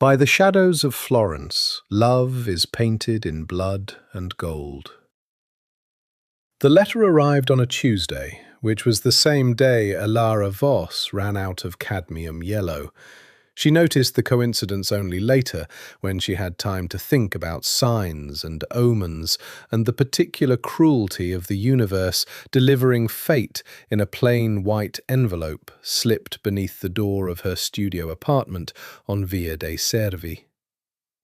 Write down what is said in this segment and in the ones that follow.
By the shadows of Florence, love is painted in blood and gold. The letter arrived on a Tuesday, which was the same day Elara Voss ran out of cadmium yellow. She noticed the coincidence only later, when she had time to think about signs and omens and the particular cruelty of the universe delivering fate in a plain white envelope slipped beneath the door of her studio apartment on Via dei Servi.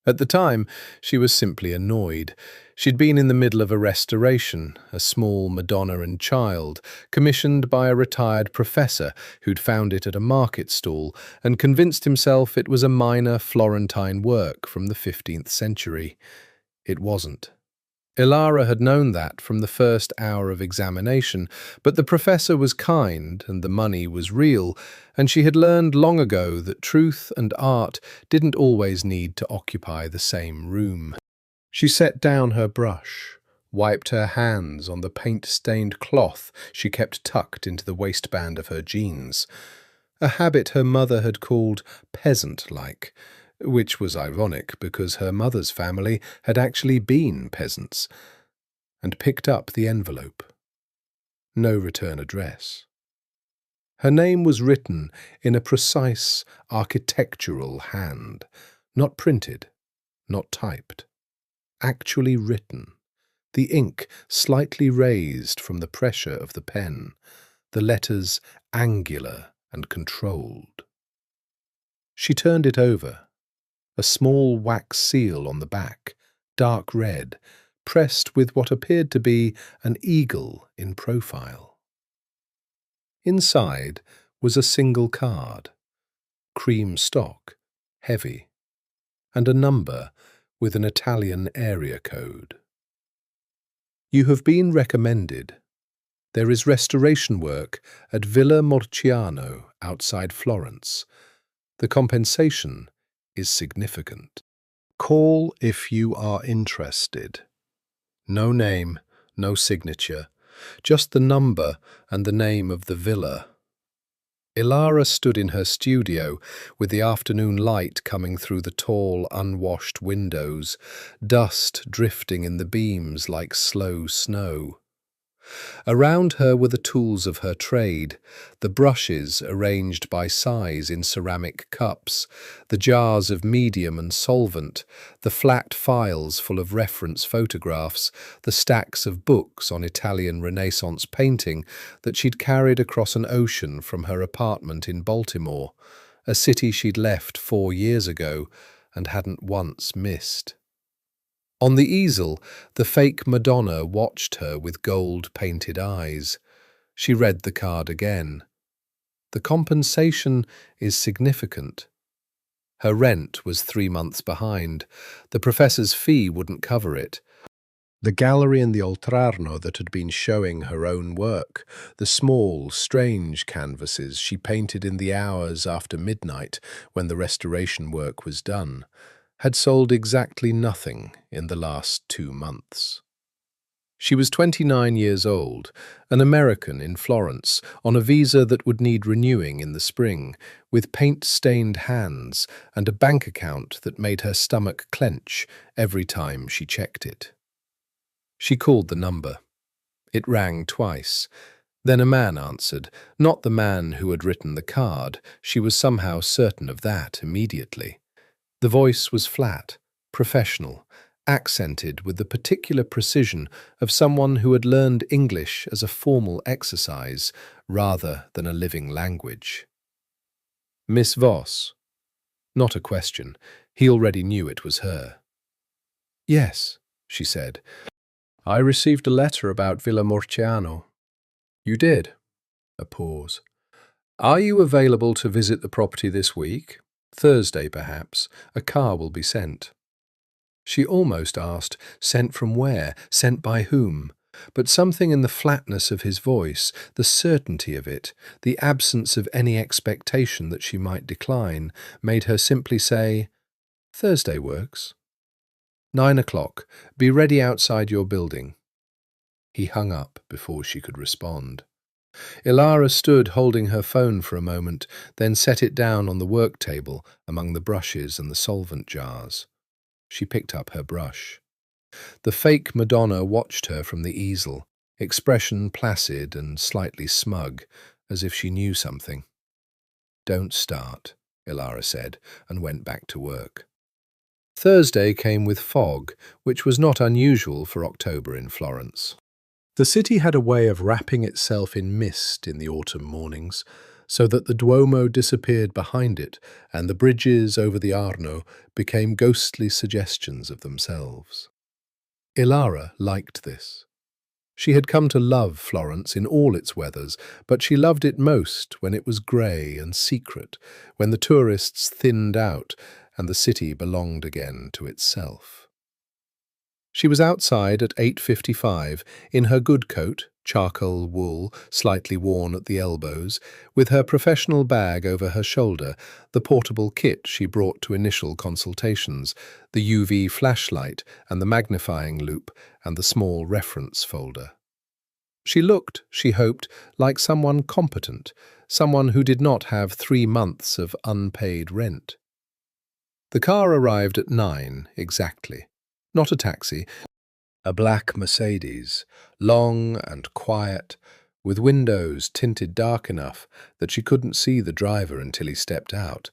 At the time, she was simply annoyed. She'd been in the middle of a restoration, a small Madonna and Child, commissioned by a retired professor who'd found it at a market stall and convinced himself it was a minor Florentine work from the 15th century. It wasn't. Elara had known that from the first hour of examination, but the professor was kind and the money was real, and she had learned long ago that truth and art didn't always need to occupy the same room. She set down her brush, wiped her hands on the paint-stained cloth she kept tucked into the waistband of her jeans, a habit her mother had called peasant-like, which was ironic because her mother's family had actually been peasants, and picked up the envelope. No return address. Her name was written in a precise architectural hand, not printed, not typed, actually written, the ink slightly raised from the pressure of the pen, the letters angular and controlled. She turned it over. A small wax seal on the back, dark red, pressed with what appeared to be an eagle in profile. Inside was a single card, cream stock, heavy, and a number with an Italian area code. You have been recommended. There is restoration work at Villa Morciano outside Florence. The compensation is significant. Call if you are interested. No name, no signature, just the number and the name of the villa. Elara stood in her studio with the afternoon light coming through the tall, unwashed windows, dust drifting in the beams like slow snow. Around her were the tools of her trade, the brushes arranged by size in ceramic cups, the jars of medium and solvent, the flat files full of reference photographs, the stacks of books on Italian Renaissance painting that she'd carried across an ocean from her apartment in Baltimore, a city she'd left 4 years ago and hadn't once missed. On the easel, the fake Madonna watched her with gold-painted eyes. She read the card again. The compensation is significant. Her rent was 3 months behind. The professor's fee wouldn't cover it. The gallery in the Oltrarno that had been showing her own work, the small, strange canvases she painted in the hours after midnight when the restoration work was done, had sold exactly nothing in the last 2 months. She was 29 years old, an American in Florence, on a visa that would need renewing in the spring, with paint-stained hands and a bank account that made her stomach clench every time she checked it. She called the number. It rang twice. Then a man answered, not the man who had written the card. She was somehow certain of that immediately. The voice was flat, professional, accented with the particular precision of someone who had learned English as a formal exercise rather than a living language. Miss Voss. Not a question. He already knew it was her. Yes, she said. I received a letter about Villa Morciano. You did? A pause. Are you available to visit the property this week? Thursday, perhaps. A car will be sent. She almost asked, sent from where, sent by whom? But something in the flatness of his voice, the certainty of it, the absence of any expectation that she might decline, made her simply say, Thursday works. 9 o'clock. Be ready outside your building. He hung up before she could respond. Elara stood holding her phone for a moment, then set it down on the work table among the brushes and the solvent jars. She picked up her brush. The fake Madonna watched her from the easel, expression placid and slightly smug, as if she knew something. "Don't start," Elara said, and went back to work. Thursday came with fog, which was not unusual for October in Florence. The city had a way of wrapping itself in mist in the autumn mornings, so that the Duomo disappeared behind it and the bridges over the Arno became ghostly suggestions of themselves. Elara liked this. She had come to love Florence in all its weathers, but she loved it most when it was grey and secret, when the tourists thinned out and the city belonged again to itself. She was outside at 8:55, in her good coat, charcoal wool, slightly worn at the elbows, with her professional bag over her shoulder, the portable kit she brought to initial consultations, the UV flashlight and the magnifying loupe and the small reference folder. She looked, she hoped, like someone competent, someone who did not have 3 months of unpaid rent. The car arrived at 9 exactly. Not a taxi, a black Mercedes, long and quiet, with windows tinted dark enough that she couldn't see the driver until he stepped out.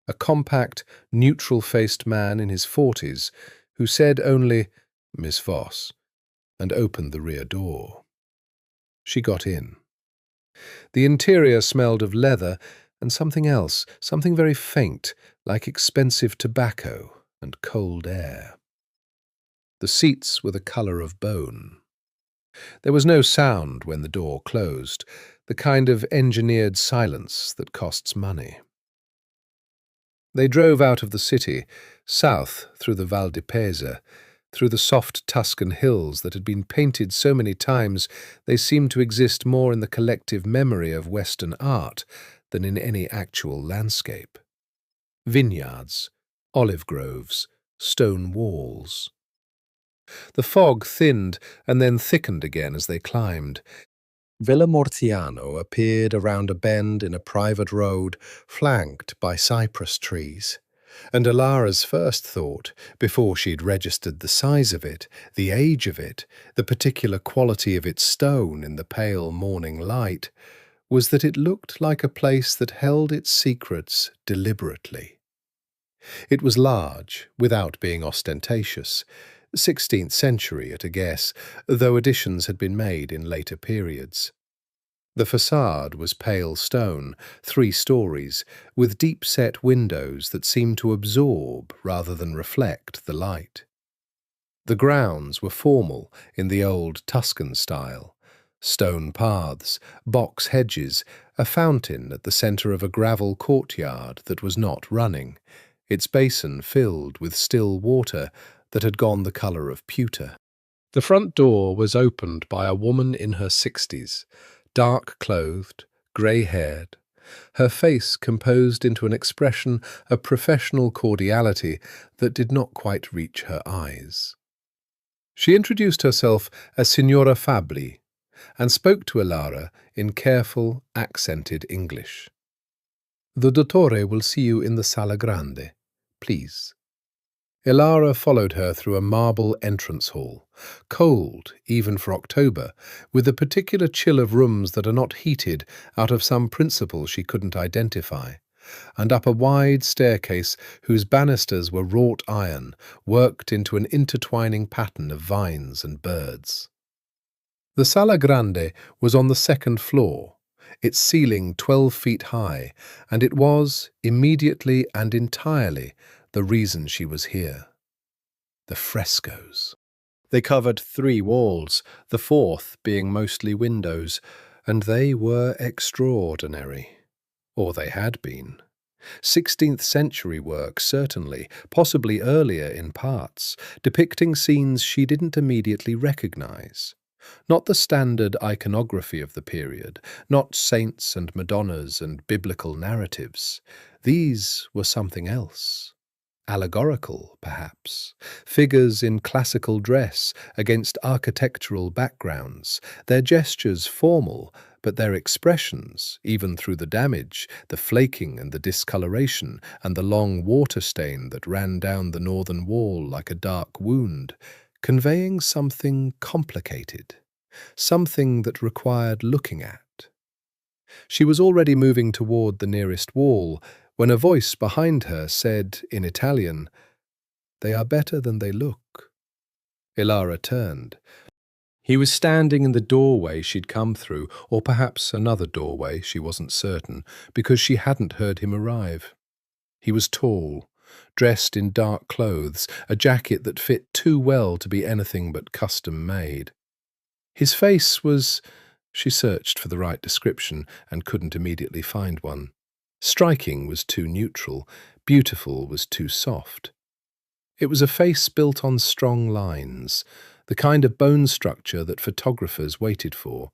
A compact, neutral-faced man in his 40s who said only, "Miss Voss," and opened the rear door. She got in. The interior smelled of leather and something else, something very faint, like expensive tobacco and cold air. The seats were the colour of bone. There was no sound when the door closed, the kind of engineered silence that costs money. They drove out of the city, south through the Val di Pesa, through the soft Tuscan hills that had been painted so many times they seemed to exist more in the collective memory of Western art than in any actual landscape. Vineyards, olive groves, stone walls. The fog thinned and then thickened again as they climbed. Villa Morciano appeared around a bend in a private road flanked by cypress trees, and Elara's first thought, before she'd registered the size of it, the age of it, the particular quality of its stone in the pale morning light, was that it looked like a place that held its secrets deliberately. It was large, without being ostentatious, 16th century at a guess, though additions had been made in later periods. The facade was pale stone, 3 stories, with deep-set windows that seemed to absorb rather than reflect the light. The grounds were formal in the old Tuscan style. Stone paths, box hedges, a fountain at the centre of a gravel courtyard that was not running, its basin filled with still water that had gone the colour of pewter. The front door was opened by a woman in her 60s, dark-clothed, grey-haired, her face composed into an expression of professional cordiality that did not quite reach her eyes. She introduced herself as Signora Fabli and spoke to Elara in careful, accented English. "The dottore will see you in the Sala Grande, please." Elara followed her through a marble entrance hall, cold even for October, with a particular chill of rooms that are not heated out of some principle she couldn't identify, and up a wide staircase whose banisters were wrought iron, worked into an intertwining pattern of vines and birds. The Sala Grande was on the 2nd floor, its ceiling 12 feet high, and it was, immediately and entirely, the reason she was here. The frescoes. They covered 3 walls, the 4th being mostly windows, and they were extraordinary. Or they had been. 16th century work, certainly, possibly earlier in parts, depicting scenes she didn't immediately recognize. Not the standard iconography of the period, not saints and Madonnas and biblical narratives. These were something else. Allegorical, perhaps. Figures in classical dress against architectural backgrounds, their gestures formal, but their expressions, even through the damage, the flaking and the discoloration, and the long water stain that ran down the northern wall like a dark wound, conveying something complicated, something that required looking at. She was already moving toward the nearest wall when a voice behind her said in Italian, "They are better than they look." Elara turned. He was standing in the doorway she'd come through, or perhaps another doorway, she wasn't certain, because she hadn't heard him arrive. He was tall, dressed in dark clothes, a jacket that fit too well to be anything but custom-made. His face was... She searched for the right description and couldn't immediately find one. Striking was too neutral, beautiful was too soft. It was a face built on strong lines, the kind of bone structure that photographers waited for.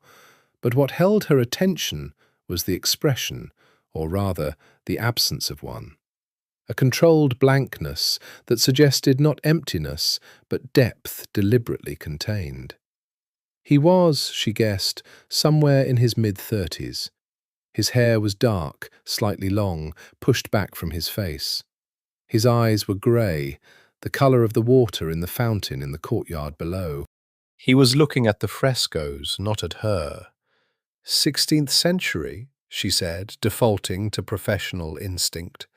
But what held her attention was the expression, or rather, the absence of one. A controlled blankness that suggested not emptiness, but depth deliberately contained. He was, she guessed, somewhere in his mid-30s. His hair was dark, slightly long, pushed back from his face. His eyes were grey, the colour of the water in the fountain in the courtyard below. He was looking at the frescoes, not at her. 16th century, she said, defaulting to professional instinct.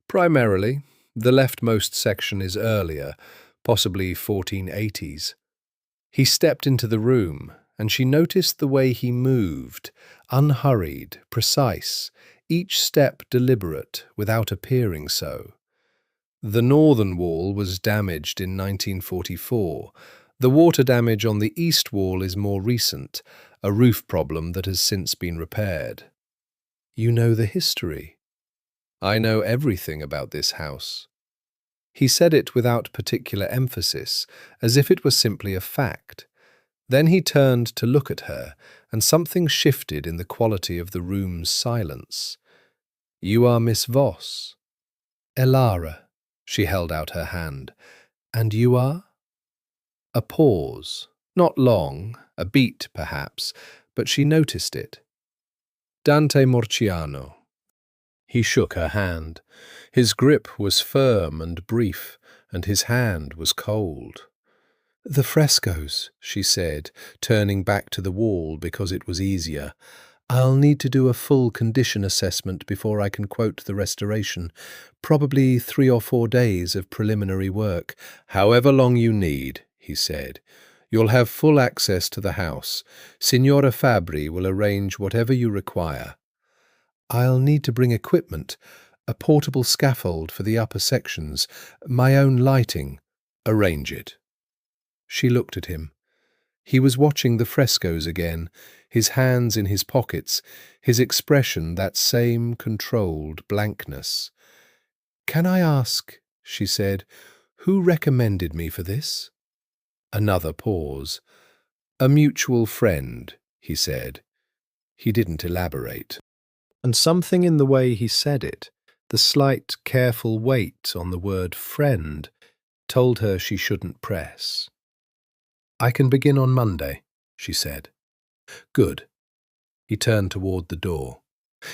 Primarily, the leftmost section is earlier, possibly 1480s. He stepped into the room, and she noticed the way he moved, unhurried, precise, each step deliberate, without appearing so. The northern wall was damaged in 1944. The water damage on the east wall is more recent, a roof problem that has since been repaired. You know the history. I know everything about this house. He said it without particular emphasis, as if it were simply a fact. Then he turned to look at her, and something shifted in the quality of the room's silence. You are Miss Voss. Elara. She held out her hand. And you are? A pause. Not long, a beat perhaps, but she noticed it. Dante Morciano. He shook her hand. His grip was firm and brief, and his hand was cold. The frescoes, she said, turning back to the wall because it was easier. I'll need to do a full condition assessment before I can quote the restoration. Probably 3 or 4 days of preliminary work. However long you need, he said. You'll have full access to the house. Signora Fabri will arrange whatever you require. I'll need to bring equipment, a portable scaffold for the upper sections, my own lighting. Arrange it. She looked at him. He was watching the frescoes again, his hands in his pockets, his expression that same controlled blankness. Can I ask, she said, who recommended me for this? Another pause. A mutual friend, he said. He didn't elaborate. And something in the way he said it, the slight, careful weight on the word friend, told her she shouldn't press. I can begin on Monday, she said. Good. He turned toward the door.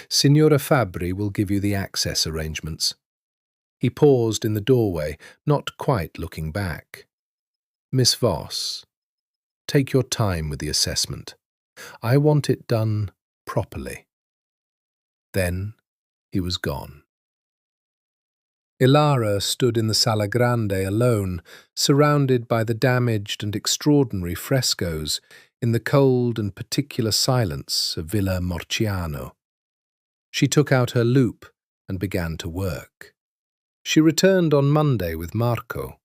Signora Fabri will give you the access arrangements. He paused in the doorway, not quite looking back. Miss Voss, take your time with the assessment. I want it done properly. Then he was gone. Elara stood in the Sala Grande alone, surrounded by the damaged and extraordinary frescoes, in the cold and particular silence of Villa Morciano. She took out her loop and began to work. She returned on Monday with Marco.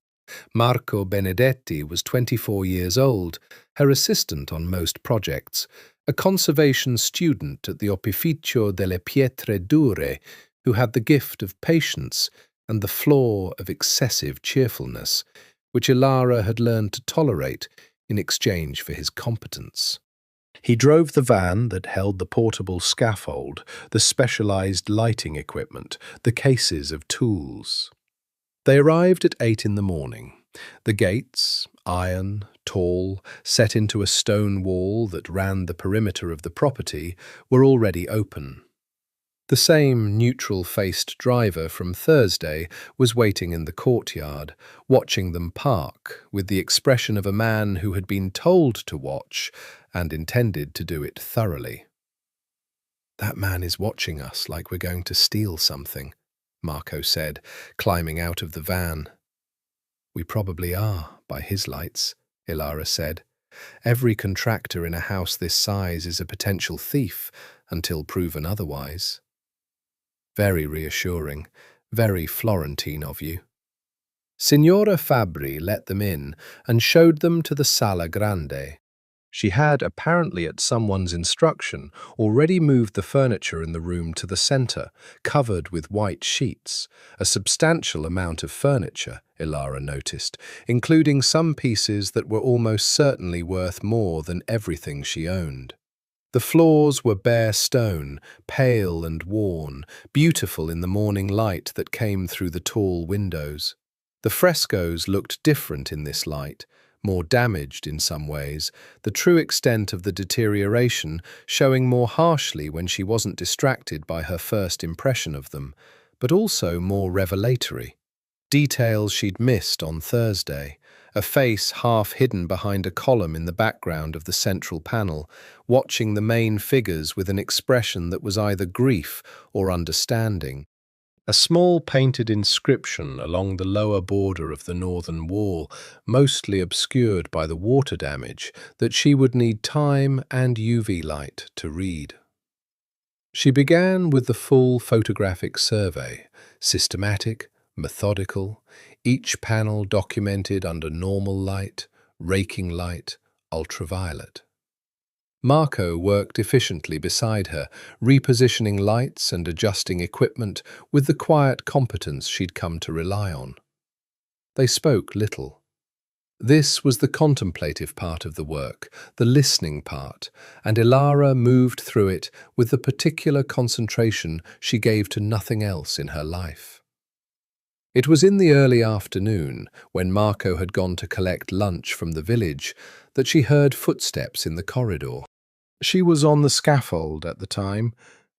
Marco Benedetti was 24 years old, her assistant on most projects, a conservation student at the Opificio delle Pietre Dure, who had the gift of patience and the flaw of excessive cheerfulness, which Elara had learned to tolerate in exchange for his competence. He drove the van that held the portable scaffold, the specialized lighting equipment, the cases of tools. They arrived at 8 in the morning. The gates, iron, tall, set into a stone wall that ran the perimeter of the property, were already open. The same neutral-faced driver from Thursday was waiting in the courtyard, watching them park, with the expression of a man who had been told to watch and intended to do it thoroughly. "That man is watching us like we're going to steal something," Marco said, climbing out of the van. "We probably are, by his lights," Elara said. "Every contractor in a house this size is a potential thief until proven otherwise." "Very reassuring, very Florentine of you." Signora Fabbri let them in and showed them to the Sala Grande. She had, apparently at someone's instruction, already moved the furniture in the room to the centre, covered with white sheets, a substantial amount of furniture, Elara noticed, including some pieces that were almost certainly worth more than everything she owned. The floors were bare stone, pale and worn, beautiful in the morning light that came through the tall windows. The frescoes looked different in this light, more damaged in some ways, the true extent of the deterioration showing more harshly when she wasn't distracted by her first impression of them, but also more revelatory. Details she'd missed on Thursday, a face half hidden behind a column in the background of the central panel, watching the main figures with an expression that was either grief or understanding. A small painted inscription along the lower border of the northern wall, mostly obscured by the water damage, that she would need time and UV light to read. She began with the full photographic survey, systematic, methodical, each panel documented under normal light, raking light, ultraviolet. Marco worked efficiently beside her, repositioning lights and adjusting equipment with the quiet competence she'd come to rely on. They spoke little. This was the contemplative part of the work, the listening part, and Elara moved through it with the particular concentration she gave to nothing else in her life. It was in the early afternoon, when Marco had gone to collect lunch from the village, that she heard footsteps in the corridor. She was on the scaffold at the time,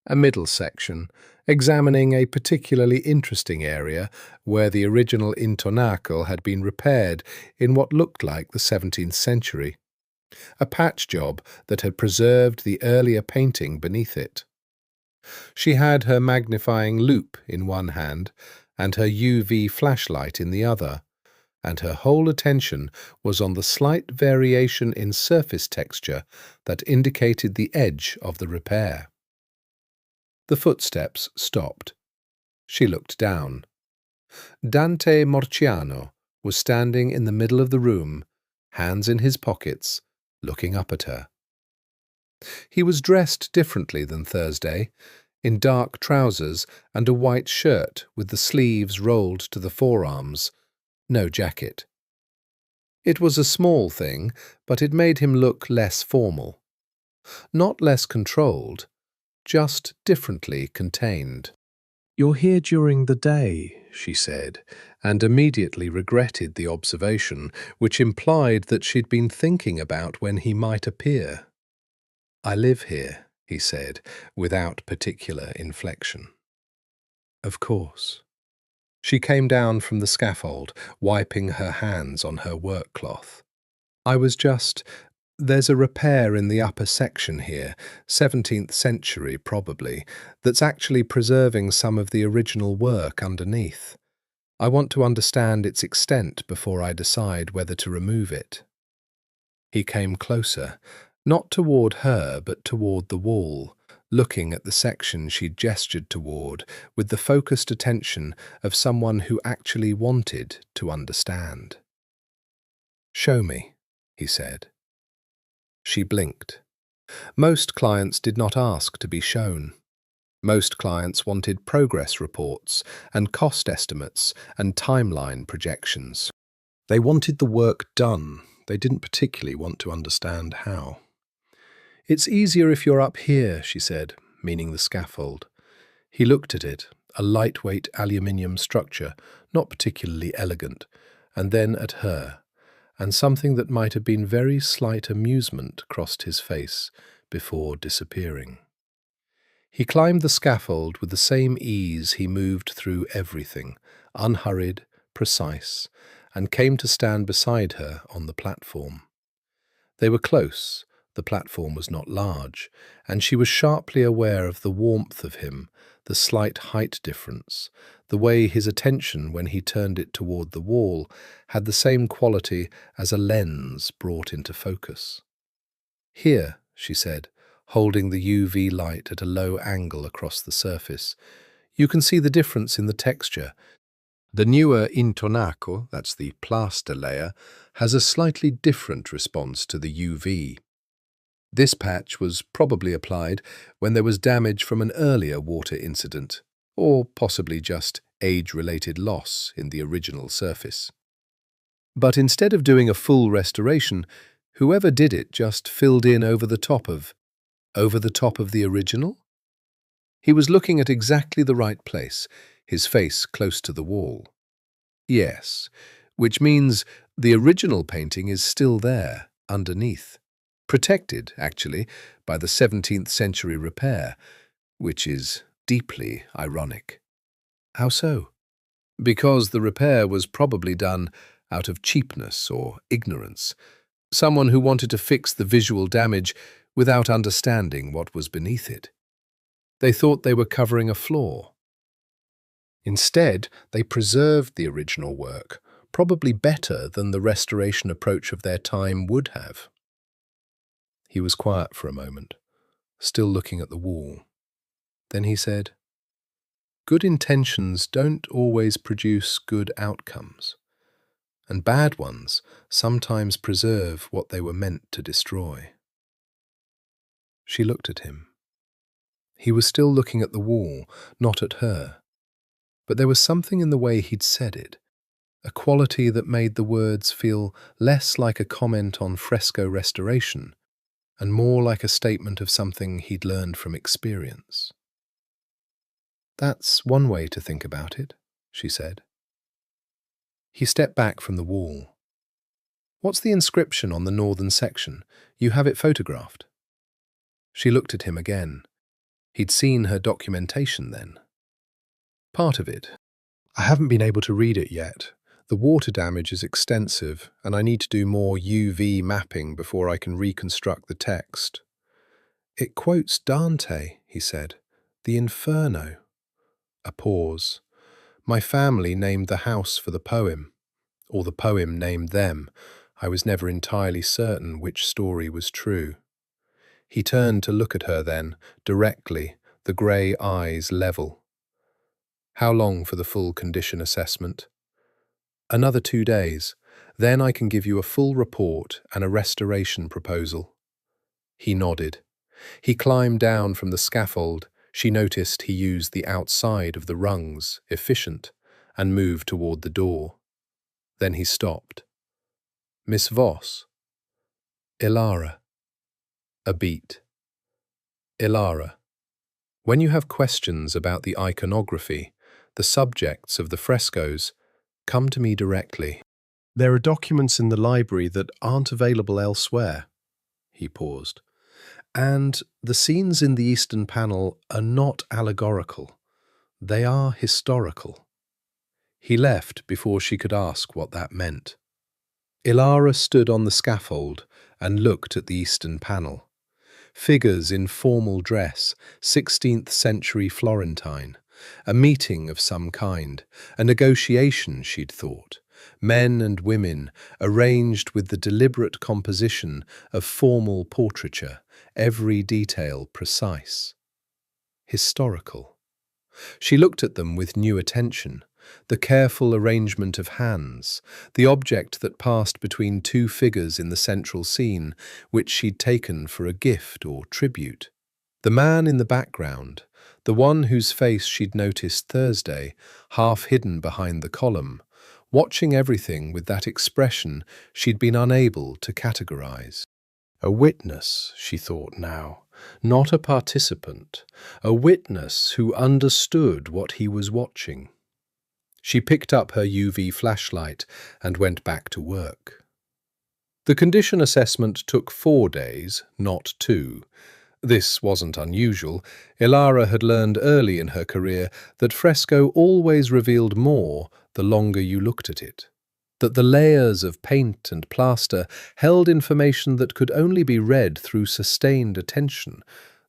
a middle section, examining a particularly interesting area where the original intonacle had been repaired in what looked like the 17th century, a patch job that had preserved the earlier painting beneath it. She had her magnifying loupe in one hand and her UV flashlight in the other, and her whole attention was on the slight variation in surface texture that indicated the edge of the repair. The footsteps stopped. She looked down. Dante Morciano was standing in the middle of the room, hands in his pockets, looking up at her. He was dressed differently than Thursday, in dark trousers and a white shirt with the sleeves rolled to the forearms. No jacket. It was a small thing, but it made him look less formal. Not less controlled, just differently contained. "You're here during the day," she said, and immediately regretted the observation, which implied that she'd been thinking about when he might appear. "I live here," he said, without particular inflection. "Of course." She came down from the scaffold, wiping her hands on her work cloth. There's a repair in the upper section here, 17th century probably, that's actually preserving some of the original work underneath. I want to understand its extent before I decide whether to remove it." He came closer, not toward her but toward the wall, looking at the section she'd gestured toward with the focused attention of someone who actually wanted to understand. "Show me," he said. She blinked. Most clients did not ask to be shown. Most clients wanted progress reports and cost estimates and timeline projections. They wanted the work done. They didn't particularly want to understand how. "It's easier if you're up here," she said, meaning the scaffold. He looked at it, a lightweight aluminium structure, not particularly elegant, and then at her, and something that might have been very slight amusement crossed his face before disappearing. He climbed the scaffold with the same ease he moved through everything, unhurried, precise, and came to stand beside her on the platform. They were close, the platform was not large, and she was sharply aware of the warmth of him, the slight height difference, the way his attention, when he turned it toward the wall, had the same quality as a lens brought into focus. "Here," she said, holding the UV light at a low angle across the surface, "you can see the difference in the texture. The newer intonaco, that's the plaster layer, has a slightly different response to the UV. This patch was probably applied when there was damage from an earlier water incident, or possibly just age-related loss in the original surface. But instead of doing a full restoration, whoever did it just filled in over the top of the original?" He was looking at exactly the right place, his face close to the wall. "Yes, which means the original painting is still there, underneath. Protected, actually, by the 17th century repair, which is deeply ironic." "How so?" "Because the repair was probably done out of cheapness or ignorance. Someone who wanted to fix the visual damage without understanding what was beneath it. They thought they were covering a flaw. Instead, they preserved the original work, probably better than the restoration approach of their time would have." He was quiet for a moment, still looking at the wall. Then he said, "Good intentions don't always produce good outcomes, and bad ones sometimes preserve what they were meant to destroy." She looked at him. He was still looking at the wall, not at her. But there was something in the way he'd said it, a quality that made the words feel less like a comment on fresco restoration and more like a statement of something he'd learned from experience. "That's one way to think about it," she said. He stepped back from the wall. "What's the inscription on the northern section? You have it photographed?" She looked at him again. He'd seen her documentation then. "Part of it. I haven't been able to read it yet. The water damage is extensive, and I need to do more UV mapping before I can reconstruct the text." "It quotes Dante," he said. "The Inferno." A pause. "My family named the house for the poem, or the poem named them. I was never entirely certain which story was true." He turned to look at her then, directly, the grey eyes level. "How long for the full condition assessment?" "Another 2 days. Then I can give you a full report and a restoration proposal." He nodded. He climbed down from the scaffold. She noticed he used the outside of the rungs, efficient, and moved toward the door. Then he stopped. "Miss Voss?" "Elara." A beat. "Elara, when you have questions about the iconography, the subjects of the frescoes, come to me directly. There are documents in the library that aren't available elsewhere." He paused. "And the scenes in the eastern panel are not allegorical. They are historical." He left before she could ask what that meant. Elara stood on the scaffold and looked at the eastern panel. Figures in formal dress, 16th century Florentine, a meeting of some kind, a negotiation, she'd thought. Men and women, arranged with the deliberate composition of formal portraiture, every detail precise. Historical. She looked at them with new attention. The careful arrangement of hands, the object that passed between two figures in the central scene, which she'd taken for a gift or tribute. The man in the background, the one whose face she'd noticed Thursday, half hidden behind the column, watching everything with that expression she'd been unable to categorize. A witness, she thought now, not a participant, a witness who understood what he was watching. She picked up her UV flashlight and went back to work. The condition assessment took 4 days, not 2. This wasn't unusual. Elara had learned early in her career that fresco always revealed more the longer you looked at it, that the layers of paint and plaster held information that could only be read through sustained attention,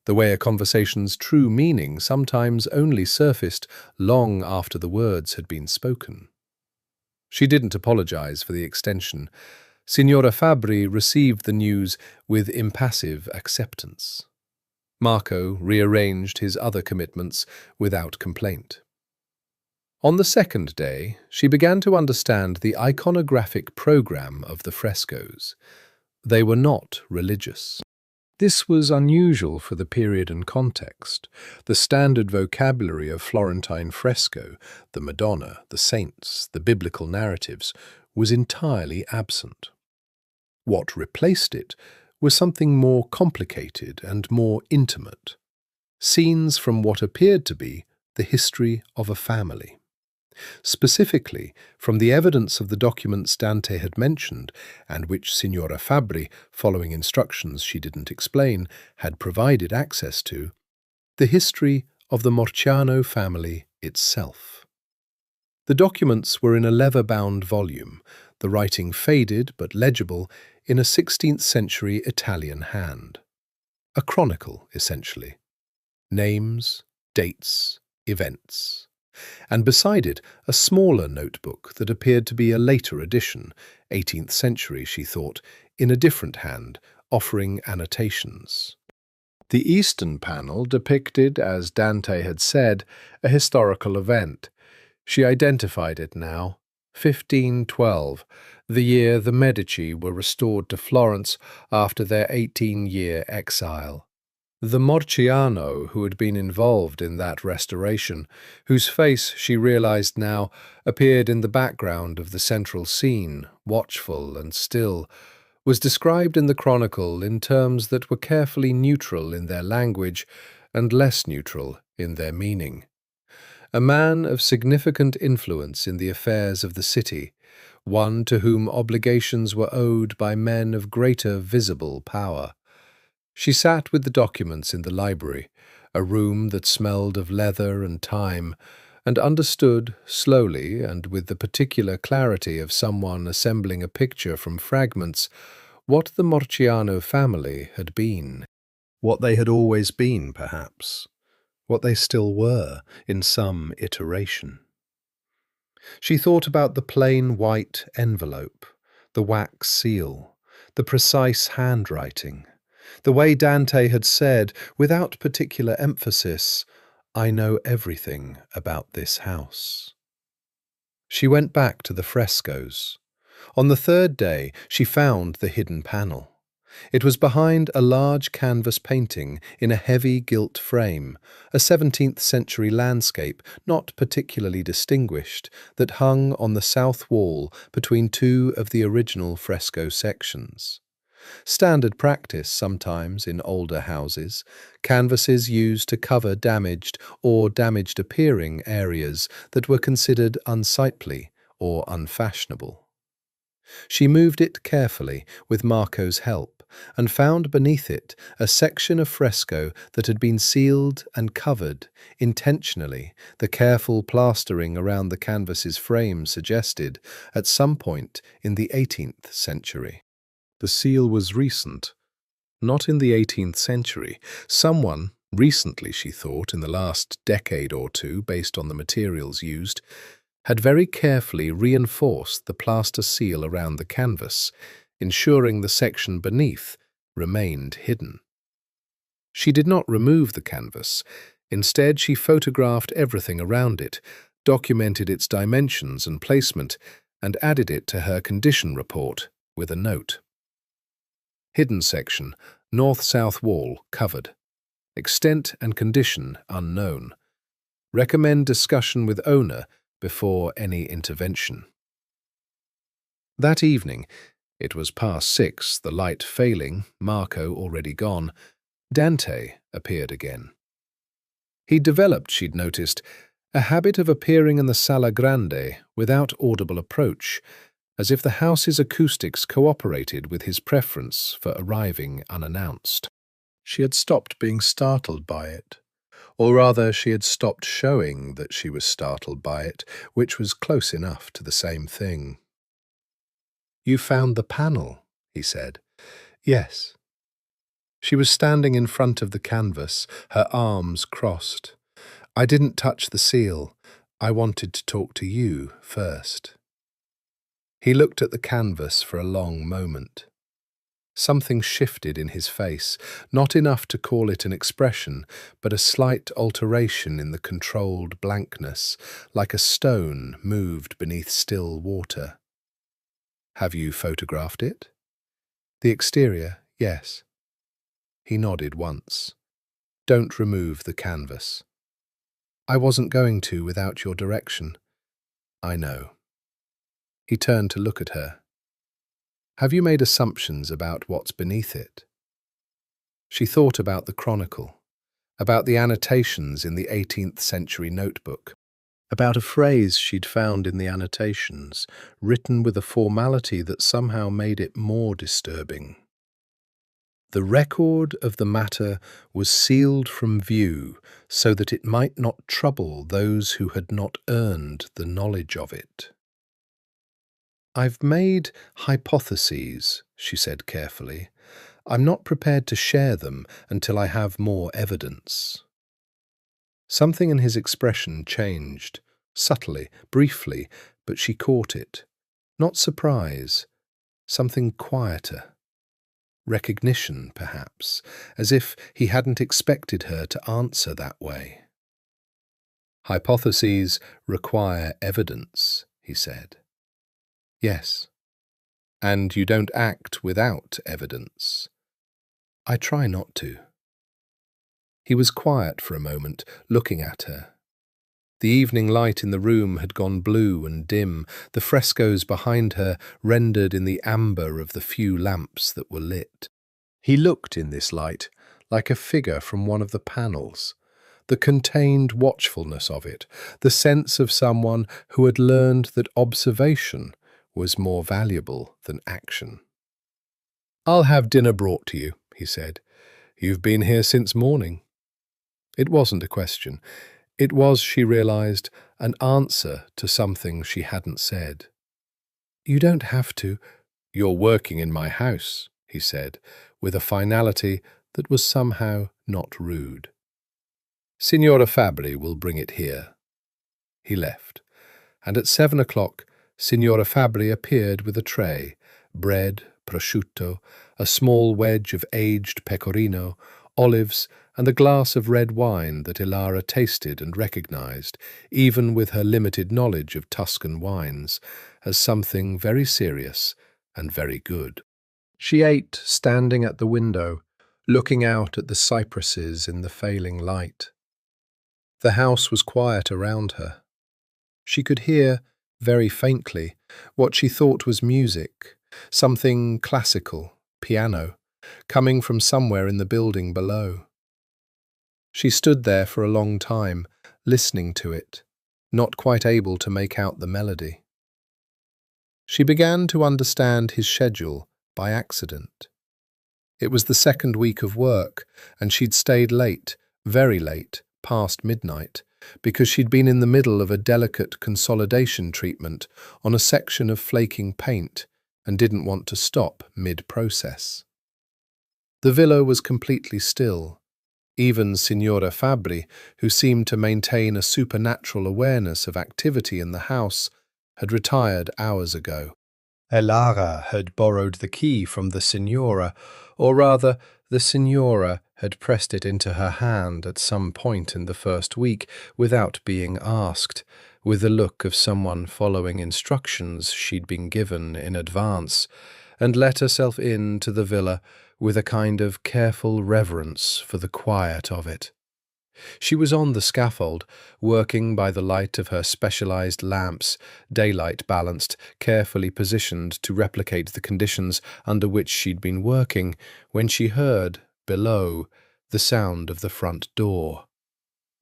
the way a conversation's true meaning sometimes only surfaced long after the words had been spoken. She didn't apologize for the extension. Signora Fabri received the news with impassive acceptance. Marco rearranged his other commitments without complaint. On the second day, she began to understand the iconographic program of the frescoes. They were not religious. This was unusual for the period and context. The standard vocabulary of Florentine fresco, the Madonna, the saints, the biblical narratives, was entirely absent. What replaced it was something more complicated and more intimate. Scenes from what appeared to be the history of a family. Specifically, from the evidence of the documents Dante had mentioned, and which Signora Fabri, following instructions she didn't explain, had provided access to, the history of the Morciano family itself. The documents were in a leather-bound volume, the writing faded but legible in a 16th century Italian hand. A chronicle, essentially. Names, dates, events. And beside it, a smaller notebook that appeared to be a later edition, 18th century, she thought, in a different hand, offering annotations. The eastern panel depicted, as Dante had said, a historical event. She identified it now. 1512, the year the Medici were restored to Florence after their 18-year exile. The Morciano who had been involved in that restoration, whose face, she realized now, appeared in the background of the central scene, watchful and still, was described in the chronicle in terms that were carefully neutral in their language and less neutral in their meaning. A man of significant influence in the affairs of the city, one to whom obligations were owed by men of greater visible power. She sat with the documents in the library, a room that smelled of leather and time, and understood, slowly and with the particular clarity of someone assembling a picture from fragments, what the Morciano family had been. What they had always been, perhaps. What they still were, in some iteration. She thought about the plain white envelope, the wax seal, the precise handwriting, the way Dante had said, without particular emphasis, "I know everything about this house." She went back to the frescoes. On the third day, she found the hidden panel. It was behind a large canvas painting in a heavy gilt frame, a 17th century landscape not particularly distinguished that hung on the south wall between two of the original fresco sections. Standard practice sometimes in older houses, canvases used to cover damaged or damaged-appearing areas that were considered unsightly or unfashionable. She moved it carefully with Marco's help and found beneath it a section of fresco that had been sealed and covered intentionally, the careful plastering around the canvas's frame suggested, at some point in the 18th century. The seal was recent, not in the 18th century. Someone, recently she thought, in the last decade or two, based on the materials used, had very carefully reinforced the plaster seal around the canvas, ensuring the section beneath remained hidden. She did not remove the canvas. Instead, she photographed everything around it, documented its dimensions and placement, and added it to her condition report with a note. Hidden section, north-south wall, covered. Extent and condition unknown. Recommend discussion with owner before any intervention. That evening, It was past 6, the light failing, Marco already gone. Dante appeared again. He'd developed, she'd noticed, a habit of appearing in the Sala Grande without audible approach, as if the house's acoustics cooperated with his preference for arriving unannounced. She had stopped being startled by it, or rather she had stopped showing that she was startled by it, which was close enough to the same thing. "You found the panel," he said. "Yes." She was standing in front of the canvas, her arms crossed. "I didn't touch the seal. I wanted to talk to you first." He looked at the canvas for a long moment. Something shifted in his face, not enough to call it an expression, but a slight alteration in the controlled blankness, like a stone moved beneath still water. "Have you photographed it?" "The exterior, yes." He nodded once. "Don't remove the canvas." "I wasn't going to without your direction." "I know." He turned to look at her. "Have you made assumptions about what's beneath it?" She thought about the chronicle, about the annotations in the 18th century notebook, about a phrase she'd found in the annotations, written with a formality that somehow made it more disturbing. The record of the matter was sealed from view so that it might not trouble those who had not earned the knowledge of it. "I've made hypotheses," she said carefully. "I'm not prepared to share them until I have more evidence." Something in his expression changed, subtly, briefly, but she caught it. Not surprise, something quieter. Recognition, perhaps, as if he hadn't expected her to answer that way. "Hypotheses require evidence," he said. "Yes. And you don't act without evidence." "I try not to." He was quiet for a moment, looking at her. The evening light in the room had gone blue and dim, the frescoes behind her rendered in the amber of the few lamps that were lit. He looked in this light like a figure from one of the panels, the contained watchfulness of it, the sense of someone who had learned that observation was more valuable than action. "I'll have dinner brought to you," he said. "You've been here since morning." It wasn't a question. It was, she realized, an answer to something she hadn't said. "You don't have to." "You're working in my house," he said, with a finality that was somehow not rude. "Signora Fabri will bring it here." He left, and at 7 o'clock Signora Fabri appeared with a tray, bread, prosciutto, a small wedge of aged pecorino, olives, and a glass of red wine that Elara tasted and recognized, even with her limited knowledge of Tuscan wines, as something very serious and very good. She ate standing at the window, looking out at the cypresses in the failing light. The house was quiet around her. She could hear, very faintly, what she thought was music, something classical, piano, coming from somewhere in the building below. She stood there for a long time, listening to it, not quite able to make out the melody. She began to understand his schedule by accident. It was the second week of work, and she'd stayed late, very late, past midnight, because she'd been in the middle of a delicate consolidation treatment on a section of flaking paint and didn't want to stop mid-process. The villa was completely still. Even Signora Fabri, who seemed to maintain a supernatural awareness of activity in the house, had retired hours ago. Elara had borrowed the key from the Signora, or rather, the Signora had pressed it into her hand at some point in the first week without being asked, with the look of someone following instructions she'd been given in advance, and let herself into the villa with a kind of careful reverence for the quiet of it. She was on the scaffold, working by the light of her specialized lamps, daylight balanced, carefully positioned to replicate the conditions under which she'd been working, when she heard, below, the sound of the front door.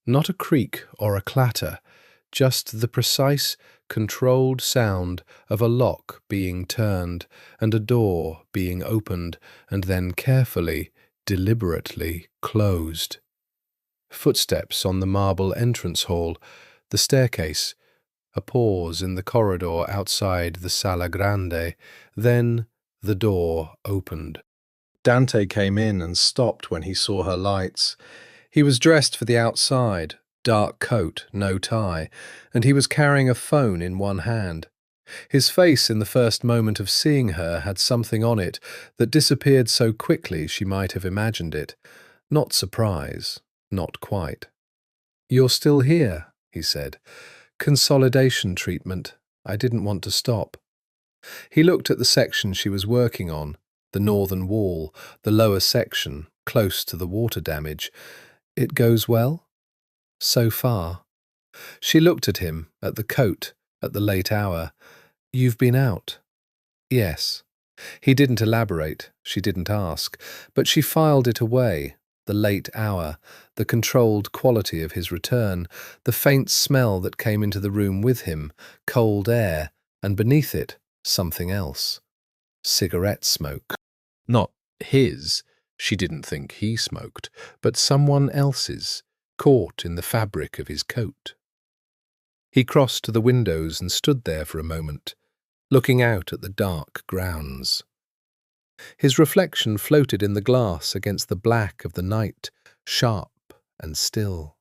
Not a creak or a clatter, just the precise, controlled sound of a lock being turned and a door being opened and then carefully, deliberately closed. Footsteps on the marble entrance hall, the staircase, a pause in the corridor outside the Sala Grande, then the door opened. Dante came in and stopped when he saw her lights. He was dressed for the outside, dark coat, no tie, and he was carrying a phone in one hand. His face in the first moment of seeing her had something on it that disappeared so quickly she might have imagined it. Not surprise, not quite. "You're still here," he said. "Consolidation treatment. I didn't want to stop." He looked at the section she was working on, the northern wall, the lower section, close to the water damage. "It goes well?" "So far." She looked at him, at the coat, at the late hour. "You've been out?" "Yes." He didn't elaborate, she didn't ask, but she filed it away, the late hour, the controlled quality of his return, the faint smell that came into the room with him, cold air, and beneath it, something else. Cigarette smoke. Not his, she didn't think he smoked, but someone else's, caught in the fabric of his coat. He crossed to the windows and stood there for a moment, looking out at the dark grounds. His reflection floated in the glass against the black of the night, sharp and still.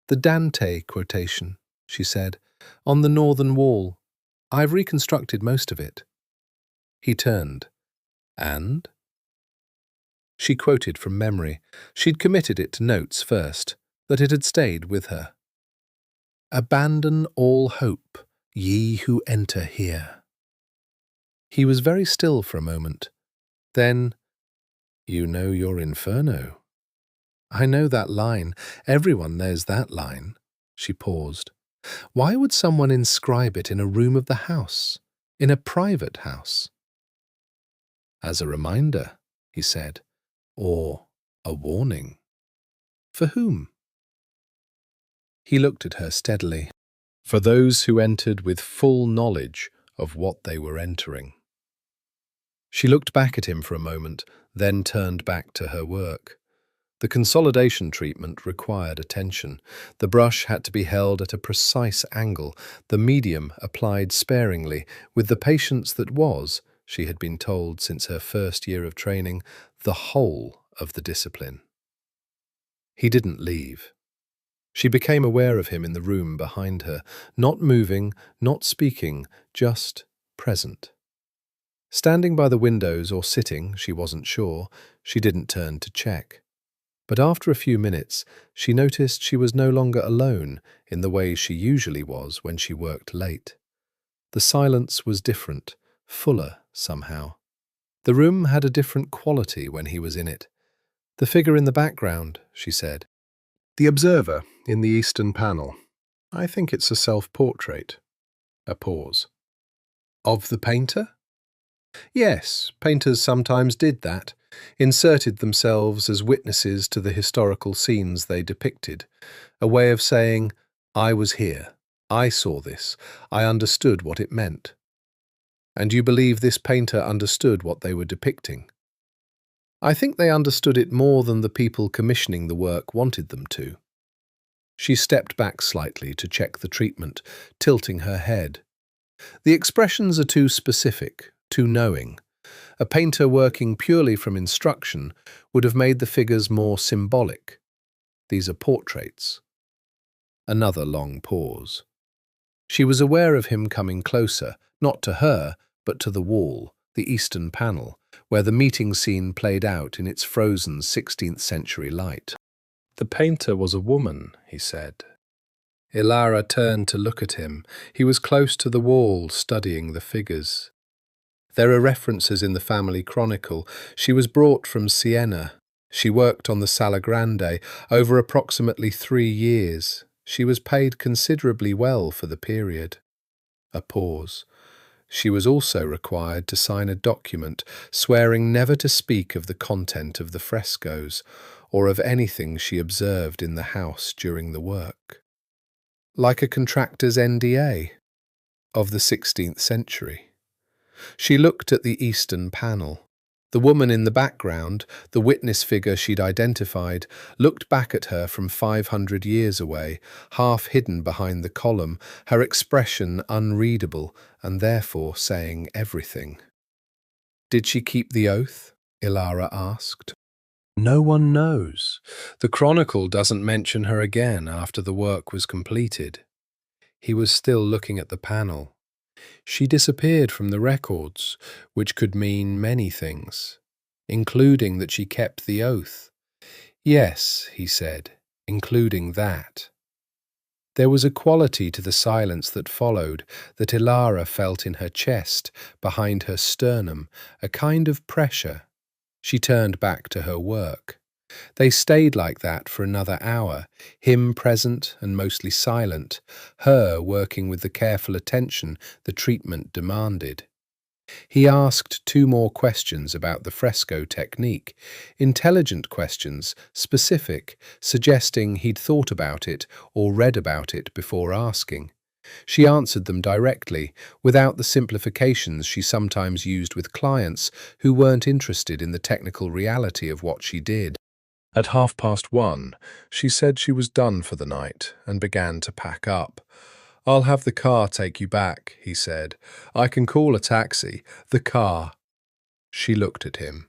"The Dante quotation," she said, "on the northern wall. I've reconstructed most of it." He turned. "And?" She quoted from memory. She'd committed it to notes first, that it had stayed with her. "Abandon all hope, ye who enter here." He was very still for a moment. Then, "You know your Inferno." "I know that line. Everyone knows that line." She paused. "Why would someone inscribe it in a room of the house, in a private house?" "As a reminder," he said, "or a warning." "For whom?" He looked at her steadily. "For those who entered with full knowledge of what they were entering." She looked back at him for a moment, then turned back to her work. The consolidation treatment required attention. The brush had to be held at a precise angle, the medium applied sparingly, with the patience that was, she had been told since her first year of training, the whole of the discipline. He didn't leave. She became aware of him in the room behind her, not moving, not speaking, just present. Standing by the windows or sitting, she wasn't sure, she didn't turn to check. But after a few minutes, she noticed she was no longer alone in the way she usually was when she worked late. The silence was different, fuller somehow. The room had a different quality when he was in it. "The figure in the background," she said. "The observer in the eastern panel. I think it's a self-portrait." A pause. "Of the painter?" "Yes, painters sometimes did that, inserted themselves as witnesses to the historical scenes they depicted, a way of saying, 'I was here, I saw this, I understood what it meant.' And you believe this painter understood what they were depicting?" "I think they understood it more than the people commissioning the work wanted them to." She stepped back slightly to check the treatment, tilting her head. "The expressions are too specific, too knowing. A painter working purely from instruction would have made the figures more symbolic. These are portraits." Another long pause. She was aware of him coming closer, not to her, but to the wall, the eastern panel, where the meeting scene played out in its frozen 16th century light. "The painter was a woman," he said. Elara turned to look at him. He was close to the wall, studying the figures. "There are references in the family chronicle. She was brought from Siena." She worked on the Sala Grande over approximately 3 years. She was paid considerably well for the period. A pause. She was also required to sign a document swearing never to speak of the content of the frescoes or of anything she observed in the house during the work. Like a contractor's NDA of the 16th century. She looked at the eastern panel. The woman in the background, the witness figure she'd identified, looked back at her from 500 years away, half hidden behind the column, her expression unreadable and therefore saying everything. "Did she keep the oath?" Elara asked. "No one knows. The Chronicle doesn't mention her again after the work was completed." He was still looking at the panel. "She disappeared from the records, which could mean many things, including that she kept the oath." "Yes," he said, "including that." There was a quality to the silence that followed that Elara felt in her chest, behind her sternum, a kind of pressure. She turned back to her work. They stayed like that for another hour, him present and mostly silent, her working with the careful attention the treatment demanded. He asked 2 more questions about the fresco technique, intelligent questions, specific, suggesting he'd thought about it or read about it before asking. She answered them directly, without the simplifications she sometimes used with clients who weren't interested in the technical reality of what she did. At 1:30, she said she was done for the night and began to pack up. "I'll have the car take you back," he said. "I can call a taxi. The car." She looked at him.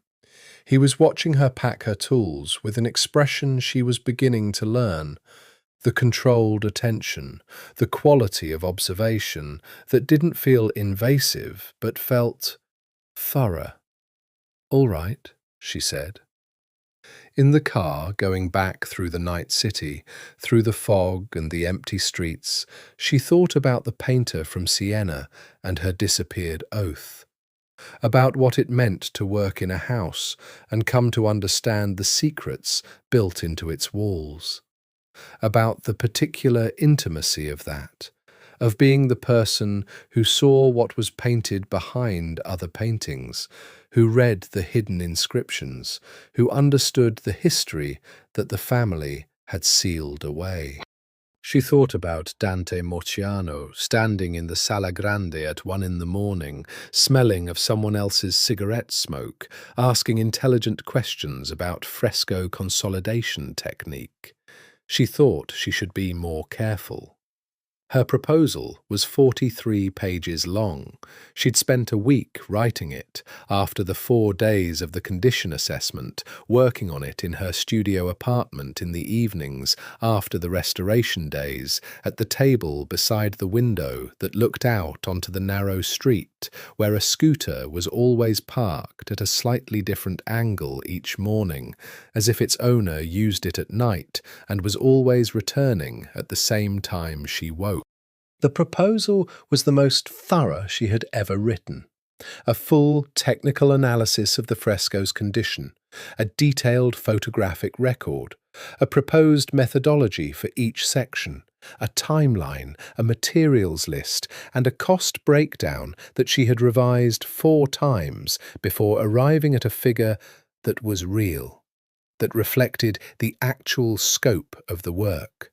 He was watching her pack her tools with an expression she was beginning to learn. The controlled attention, the quality of observation that didn't feel invasive but felt thorough. "All right," she said. In the car, going back through the night city, through the fog and the empty streets, she thought about the painter from Siena and her disappeared oath, about what it meant to work in a house and come to understand the secrets built into its walls, about the particular intimacy of that, of being the person who saw what was painted behind other paintings, who read the hidden inscriptions, who understood the history that the family had sealed away. She thought about Dante Morciano standing in the Sala Grande at 1 in the morning, smelling of someone else's cigarette smoke, asking intelligent questions about fresco consolidation technique. She thought she should be more careful. Her proposal was 43 pages long. She'd spent a week writing it, after the 4 days of the condition assessment, working on it in her studio apartment in the evenings after the restoration days, at the table beside the window that looked out onto the narrow street, where a scooter was always parked at a slightly different angle each morning, as if its owner used it at night and was always returning at the same time she woke. The proposal was the most thorough she had ever written. A full technical analysis of the fresco's condition, a detailed photographic record, a proposed methodology for each section, a timeline, a materials list, and a cost breakdown that she had revised 4 times before arriving at a figure that was real, that reflected the actual scope of the work,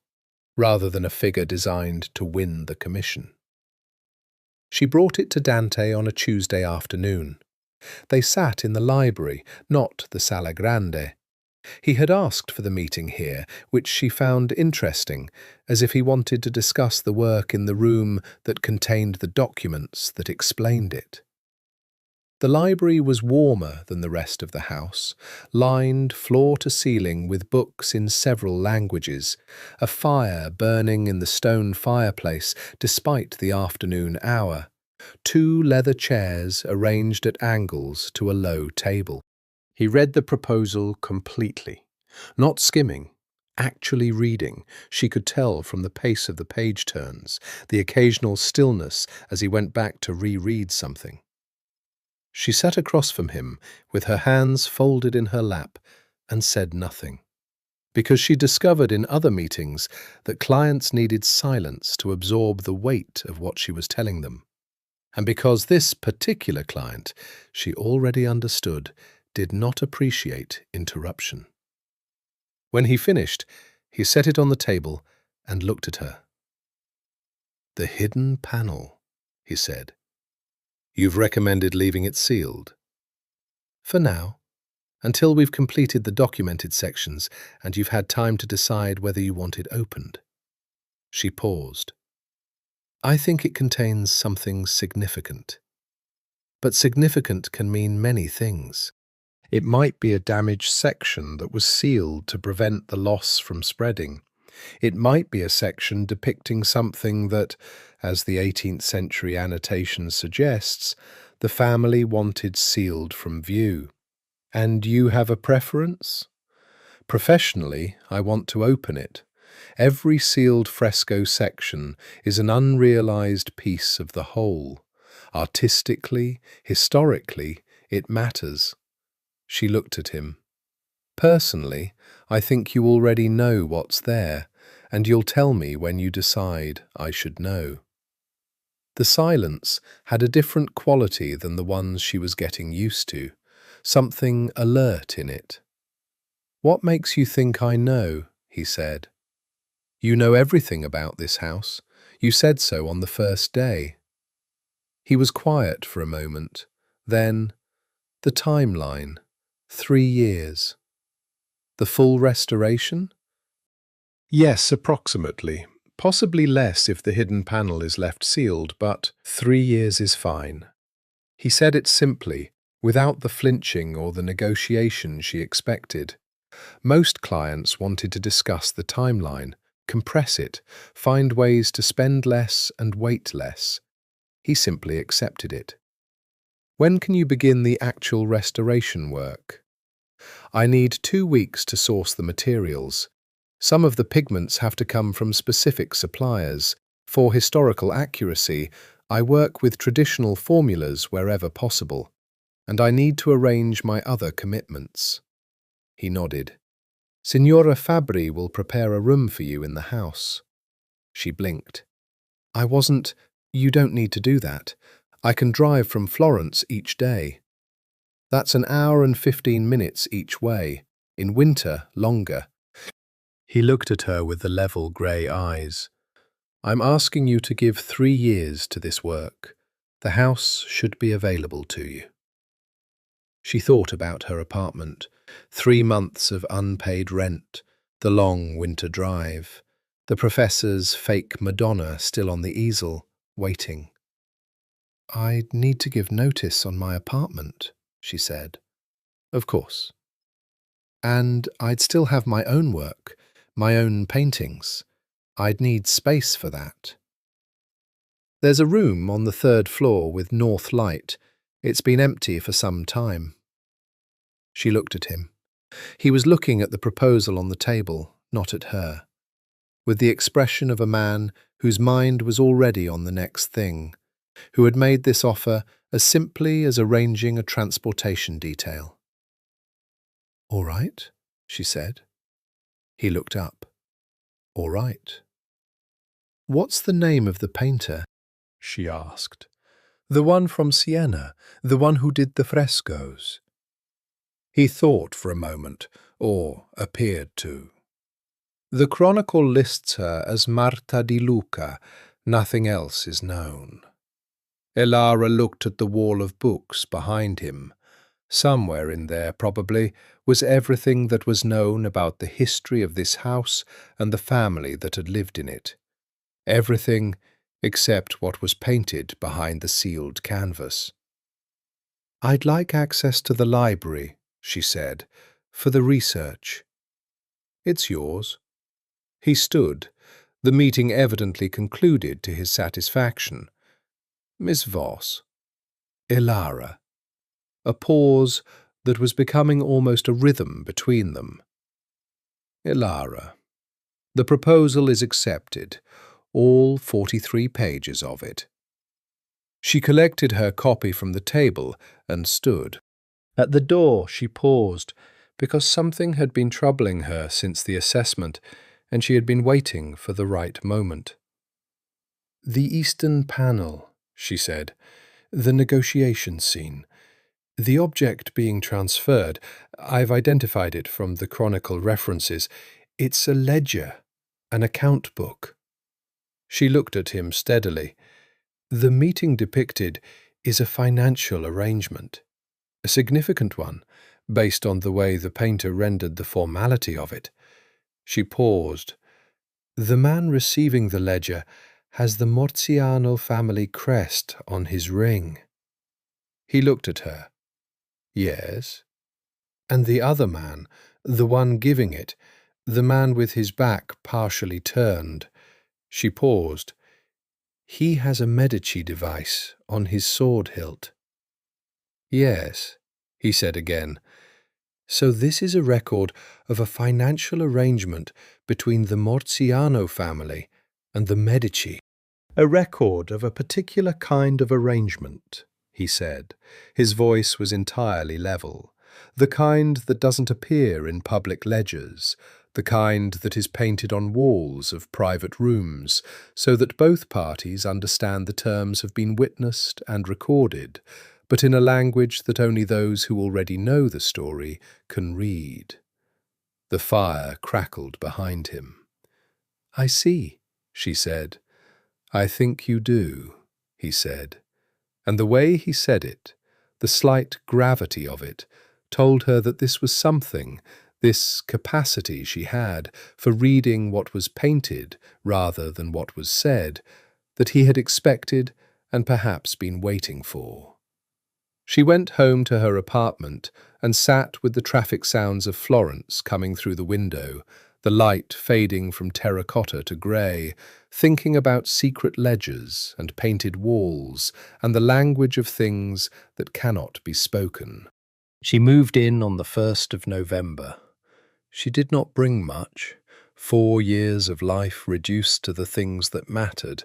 rather than a figure designed to win the commission. She brought it to Dante on a Tuesday afternoon. They sat in the library, not the Sala Grande. He had asked for the meeting here, which she found interesting, as if he wanted to discuss the work in the room that contained the documents that explained it. The library was warmer than the rest of the house, lined floor to ceiling with books in several languages, a fire burning in the stone fireplace despite the afternoon hour, 2 leather chairs arranged at angles to a low table. He read the proposal completely, not skimming, actually reading. She could tell from the pace of the page turns, the occasional stillness as he went back to reread something. She sat across from him, with her hands folded in her lap, and said nothing, because she discovered in other meetings that clients needed silence to absorb the weight of what she was telling them, and because this particular client, she already understood, did not appreciate interruption. When he finished, he set it on the table and looked at her. "The hidden panel," he said. "You've recommended leaving it sealed?" "For now, until we've completed the documented sections and you've had time to decide whether you want it opened." She paused. "I think it contains something significant. But significant can mean many things. It might be a damaged section that was sealed to prevent the loss from spreading. It might be a section depicting something that, as the 18th century annotation suggests, the family wanted sealed from view. And you have a preference? Professionally, I want to open it. Every sealed fresco section is an unrealized piece of the whole. Artistically, historically, it matters." She looked at him. "Personally, I think you already know what's there, and you'll tell me when you decide I should know." The silence had a different quality than the ones she was getting used to, something alert in it. "What makes you think I know?" he said. "You know everything about this house. You said so on the first day." He was quiet for a moment. Then, "The timeline. 3 years. The full restoration?" "Yes, approximately. Possibly less if the hidden panel is left sealed, but 3 years is fine." He said it simply, without the flinching or the negotiation she expected. Most clients wanted to discuss the timeline, compress it, find ways to spend less and wait less. He simply accepted it. "When can you begin the actual restoration work?" "I need 2 weeks to source the materials. Some of the pigments have to come from specific suppliers. For historical accuracy, I work with traditional formulas wherever possible, and I need to arrange my other commitments." He nodded. "Signora Fabri will prepare a room for you in the house." She blinked. You don't need to do that. I can drive from Florence each day." "That's an hour and 15 minutes each way. In winter, longer." He looked at her with the level grey eyes. "I'm asking you to give 3 years to this work. The house should be available to you." She thought about her apartment. 3 months of unpaid rent, the long winter drive, the professor's fake Madonna still on the easel, waiting. "I'd need to give notice on my apartment," she said. "Of course. And I'd still have my own work, my own paintings. I'd need space for that." "There's a room on the 3rd floor with north light. It's been empty for some time." She looked at him. He was looking at the proposal on the table, not at her, with the expression of a man whose mind was already on the next thing, who had made this offer as simply as arranging a transportation detail. "All right," she said. He looked up. "All right." "What's the name of the painter?" she asked. "The one from Siena, the one who did the frescoes." He thought for a moment, or appeared to. "The Chronicle lists her as Marta di Luca. Nothing else is known." Elara looked at the wall of books behind him. Somewhere in there, probably, was everything that was known about the history of this house and the family that had lived in it. Everything except what was painted behind the sealed canvas. "I'd like access to the library," she said, "for the research." "It's yours." He stood, the meeting evidently concluded to his satisfaction. "Miss Voss." "Elara." A pause that was becoming almost a rhythm between them. "Elara. The proposal is accepted, all 43 pages of it." She collected her copy from the table and stood. At the door she paused, because something had been troubling her since the assessment, and she had been waiting for the right moment. "The Eastern Panel," she said. "The negotiation scene. The object being transferred, I've identified it from the Chronicle references. It's a ledger, an account book." She looked at him steadily. "The meeting depicted is a financial arrangement, a significant one, based on the way the painter rendered the formality of it." She paused. "The man receiving the ledger has the Morciano family crest on his ring." He looked at her. "Yes." "And the other man, the one giving it, the man with his back partially turned." She paused. "He has a Medici device on his sword hilt." "Yes," he said again. "So this is a record of a financial arrangement between the Morciano family and the Medici." "A record of a particular kind of arrangement," he said. His voice was entirely level. "The kind that doesn't appear in public ledgers, the kind that is painted on walls of private rooms, so that both parties understand the terms have been witnessed and recorded, but in a language that only those who already know the story can read." The fire crackled behind him. "I see," she said. "I think you do," he said. And the way he said it, the slight gravity of it, told her that this was something, this capacity she had for reading what was painted rather than what was said, that he had expected and perhaps been waiting for. She went home to her apartment and sat with the traffic sounds of Florence coming through the window, the light fading from terracotta to grey, thinking about secret ledgers and painted walls and the language of things that cannot be spoken. She moved in on the 1st of November. She did not bring much, 4 years of life reduced to the things that mattered.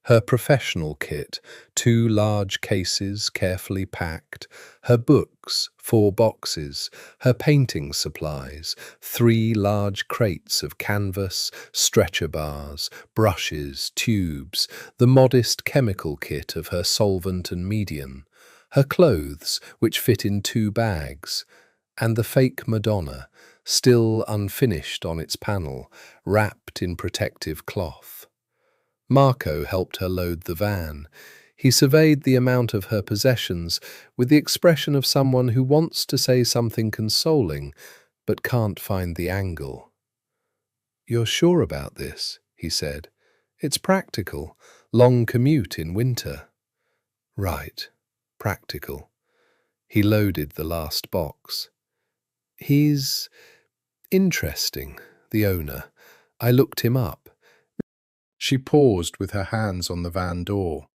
Her professional kit, 2 large cases carefully packed, her books, 4 boxes, her painting supplies, 3 large crates of canvas, stretcher bars, brushes, tubes, the modest chemical kit of her solvent and medium, her clothes, which fit in 2 bags, and the fake Madonna, still unfinished on its panel, wrapped in protective cloth. Marco helped her load the van. He surveyed the amount of her possessions with the expression of someone who wants to say something consoling, but can't find the angle. "You're sure about this?" he said. "It's practical. Long commute in winter." "Right. Practical." He loaded the last box. "He's interesting, the owner. I looked him up." She paused with her hands on the van door.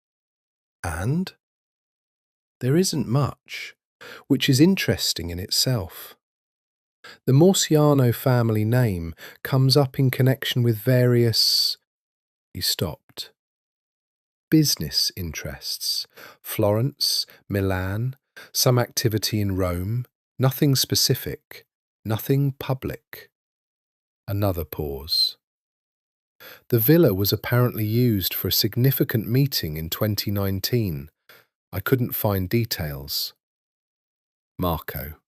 "And?" "There isn't much, which is interesting in itself. The Morciano family name comes up in connection with various—" He stopped. "Business interests. Florence, Milan, some activity in Rome. Nothing specific, nothing public." Another pause. "The villa was apparently used for a significant meeting in 2019. I couldn't find details." Marco.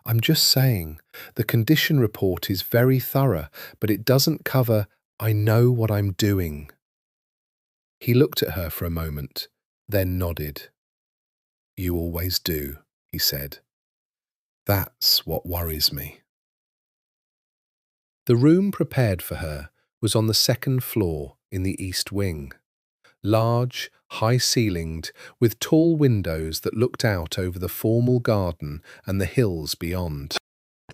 "I'm just saying, the condition report is very thorough, but it doesn't cover 'I know what I'm doing.'" He looked at her for a moment, then nodded. "You always do," he said. "That's what worries me." The room prepared for her was on the 2nd floor in the east wing. Large, high-ceilinged, with tall windows that looked out over the formal garden and the hills beyond.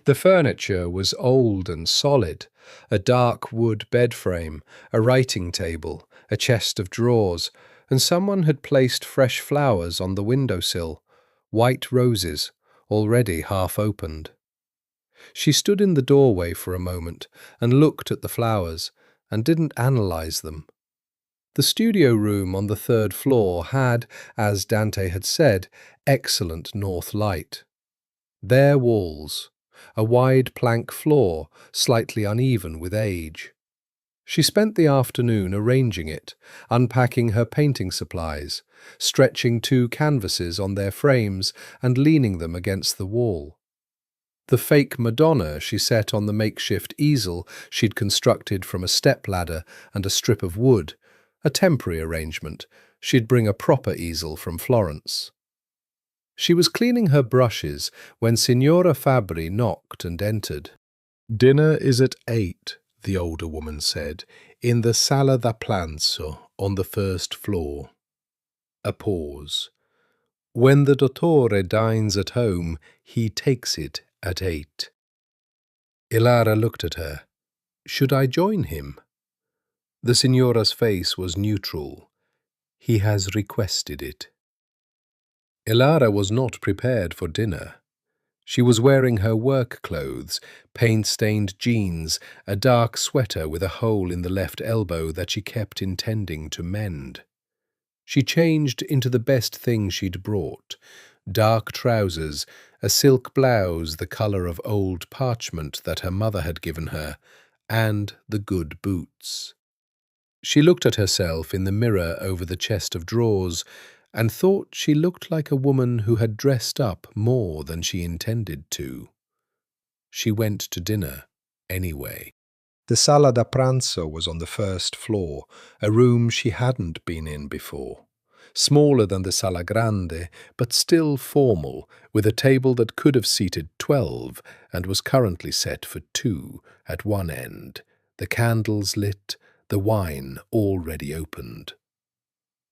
The furniture was old and solid, a dark wood bed frame, a writing table, a chest of drawers, and someone had placed fresh flowers on the windowsill, white roses, already half opened. She stood in the doorway for a moment and looked at the flowers and didn't analyze them. The studio room on the 3rd floor had, as Dante had said, excellent north light. Bare walls, a wide plank floor, slightly uneven with age. She spent the afternoon arranging it, unpacking her painting supplies, stretching 2 canvases on their frames and leaning them against the wall. The fake Madonna she set on the makeshift easel she'd constructed from a stepladder and a strip of wood, a temporary arrangement. She'd bring a proper easel from Florence. She was cleaning her brushes when Signora Fabri knocked and entered. "Dinner is at 8, the older woman said, "in the Sala da Pranzo on the 1st floor. A pause. "When the dottore dines at home, he takes it at 8. Elara looked at her. "Should I join him?" The signora's face was neutral. "He has requested it." Elara was not prepared for dinner. She was wearing her work clothes, paint-stained jeans, a dark sweater with a hole in the left elbow that she kept intending to mend. She changed into the best thing she'd brought: dark trousers, a silk blouse the colour of old parchment that her mother had given her, and the good boots. She looked at herself in the mirror over the chest of drawers and thought she looked like a woman who had dressed up more than she intended to. She went to dinner anyway. The Sala da Pranzo was on the 1st floor, a room she hadn't been in before. Smaller than the Sala Grande, but still formal, with a table that could have seated 12 and was currently set for 2 at one end, the candles lit, the wine already opened.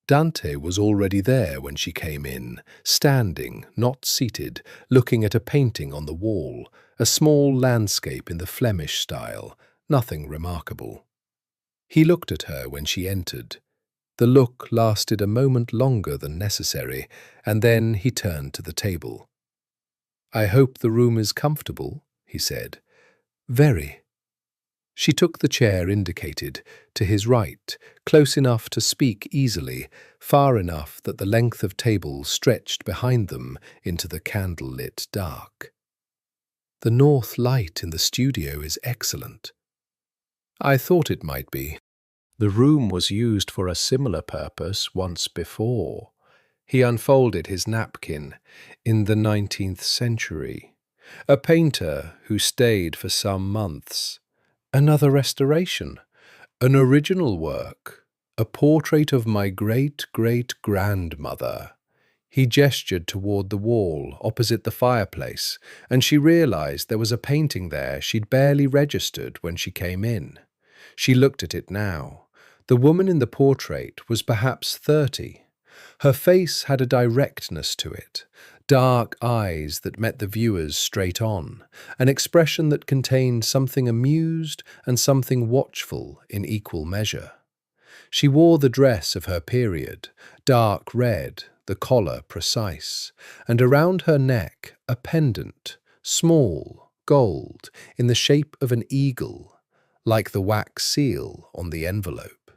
Dante was already there when she came in, standing, not seated, looking at a painting on the wall, a small landscape in the Flemish style, nothing remarkable. He looked at her when she entered. The look lasted a moment longer than necessary, and then he turned to the table. "I hope the room is comfortable," he said. "Very." She took the chair indicated, to his right, close enough to speak easily, far enough that the length of table stretched behind them into the candle-lit dark. "The north light in the studio is excellent." "I thought it might be. The room was used for a similar purpose once before." He unfolded his napkin. "In the 19th century. A painter who stayed for some months. Another restoration, an original work, a portrait of my great-great-grandmother." He gestured toward the wall opposite the fireplace, and she realized there was a painting there she'd barely registered when she came in. She looked at it now. The woman in the portrait was perhaps 30. Her face had a directness to it, dark eyes that met the viewers straight on, an expression that contained something amused and something watchful in equal measure. She wore the dress of her period, dark red, the collar precise, and around her neck a pendant, small, gold, in the shape of an eagle, like the wax seal on the envelope.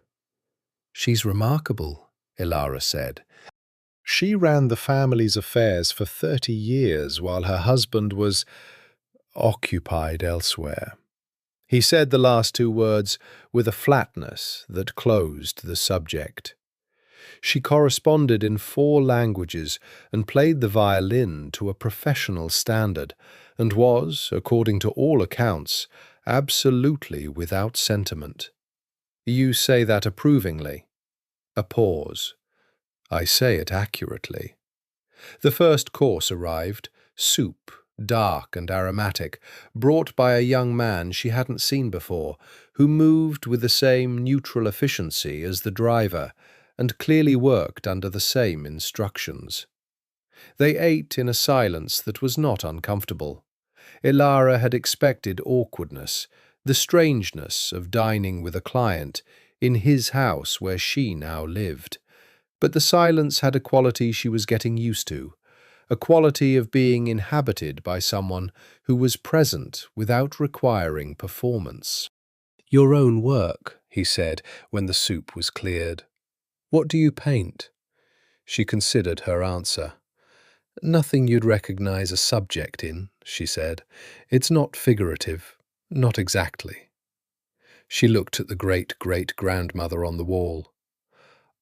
"She's remarkable," Elara said. "She ran the family's affairs for 30 years while her husband was occupied elsewhere." He said the last 2 words with a flatness that closed the subject. "She corresponded in 4 languages and played the violin to a professional standard, and was, according to all accounts, absolutely without sentiment." "You say that approvingly?" A pause. "I say it accurately." The first course arrived, soup, dark and aromatic, brought by a young man she hadn't seen before, who moved with the same neutral efficiency as the driver, and clearly worked under the same instructions. They ate in a silence that was not uncomfortable. Elara had expected awkwardness, the strangeness of dining with a client, in his house where she now lived. But the silence had a quality she was getting used to, a quality of being inhabited by someone who was present without requiring performance. "Your own work," he said when the soup was cleared. "What do you paint?" She considered her answer. Nothing you'd recognize a subject in, she said. It's not figurative, not exactly. She looked at the great-great-grandmother on the wall.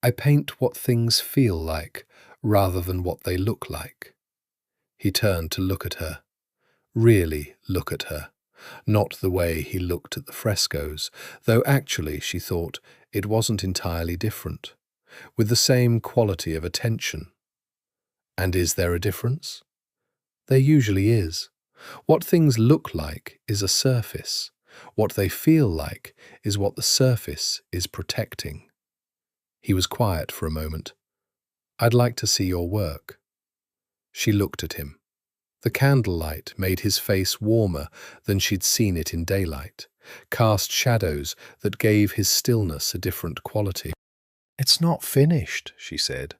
I paint what things feel like, rather than what they look like. He turned to look at her. Really look at her. Not the way he looked at the frescoes, though actually, she thought, it wasn't entirely different, with the same quality of attention. And is there a difference? There usually is. What things look like is a surface. What they feel like is what the surface is protecting. He was quiet for a moment. I'd like to see your work. She looked at him. The candlelight made his face warmer than she'd seen it in daylight, cast shadows that gave his stillness a different quality. It's not finished, she said.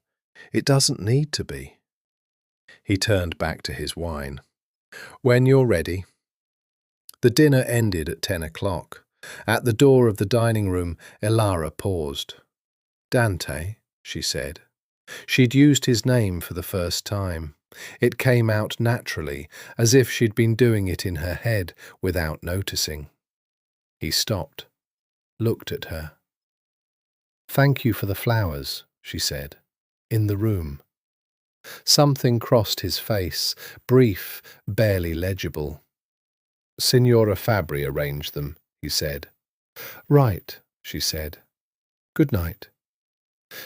It doesn't need to be. He turned back to his wine. When you're ready. The dinner ended at 10 o'clock. At the door of the dining room, Elara paused. Dante, she said. She'd used his name for the first time. It came out naturally, as if she'd been doing it in her head without noticing. He stopped, looked at her. Thank you for the flowers, she said, in the room. Something crossed his face, brief, barely legible. Signora Fabri arranged them, he said. Right, she said. Good night.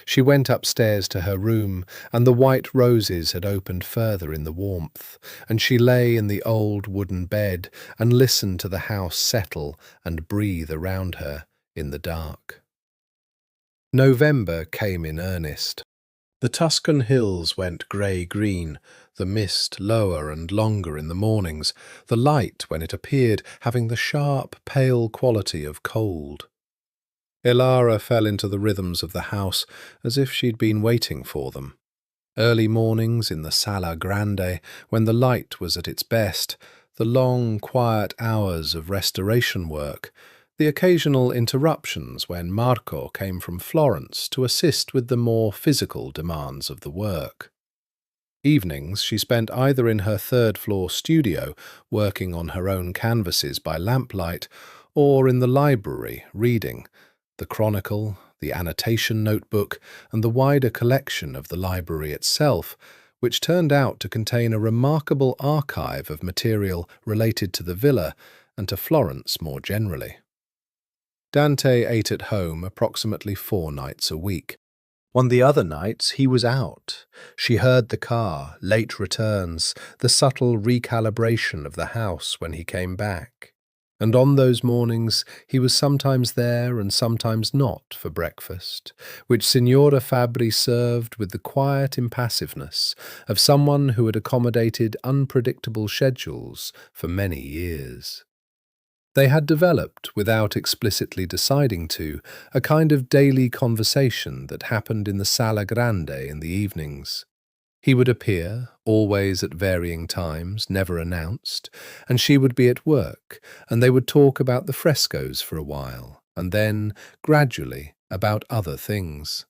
She went upstairs to her room, and the white roses had opened further in the warmth, and she lay in the old wooden bed and listened to the house settle and breathe around her in the dark. November came in earnest. The Tuscan hills went grey-green, the mist lower and longer in the mornings, the light, when it appeared, having the sharp, pale quality of cold. Elara fell into the rhythms of the house as if she'd been waiting for them. Early mornings in the Sala Grande, when the light was at its best, the long, quiet hours of restoration work, the occasional interruptions when Marco came from Florence to assist with the more physical demands of the work. Evenings she spent either in her third-floor studio, working on her own canvases by lamplight, or in the library, reading, the Chronicle, the annotation notebook, and the wider collection of the library itself, which turned out to contain a remarkable archive of material related to the villa and to Florence more generally. Dante ate at home approximately 4 nights a week. On the other nights he was out. She heard the car, late returns, the subtle recalibration of the house when he came back. And on those mornings he was sometimes there and sometimes not for breakfast, which Signora Fabri served with the quiet impassiveness of someone who had accommodated unpredictable schedules for many years. They had developed, without explicitly deciding to, a kind of daily conversation that happened in the Sala Grande in the evenings. He would appear, always at varying times, never announced, and she would be at work, and they would talk about the frescoes for a while, and then, gradually, about other things.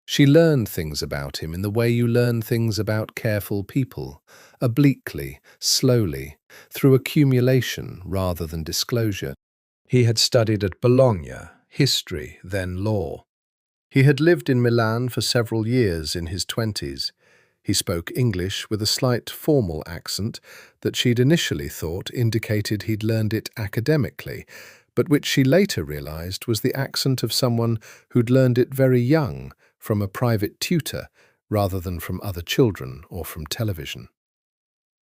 She learned things about him in the way you learn things about careful people, obliquely, slowly, through accumulation rather than disclosure. He had studied at Bologna, history, then law. He had lived in Milan for several years in his 20s. He spoke English with a slight formal accent that she'd initially thought indicated he'd learned it academically, but which she later realized was the accent of someone who'd learned it very young, from a private tutor, rather than from other children or from television.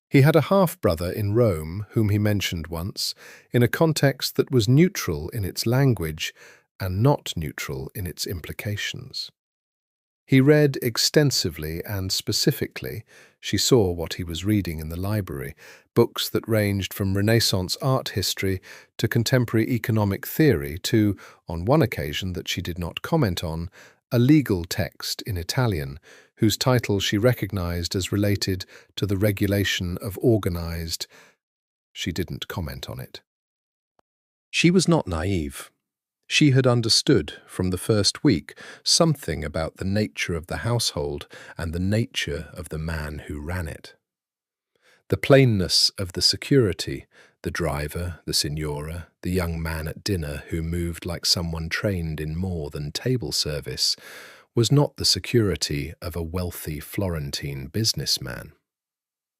He had a half-brother in Rome whom he mentioned once, in a context that was neutral in its language and not neutral in its implications. He read extensively and specifically. She saw what he was reading in the library, books that ranged from Renaissance art history to contemporary economic theory to, on one occasion that she did not comment on, a legal text in Italian, whose title she recognized as related to the regulation of organized. She didn't comment on it. She was not naive. She had understood from the first week something about the nature of the household and the nature of the man who ran it. The plainness of the security, the driver, the signora, the young man at dinner who moved like someone trained in more than table service, was not the security of a wealthy Florentine businessman.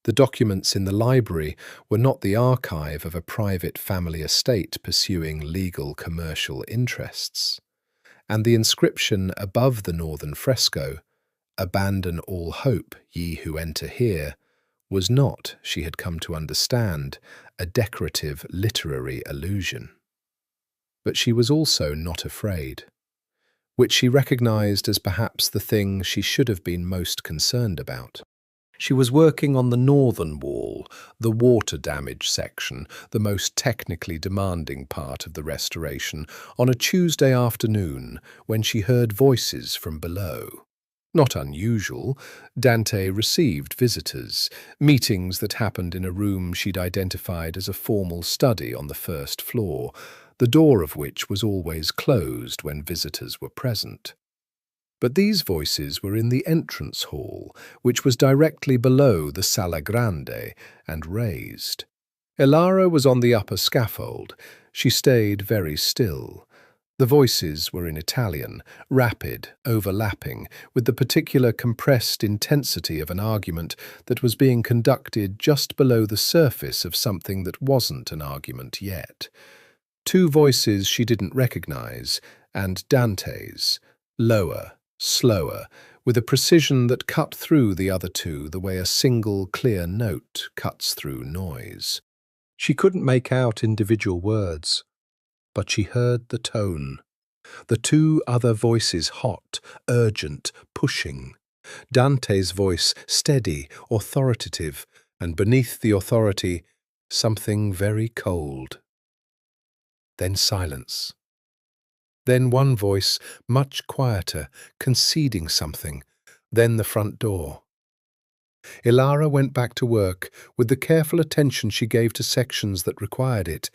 The documents in the library were not the archive of a private family estate pursuing legal commercial interests. And the inscription above the northern fresco, "Abandon all hope, ye who enter here," was not, she had come to understand, a decorative literary allusion. But she was also not afraid, which she recognized as perhaps the thing she should have been most concerned about. She was working on the northern wall, the water damage section, the most technically demanding part of the restoration, on a Tuesday afternoon when she heard voices from below. Not unusual, Dante received visitors, meetings that happened in a room she'd identified as a formal study on the first floor, the door of which was always closed when visitors were present. But these voices were in the entrance hall, which was directly below the Sala Grande and raised. Elara was on the upper scaffold. She stayed very still. The voices were in Italian, rapid, overlapping, with the particular compressed intensity of an argument that was being conducted just below the surface of something that wasn't an argument yet. Two voices she didn't recognize, and Dante's, lower, slower, with a precision that cut through the other two the way a single clear note cuts through noise. She couldn't make out individual words, but she heard the tone. The two other voices hot, urgent, pushing. Dante's voice steady, authoritative, and beneath the authority, something very cold. Then silence. Then one voice, much quieter, conceding something. Then the front door. Elara went back to work with the careful attention she gave to sections that required it,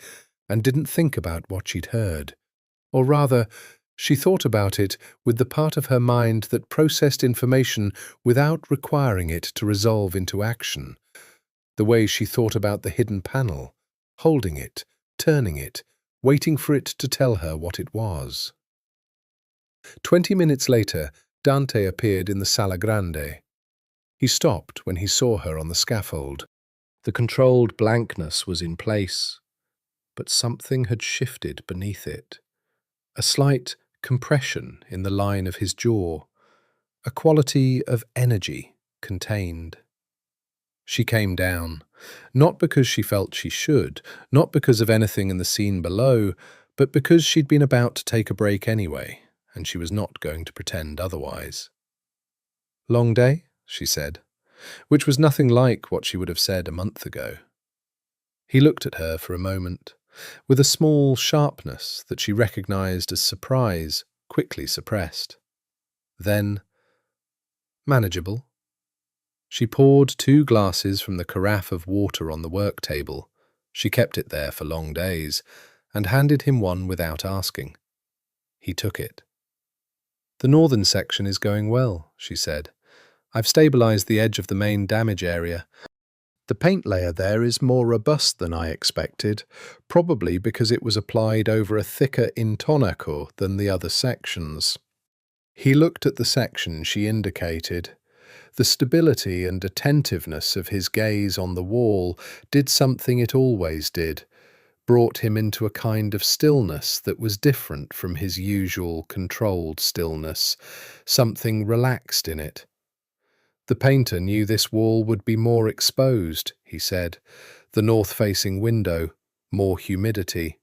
and didn't think about what she'd heard. Or rather, she thought about it with the part of her mind that processed information without requiring it to resolve into action. The way she thought about the hidden panel, holding it, turning it, waiting for it to tell her what it was. 20 minutes later, Dante appeared in the Sala Grande. He stopped when he saw her on the scaffold. The controlled blankness was in place, but something had shifted beneath it. A slight compression in the line of his jaw, a quality of energy contained. She came down, not because she felt she should, not because of anything in the scene below, but because she'd been about to take a break anyway, and she was not going to pretend otherwise. "Long day?" she said, which was nothing like what she would have said a month ago. He looked at her for a moment, with a small sharpness that she recognized as surprise, quickly suppressed. Then, "Manageable." She poured 2 glasses from the carafe of water on the work table. She kept it there for long days, and handed him one without asking. He took it. "The northern section is going well," she said. "I've stabilized the edge of the main damage area. The paint layer there is more robust than I expected, probably because it was applied over a thicker intonaco than the other sections." He looked at the section she indicated. The stability and attentiveness of his gaze on the wall did something it always did, brought him into a kind of stillness that was different from his usual controlled stillness, something relaxed in it. The painter knew this wall would be more exposed, he said. The north-facing window, more humidity.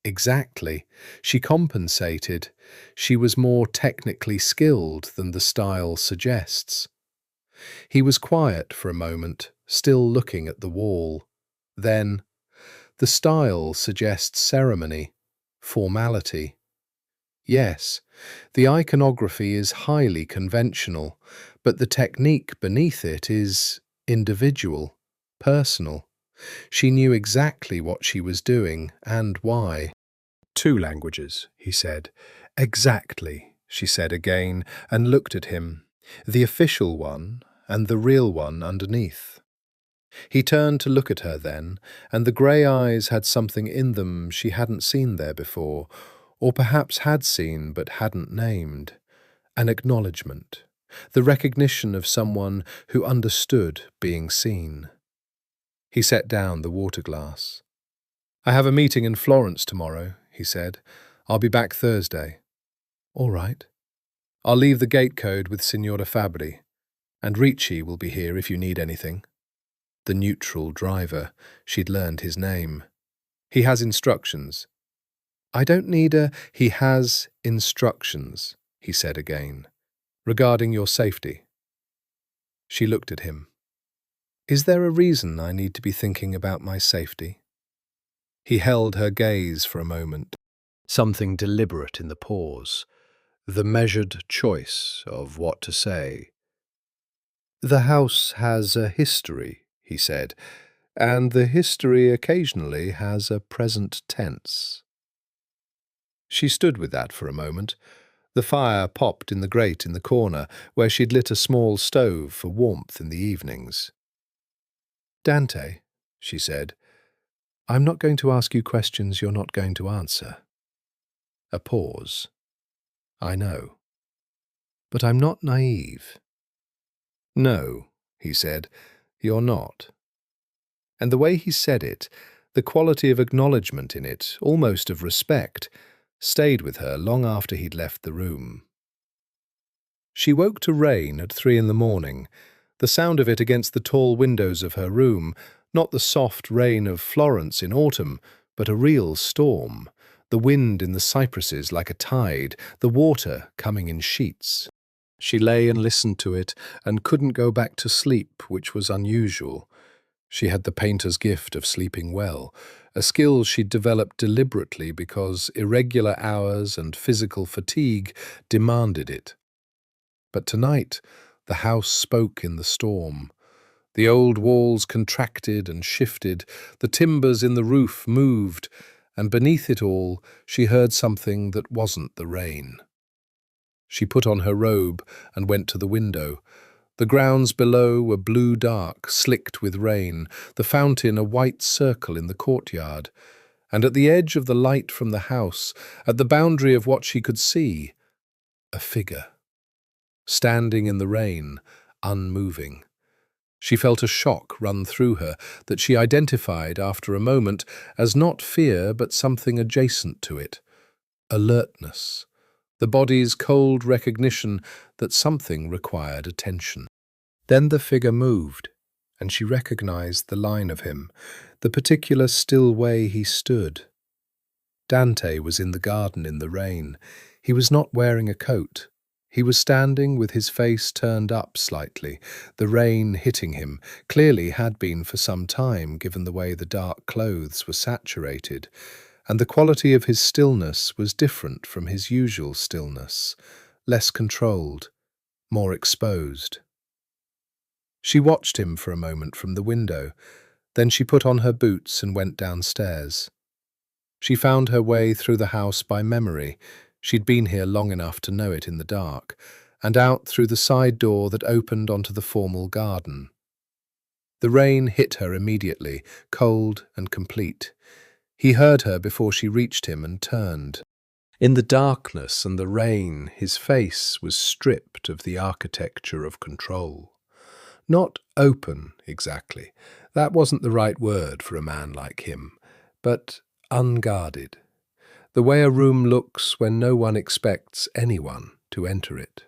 Exactly. She compensated. She was more technically skilled than the style suggests. He was quiet for a moment, still looking at the wall. Then, "The style suggests ceremony, formality." Yes, the iconography is highly conventional, but the technique beneath it is individual, personal. She knew exactly what she was doing and why. 2 languages, he said. Exactly, she said again, and looked at him. The official one and the real one underneath. He turned to look at her then, and the grey eyes had something in them she hadn't seen there before, or perhaps had seen but hadn't named. An acknowledgement, the recognition of someone who understood being seen. He set down the water glass. "I have a meeting in Florence tomorrow," he said. "I'll be back Thursday." "All right. I'll leave the gate code with Signora Fabri, and Ricci will be here if you need anything." The neutral driver, she'd learned his name. "He has instructions." "I don't need a—" "He has instructions," he said again, "regarding your safety." She looked at him. "Is there a reason I need to be thinking about my safety?" He held her gaze for a moment. Something deliberate in the pause, the measured choice of what to say. "The house has a history," he said, "and the history occasionally has a present tense." She stood with that for a moment. The fire popped in the grate in the corner, where she'd lit a small stove for warmth in the evenings. "Dante," she said, "I'm not going to ask you questions you're not going to answer." A pause. "I know. But I'm not naive." "No," he said, "you're not." And the way he said it, the quality of acknowledgement in it, almost of respect, stayed with her long after he'd left the room. She woke to rain at 3 a.m, the sound of it against the tall windows of her room, not the soft rain of Florence in autumn, but a real storm, the wind in the cypresses like a tide, the water coming in sheets. She lay and listened to it and couldn't go back to sleep, which was unusual. She had the painter's gift of sleeping well, a skill she'd developed deliberately because irregular hours and physical fatigue demanded it. But tonight, the house spoke in the storm. The old walls contracted and shifted, the timbers in the roof moved, and beneath it all, she heard something that wasn't the rain. She put on her robe and went to the window. The grounds below were blue dark, slicked with rain, the fountain a white circle in the courtyard, and at the edge of the light from the house, at the boundary of what she could see, a figure. Standing in the rain, unmoving. She felt a shock run through her that she identified after a moment as not fear but something adjacent to it. Alertness. The body's cold recognition that something required attention. Then the figure moved, and she recognized the line of him, the particular still way he stood. Dante was in the garden in the rain. He was not wearing a coat. He was standing with his face turned up slightly, the rain hitting him, clearly had been for some time given the way the dark clothes were saturated, and the quality of his stillness was different from his usual stillness, less controlled, more exposed. She watched him for a moment from the window, then she put on her boots and went downstairs. She found her way through the house by memory. She'd been here long enough to know it in the dark, and out through the side door that opened onto the formal garden. The rain hit her immediately, cold and complete. He heard her before she reached him and turned. In the darkness and the rain, his face was stripped of the architecture of control. Not open, exactly. That wasn't the right word for a man like him, but unguarded. The way a room looks when no one expects anyone to enter it.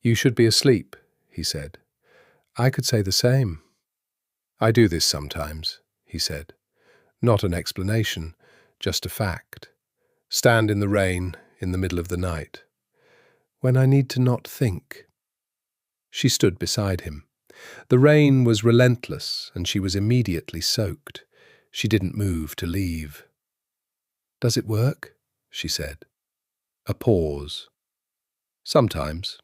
"You should be asleep," he said. "I could say the same." "I do this sometimes," he said. Not an explanation, just a fact. Stand in the rain in the middle of the night. "When I need to not think." She stood beside him. The rain was relentless, and she was immediately soaked. She didn't move to leave. "Does it work?" she said. A pause. "Sometimes."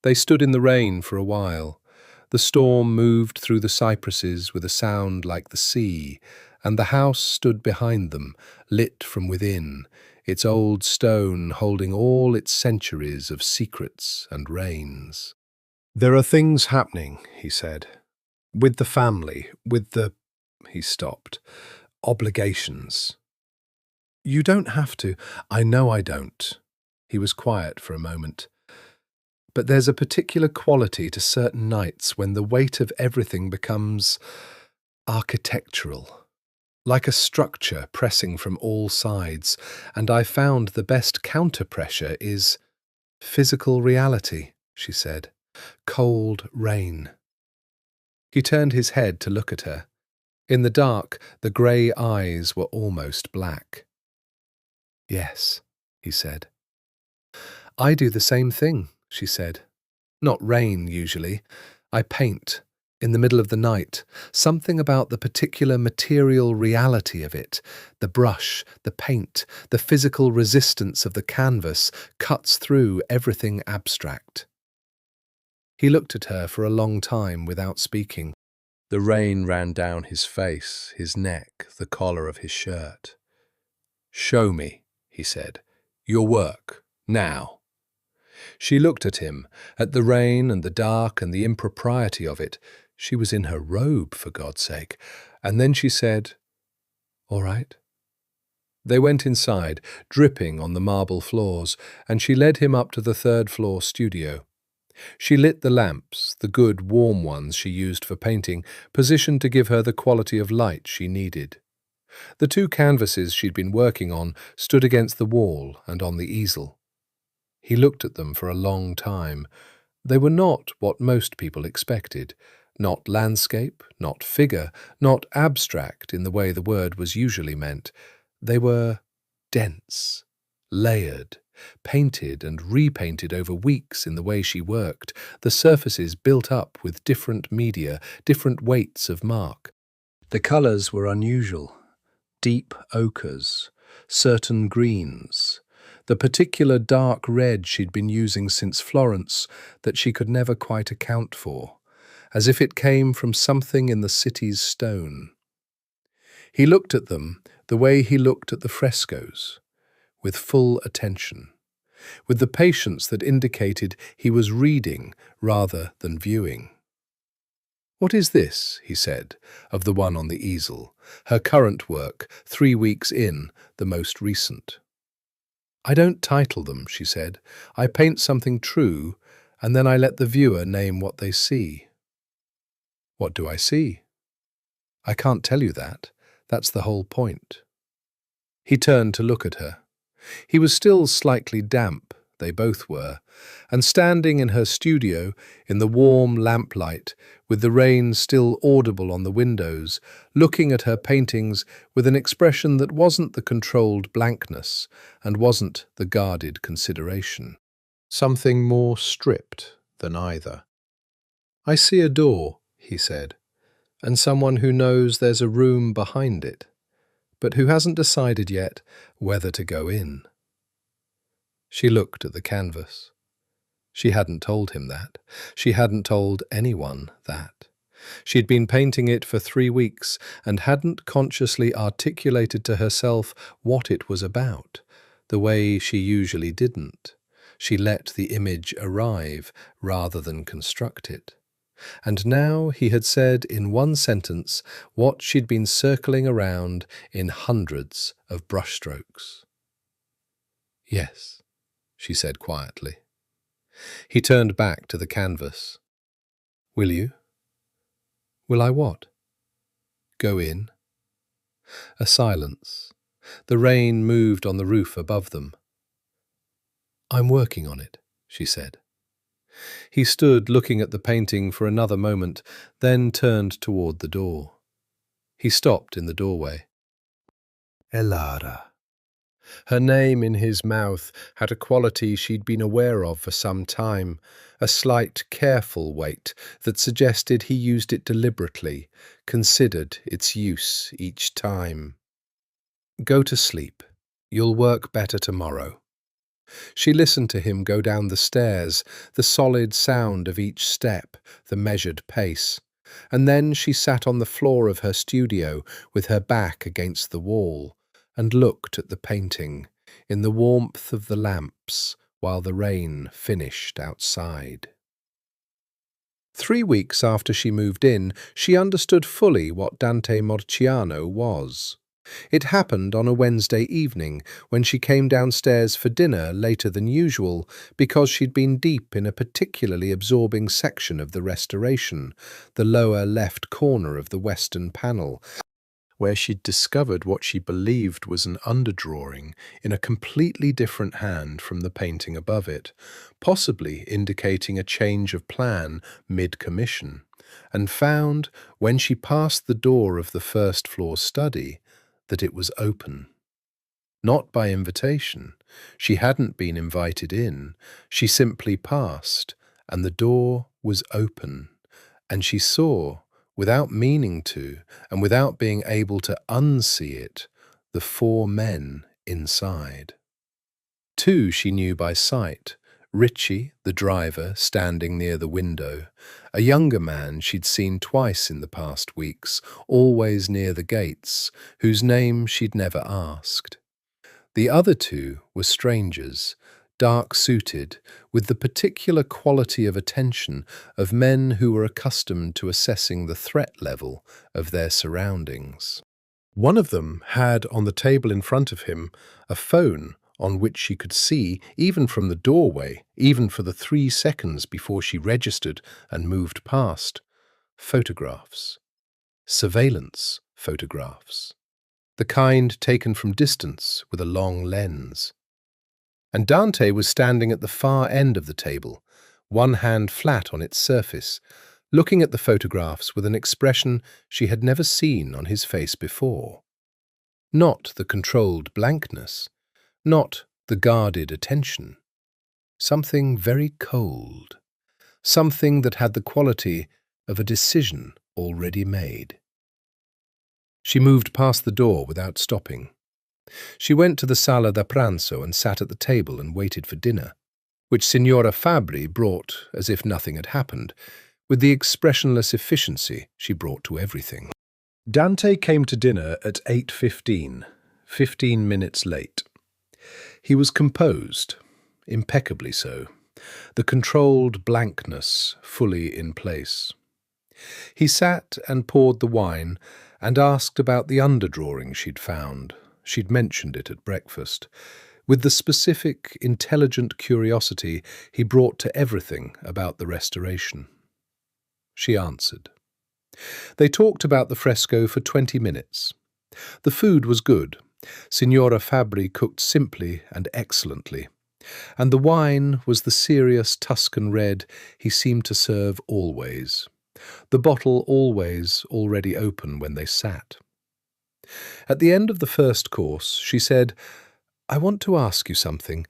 They stood in the rain for a while. The storm moved through the cypresses with a sound like the sea, and the house stood behind them, lit from within, its old stone holding all its centuries of secrets and reigns. "There are things happening," he said. "With the family, with the—" He stopped. "Obligations." "You don't have to." "I know I don't." He was quiet for a moment. "But there's a particular quality to certain nights when the weight of everything becomes architectural, like a structure pressing from all sides, and I found the best counter-pressure is physical reality," she said. "Cold rain." He turned his head to look at her. In the dark, the grey eyes were almost black. "Yes," he said. "I do the same thing," she said. "Not rain, usually. I paint, in the middle of the night. Something about the particular material reality of it, the brush, the paint, the physical resistance of the canvas cuts through everything abstract." He looked at her for a long time without speaking. The rain ran down his face, his neck, the collar of his shirt. "Show me," he said. "Your work, now." She looked at him, at the rain and the dark and the impropriety of it. She was in her robe, for God's sake. And then she said, "All right." They went inside, dripping on the marble floors, and she led him up to the third-floor studio. She lit the lamps, the good warm ones she used for painting, positioned to give her the quality of light she needed. The two canvases she'd been working on stood against the wall and on the easel. He looked at them for a long time. They were not what most people expected. Not landscape, not figure, not abstract in the way the word was usually meant. They were dense, layered, painted and repainted over weeks in the way she worked, the surfaces built up with different media, different weights of mark. The colours were unusual, deep ochres, certain greens, the particular dark red she'd been using since Florence that she could never quite account for, as if it came from something in the city's stone. He looked at them the way he looked at the frescoes, with full attention, with the patience that indicated he was reading rather than viewing. "What is this?" he said, of the one on the easel, her current work, 3 weeks in, the most recent. "I don't title them," she said. "I paint something true, and then I let the viewer name what they see." "What do I see?" "I can't tell you that. That's the whole point." He turned to look at her. He was still slightly damp, they both were, and standing in her studio, in the warm lamplight, with the rain still audible on the windows, looking at her paintings with an expression that wasn't the controlled blankness and wasn't the guarded consideration. Something more stripped than either. "I see a door," he said, "and someone who knows there's a room behind it, but who hasn't decided yet whether to go in." She looked at the canvas. She hadn't told him that. She hadn't told anyone that. She'd been painting it for 3 weeks and hadn't consciously articulated to herself what it was about, the way she usually didn't. She let the image arrive rather than construct it. And now he had said in one sentence what she'd been circling around in hundreds of brushstrokes. "Yes," she said quietly. He turned back to the canvas. "Will you?" "Will I what?" "Go in." A silence. The rain moved on the roof above them. "I'm working on it," she said. He stood looking at the painting for another moment, then turned toward the door. He stopped in the doorway. Elara. Her name in his mouth had a quality she'd been aware of for some time, a slight, careful weight that suggested he used it deliberately, considered its use each time. "Go to sleep. You'll work better tomorrow." She listened to him go down the stairs, the solid sound of each step, the measured pace. And then she sat on the floor of her studio with her back against the wall and looked at the painting in the warmth of the lamps while the rain finished outside. 3 weeks after she moved in, she understood fully what Dante Morciano was. It happened on a Wednesday evening when she came downstairs for dinner later than usual because she'd been deep in a particularly absorbing section of the restoration, the lower left corner of the western panel, where she'd discovered what she believed was an underdrawing in a completely different hand from the painting above it, possibly indicating a change of plan mid-commission, and found, when she passed the door of the first-floor study, that it was open. Not by invitation. She hadn't been invited in. She simply passed, and the door was open, and she saw, without meaning to, and without being able to unsee it, the 4 men inside. 2 she knew by sight, Richie, the driver, standing near the window, a younger man she'd seen twice in the past weeks, always near the gates, whose name she'd never asked. The other 2 were strangers, dark-suited, with the particular quality of attention of men who were accustomed to assessing the threat level of their surroundings. One of them had on the table in front of him a phone on which she could see, even from the doorway, even for the 3 seconds before she registered and moved past, photographs. Surveillance photographs. The kind taken from distance with a long lens. And Dante was standing at the far end of the table, one hand flat on its surface, looking at the photographs with an expression she had never seen on his face before. Not the controlled blankness, not the guarded attention. Something very cold, something that had the quality of a decision already made. She moved past the door without stopping. She went to the sala da pranzo and sat at the table and waited for dinner, which Signora Fabri brought as if nothing had happened, with the expressionless efficiency she brought to everything. Dante came to dinner at 8:15, 15 minutes late. He was composed, impeccably so, the controlled blankness fully in place. He sat and poured the wine and asked about the underdrawing she'd found. She'd mentioned it at breakfast, with the specific, intelligent curiosity he brought to everything about the restoration. She answered. They talked about the fresco for 20 minutes. The food was good. Signora Fabri cooked simply and excellently, and the wine was the serious Tuscan red he seemed to serve always, the bottle always already open when they sat. At the end of the first course, she said, "I want to ask you something,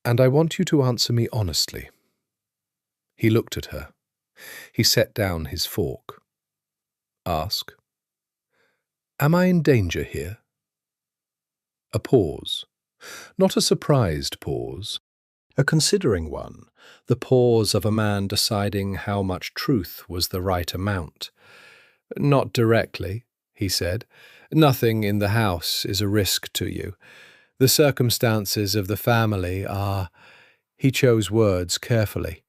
and I want you to answer me honestly." He looked at her. He set down his fork. "Ask." "Am I in danger here?" A pause. Not a surprised pause. A considering one, the pause of a man deciding how much truth was the right amount. "Not directly," he said. "Nothing in the house is a risk to you. The circumstances of the family are," he chose words carefully,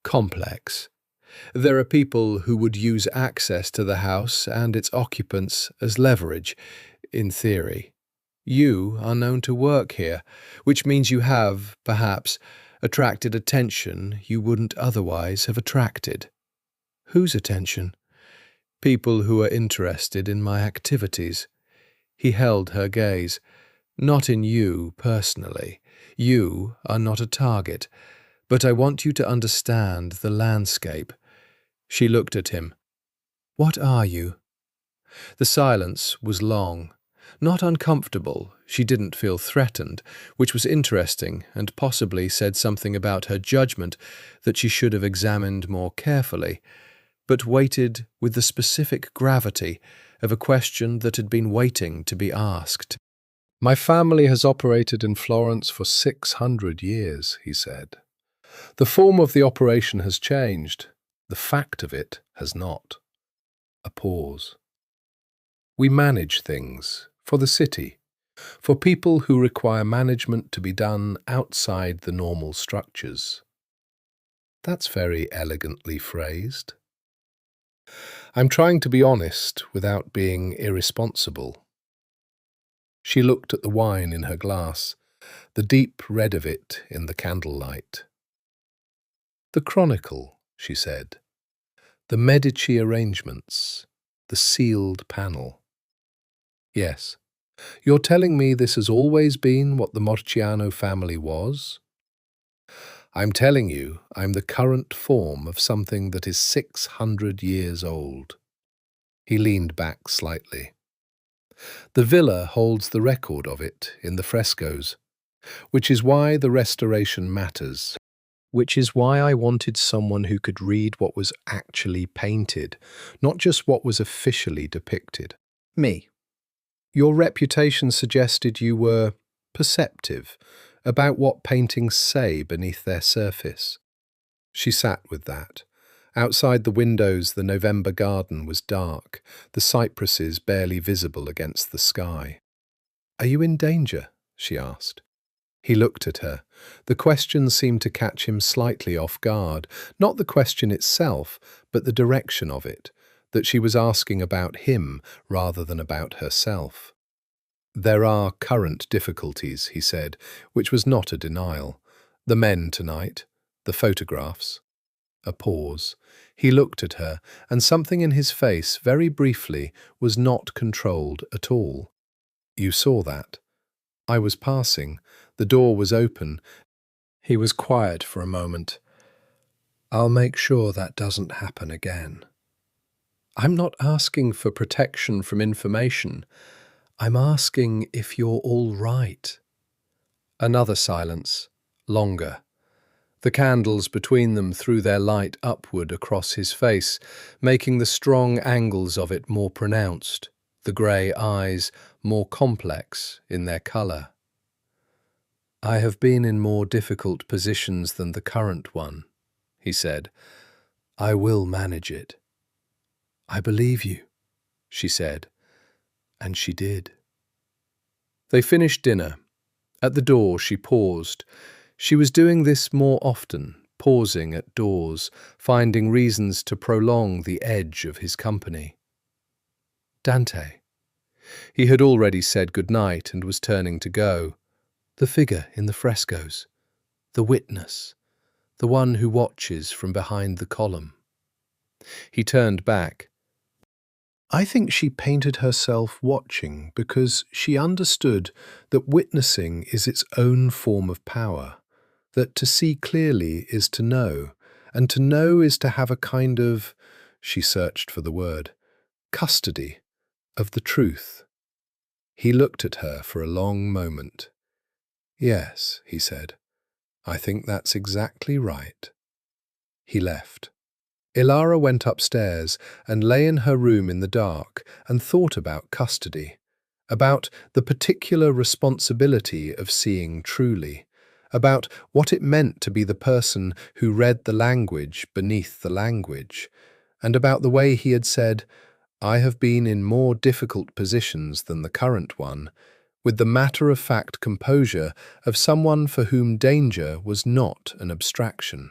"complex. There are people who would use access to the house and its occupants as leverage, in theory. You are known to work here, which means you have, perhaps, attracted attention you wouldn't otherwise have attracted." "Whose attention?" "People who are interested in my activities." He held her gaze. "Not in you personally. You are not a target. But I want you to understand the landscape." She looked at him. "What are you?" The silence was long. Not uncomfortable, she didn't feel threatened, which was interesting and possibly said something about her judgment that she should have examined more carefully, but waited with the specific gravity of a question that had been waiting to be asked. "My family has operated in Florence for 600 years, he said. "The form of the operation has changed. The fact of it has not." A pause. We manage things for the city, for people who require management to be done outside the normal structures. That's very elegantly phrased. I'm trying to be honest without being irresponsible. She looked at the wine in her glass, the deep red of it in the candlelight. The Chronicle, she said. The Medici arrangements. The sealed panel. Yes. You're telling me this has always been what the Morciano family was? I'm telling you I'm the current form of something that is 600 years old. He leaned back slightly. The villa holds the record of it in the frescoes, which is why the restoration matters. Which is why I wanted someone who could read what was actually painted, not just what was officially depicted. Me. Your reputation suggested you were perceptive about what paintings say beneath their surface. She sat with that. Outside the windows, the November garden was dark, the cypresses barely visible against the sky. Are you in danger? She asked. He looked at her. The question seemed to catch him slightly off guard, not the question itself, but the direction of it, that she was asking about him rather than about herself. There are current difficulties, he said, which was not a denial. The men tonight, the photographs. A pause. He looked at her, and something in his face, very briefly, was not controlled at all. You saw that. I was passing. The door was open. He was quiet for a moment. I'll make sure that doesn't happen again. I'm not asking for protection from information. I'm asking if you're all right. Another silence, longer. The candles between them threw their light upward across his face, making the strong angles of it more pronounced, the grey eyes more complex in their colour. I have been in more difficult positions than the current one, he said. I will manage it. I believe you, she said, and she did. They finished dinner. At the door she paused. She was doing this more often, pausing at doors, finding reasons to prolong the edge of his company. Dante. He had already said good night and was turning to go. The figure in the frescoes. The witness. The one who watches from behind the column. He turned back. I think she painted herself watching because she understood that witnessing is its own form of power, that to see clearly is to know, and to know is to have a kind of, she searched for the word, custody of the truth. He looked at her for a long moment. Yes, he said, I think that's exactly right. He left. Elara went upstairs and lay in her room in the dark and thought about custody, about the particular responsibility of seeing truly, about what it meant to be the person who read the language beneath the language, and about the way he had said, I have been in more difficult positions than the current one, with the matter-of-fact composure of someone for whom danger was not an abstraction.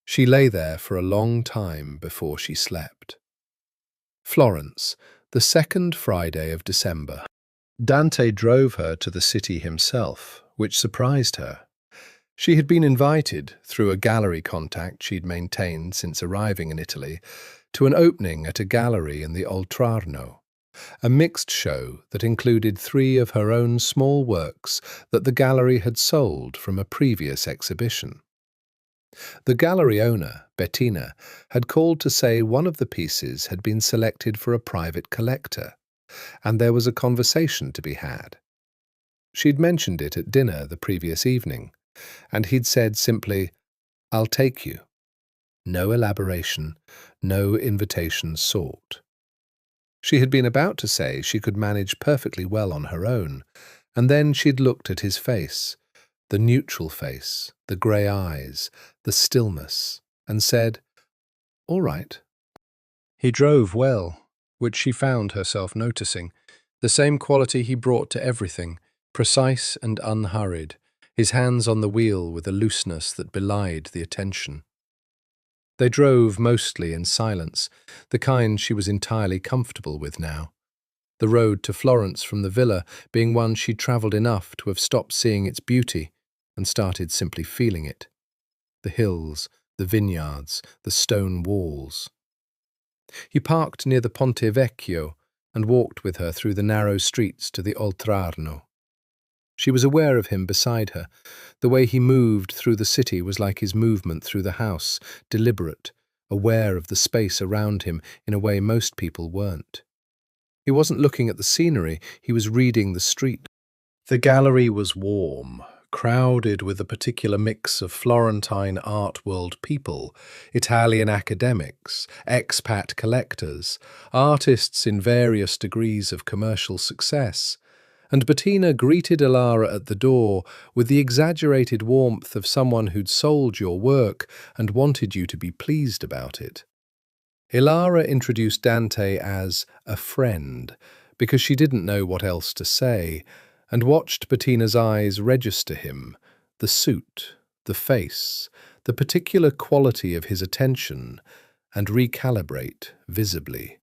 She lay there for a long time before she slept. Florence, the second Friday of December. Dante drove her to the city himself, which surprised her. She had been invited, through a gallery contact she'd maintained since arriving in Italy, to an opening at a gallery in the Oltrarno, a mixed show that included 3 of her own small works that the gallery had sold from a previous exhibition. The gallery owner, Bettina, had called to say one of the pieces had been selected for a private collector, and there was a conversation to be had. She'd mentioned it at dinner the previous evening, and he'd said simply, I'll take you. No elaboration, no invitation sought. She had been about to say she could manage perfectly well on her own, and then she'd looked at his face, the neutral face, the grey eyes, the stillness, and said, all right. He drove well, which she found herself noticing, the same quality he brought to everything, precise and unhurried, his hands on the wheel with a looseness that belied the attention. They drove mostly in silence, the kind she was entirely comfortable with now. The road to Florence from the villa being one she'd travelled enough to have stopped seeing its beauty and started simply feeling it. The hills, the vineyards, the stone walls. He parked near the Ponte Vecchio and walked with her through the narrow streets to the Oltrarno. She was aware of him beside her. The way he moved through the city was like his movement through the house, deliberate, aware of the space around him in a way most people weren't. He wasn't looking at the scenery, he was reading the street. The gallery was warm, crowded with a particular mix of Florentine art world people, Italian academics, expat collectors, artists in various degrees of commercial success, and Bettina greeted Elara at the door with the exaggerated warmth of someone who'd sold your work and wanted you to be pleased about it. Elara introduced Dante as a friend because she didn't know what else to say, and watched Bettina's eyes register him, the suit, the face, the particular quality of his attention, and recalibrate visibly.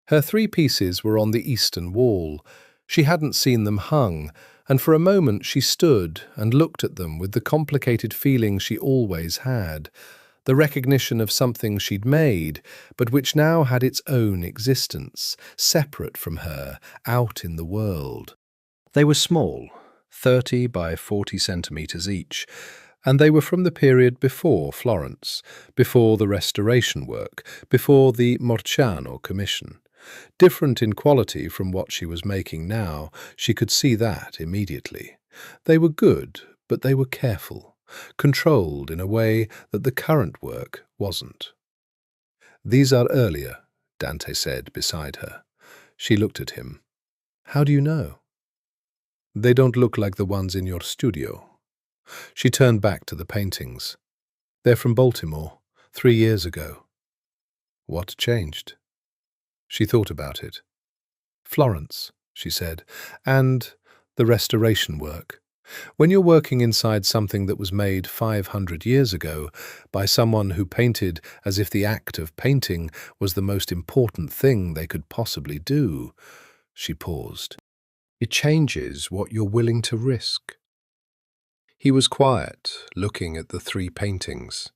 Her 3 pieces were on the eastern wall. She hadn't seen them hung, and for a moment she stood and looked at them with the complicated feeling she always had, the recognition of something she'd made, but which now had its own existence, separate from her, out in the world. They were small, 30 by 40 centimetres each, and they were from the period before Florence, before the restoration work, before the Morciano commission. Different in quality from what she was making now, she could see that immediately. They were good, but they were careful, controlled in a way that the current work wasn't. "These are earlier," Dante said beside her. She looked at him. "How do you know?" "They don't look like the ones in your studio." She turned back to the paintings. "They're from Baltimore, 3 years ago." "What changed?" She thought about it. "Florence," she said, "and the restoration work. When you're working inside something that was made 500 years ago by someone who painted as if the act of painting was the most important thing they could possibly do," she paused, "it changes what you're willing to risk." He was quiet, looking at the 3 paintings.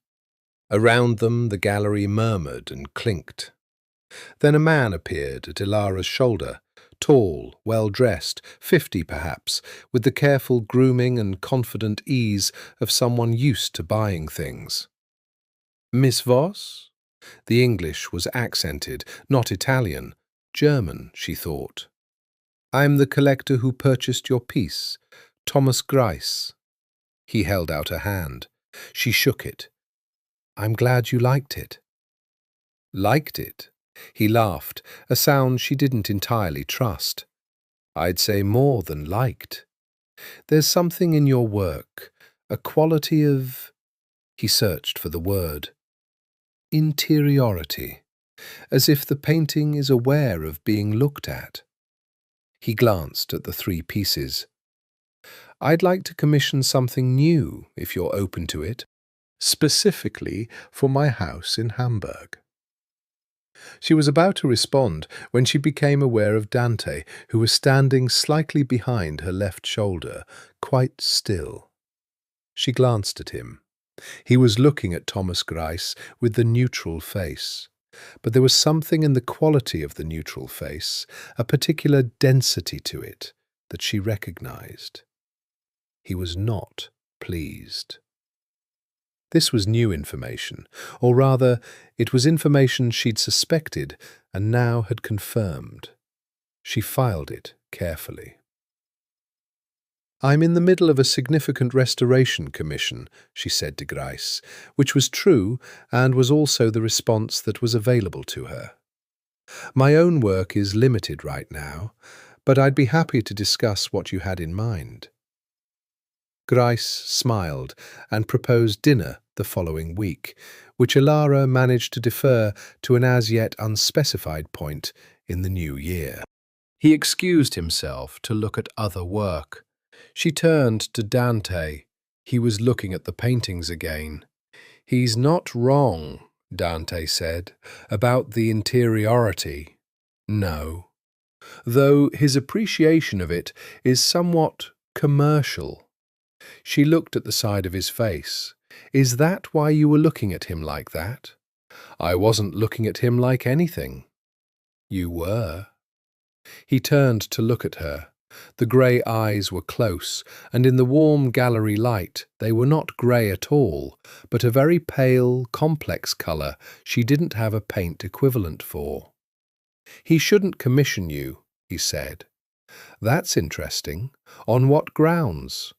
Around them the gallery murmured and clinked. Then a man appeared at Elara's shoulder, tall, well-dressed, 50 perhaps, with the careful grooming and confident ease of someone used to buying things. "Miss Voss?" The English was accented, not Italian, German, she thought. "I'm the collector who purchased your piece, Thomas Greiss." He held out a hand. She shook it. "I'm glad you liked it." "Liked it?" He laughed, a sound she didn't entirely trust. "I'd say more than liked. There's something in your work, a quality of—" He searched for the word. "Interiority, as if the painting is aware of being looked at." He glanced at the 3 pieces. "I'd like to commission something new, if you're open to it, specifically for my house in Hamburg." She was about to respond when she became aware of Dante, who was standing slightly behind her left shoulder, quite still. She glanced at him. He was looking at Thomas Greiss with the neutral face. But there was something in the quality of the neutral face, a particular density to it, that she recognized. He was not pleased. This was new information, or rather, it was information she'd suspected and now had confirmed. She filed it carefully. "I'm in the middle of a significant restoration commission," she said to Greiss, which was true and was also the response that was available to her. "My own work is limited right now, but I'd be happy to discuss what you had in mind." Greiss smiled and proposed dinner the following week, which Elara managed to defer to an as-yet unspecified point in the new year. He excused himself to look at other work. She turned to Dante. He was looking at the paintings again. "He's not wrong," Dante said, "about the interiority. No. Though his appreciation of it is somewhat commercial." She looked at the side of his face. "Is that why you were looking at him like that?" "I wasn't looking at him like anything." "You were." He turned to look at her. The grey eyes were close, and in the warm gallery light they were not grey at all, but a very pale, complex colour she didn't have a paint equivalent for. "He shouldn't commission you," he said. "That's interesting. On what grounds?"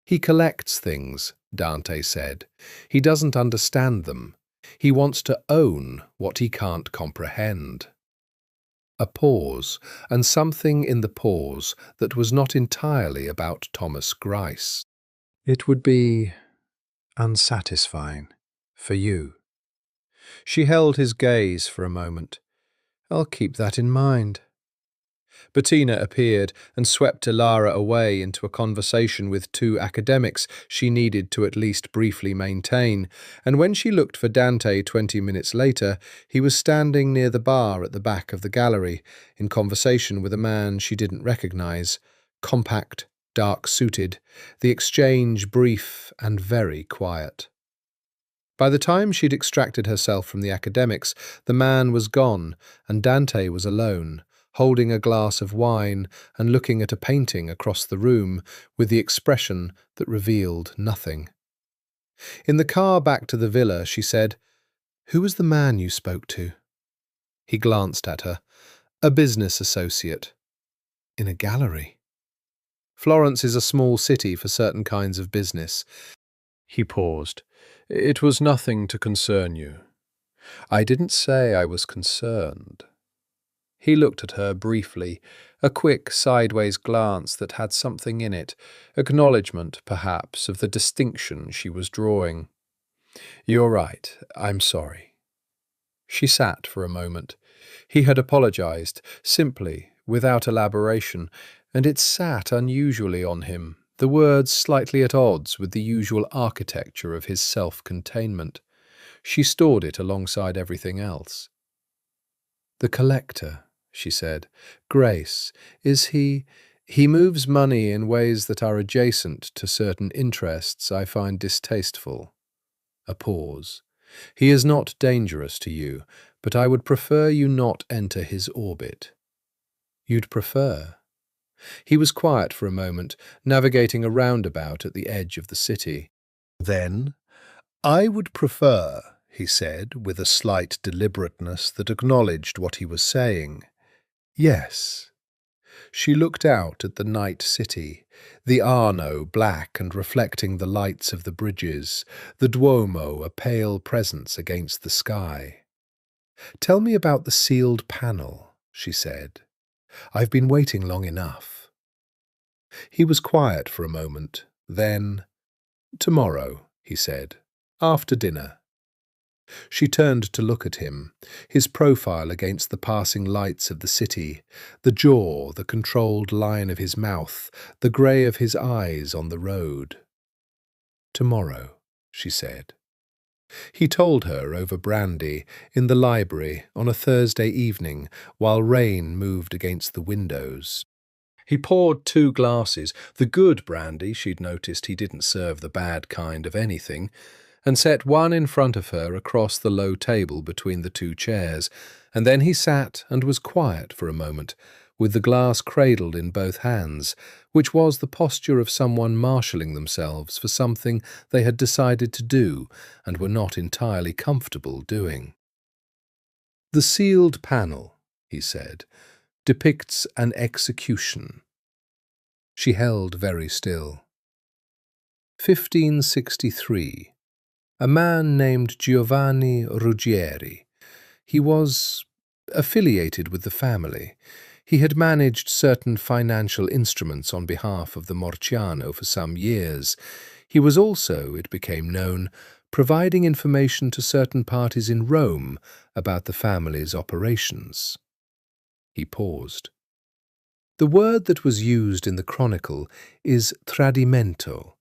"He collects things," Dante said. "He doesn't understand them. He wants to own what he can't comprehend." A pause, and something in the pause that was not entirely about Thomas Gryce. "It would be unsatisfying for you." She held his gaze for a moment. "I'll keep that in mind." Bettina appeared and swept Elara away into a conversation with two academics she needed to at least briefly maintain, and when she looked for Dante 20 minutes later, he was standing near the bar at the back of the gallery, in conversation with a man she didn't recognize, compact, dark-suited, the exchange brief and very quiet. By the time she'd extracted herself from the academics, the man was gone, and Dante was alone, holding a glass of wine and looking at a painting across the room with the expression that revealed nothing. In the car back to the villa, she said, "Who was the man you spoke to?" He glanced at her. "A business associate." "In a gallery?" "Florence is a small city for certain kinds of business." He paused. "It was nothing to concern you." "I didn't say I was concerned." He looked at her briefly, a quick sideways glance that had something in it, acknowledgement, perhaps, of the distinction she was drawing. "You're right. I'm sorry." She sat for a moment. He had apologized, simply, without elaboration, and it sat unusually on him, the words slightly at odds with the usual architecture of his self-containment. She stored it alongside everything else. "The collector," she said. "Grace, is he moves money in ways that are adjacent to certain interests I find distasteful." A pause. "He is not dangerous to you, but I would prefer you not enter his orbit." "You'd prefer?" He was quiet for a moment, navigating a roundabout at the edge of the city. Then, "I would prefer," he said, with a slight deliberateness that acknowledged what he was saying. "Yes." She looked out at the night city, the Arno black and reflecting the lights of the bridges, the Duomo a pale presence against the sky. "Tell me about the sealed panel," she said. "I've been waiting long enough." He was quiet for a moment. Then, "Tomorrow," he said, "after dinner." She turned to look at him, his profile against the passing lights of the city, the jaw, the controlled line of his mouth, the grey of his eyes on the road. "Tomorrow," she said. He told her over brandy, in the library, on a Thursday evening, while rain moved against the windows. He poured 2 glasses, the good brandy, she'd noticed he didn't serve the bad kind of anything, and set one in front of her across the low table between the 2 chairs, and then he sat and was quiet for a moment, with the glass cradled in both hands, which was the posture of someone marshalling themselves for something they had decided to do and were not entirely comfortable doing. "The sealed panel," he said, "depicts an execution." She held very still. 1563. A man named Giovanni Ruggieri. He was affiliated with the family. He had managed certain financial instruments on behalf of the Morciano for some years. He was also, it became known, providing information to certain parties in Rome about the family's operations. He paused. The word that was used in the chronicle is tradimento.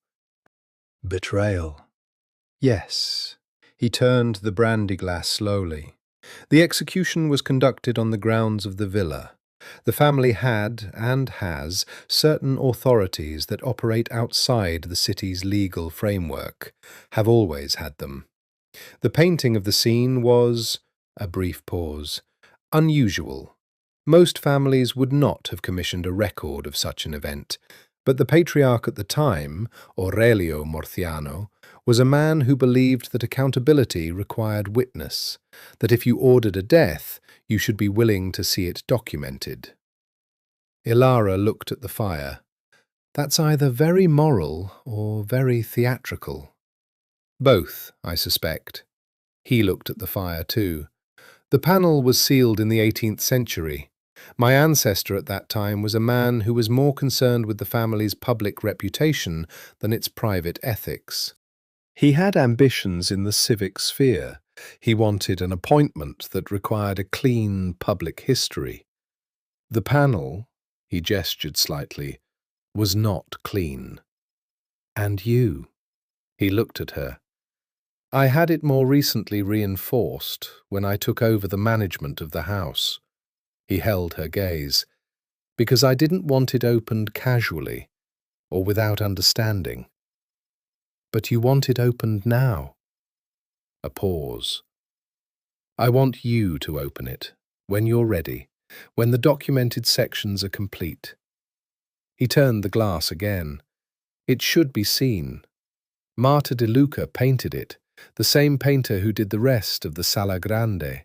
Betrayal. Yes. He turned the brandy glass slowly. The execution was conducted on the grounds of the villa. The family had, and has, certain authorities that operate outside the city's legal framework, have always had them. The painting of the scene was, a brief pause, unusual. Most families would not have commissioned a record of such an event, but the patriarch at the time, Aurelio Morciano, was a man who believed that accountability required witness, that if you ordered a death, you should be willing to see it documented. Elara looked at the fire. That's either very moral or very theatrical. Both, I suspect. He looked at the fire too. The panel was sealed in the 18th century. My ancestor at that time was a man who was more concerned with the family's public reputation than its private ethics. He had ambitions in the civic sphere. He wanted an appointment that required a clean public history. The panel, he gestured slightly, was not clean. And you? He looked at her. I had it more recently reinforced when I took over the management of the house. He held her gaze, because I didn't want it opened casually or without understanding. But you want it opened now. A pause. I want you to open it, when you're ready, when the documented sections are complete. He turned the glass again. It should be seen. Marta de Luca painted it, the same painter who did the rest of the Sala Grande,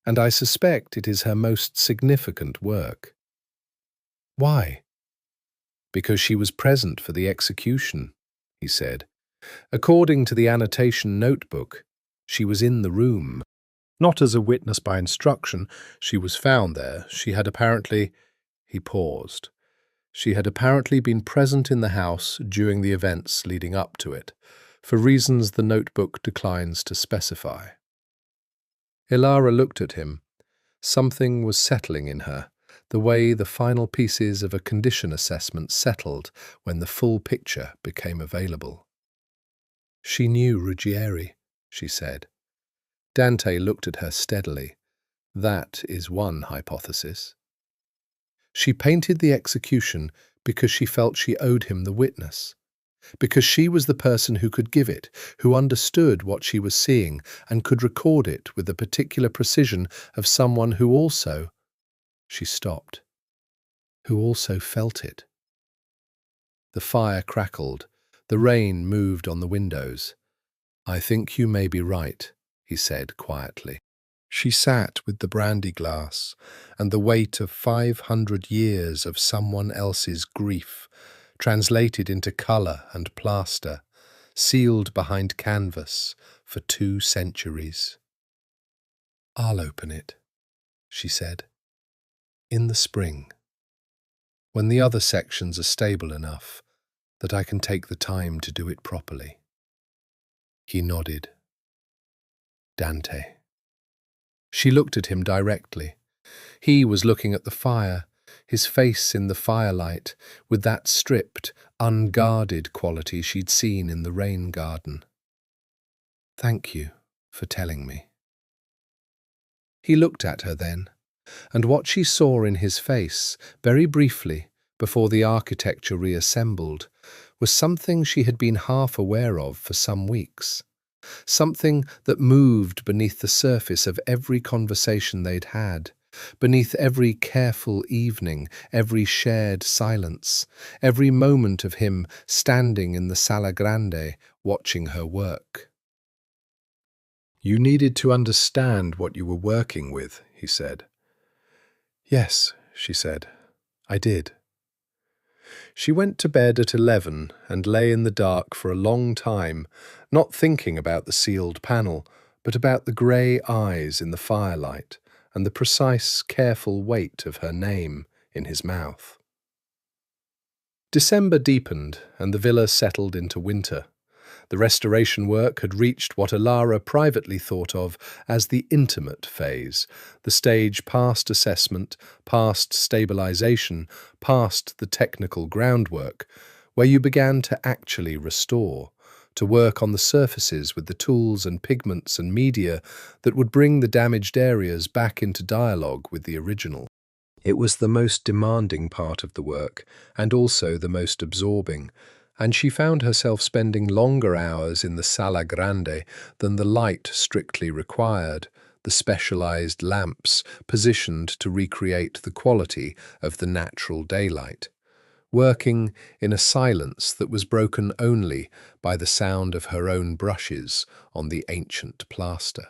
and I suspect it is her most significant work. Why? Because she was present for the execution, he said. According to the annotation notebook, she was in the room. Not as a witness by instruction, she was found there. She had apparently... He paused. She had apparently been present in the house during the events leading up to it, for reasons the notebook declines to specify. Elara looked at him. Something was settling in her, the way the final pieces of a condition assessment settled when the full picture became available. She knew Ruggieri, she said. Dante looked at her steadily. That is one hypothesis. She painted the execution because she felt she owed him the witness, because she was the person who could give it, who understood what she was seeing and could record it with the particular precision of someone who also... She stopped. Who also felt it. The fire crackled. The rain moved on the windows. I think you may be right, he said quietly. She sat with the brandy glass and the weight of 500 years of someone else's grief, translated into colour and plaster, sealed behind canvas for 2 centuries. I'll open it, she said. In the spring, when the other sections are stable enough that I can take the time to do it properly. He nodded. Dante. She looked at him directly. He was looking at the fire, his face in the firelight, with that stripped, unguarded quality she'd seen in the rain garden. Thank you for telling me. He looked at her then, and what she saw in his face, very briefly, before the architecture reassembled, was something she had been half aware of for some weeks. Something that moved beneath the surface of every conversation they'd had, beneath every careful evening, every shared silence, every moment of him standing in the Sala Grande watching her work. You needed to understand what you were working with, he said. Yes, she said. I did. She went to bed at 11 and lay in the dark for a long time, not thinking about the sealed panel, but about the grey eyes in the firelight and the precise, careful weight of her name in his mouth. December deepened and the villa settled into winter. The restoration work had reached what Elara privately thought of as the intimate phase, the stage past assessment, past stabilization, past the technical groundwork, where you began to actually restore, to work on the surfaces with the tools and pigments and media that would bring the damaged areas back into dialogue with the original. It was the most demanding part of the work, and also the most absorbing, and she found herself spending longer hours in the Sala Grande than the light strictly required, the specialized lamps positioned to recreate the quality of the natural daylight, working in a silence that was broken only by the sound of her own brushes on the ancient plaster.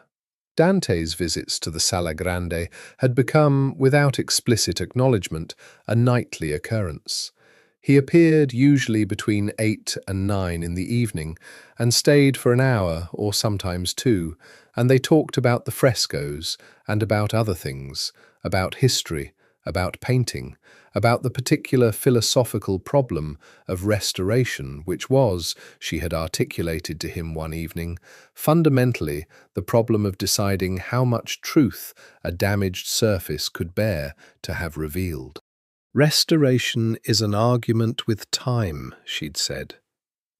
Dante's visits to the Sala Grande had become, without explicit acknowledgement, a nightly occurrence. He appeared usually between 8 and 9 in the evening and stayed for an hour or sometimes 2, and they talked about the frescoes and about other things, about history, about painting, about the particular philosophical problem of restoration, which was, she had articulated to him one evening, fundamentally the problem of deciding how much truth a damaged surface could bear to have revealed. Restoration is an argument with time, she'd said.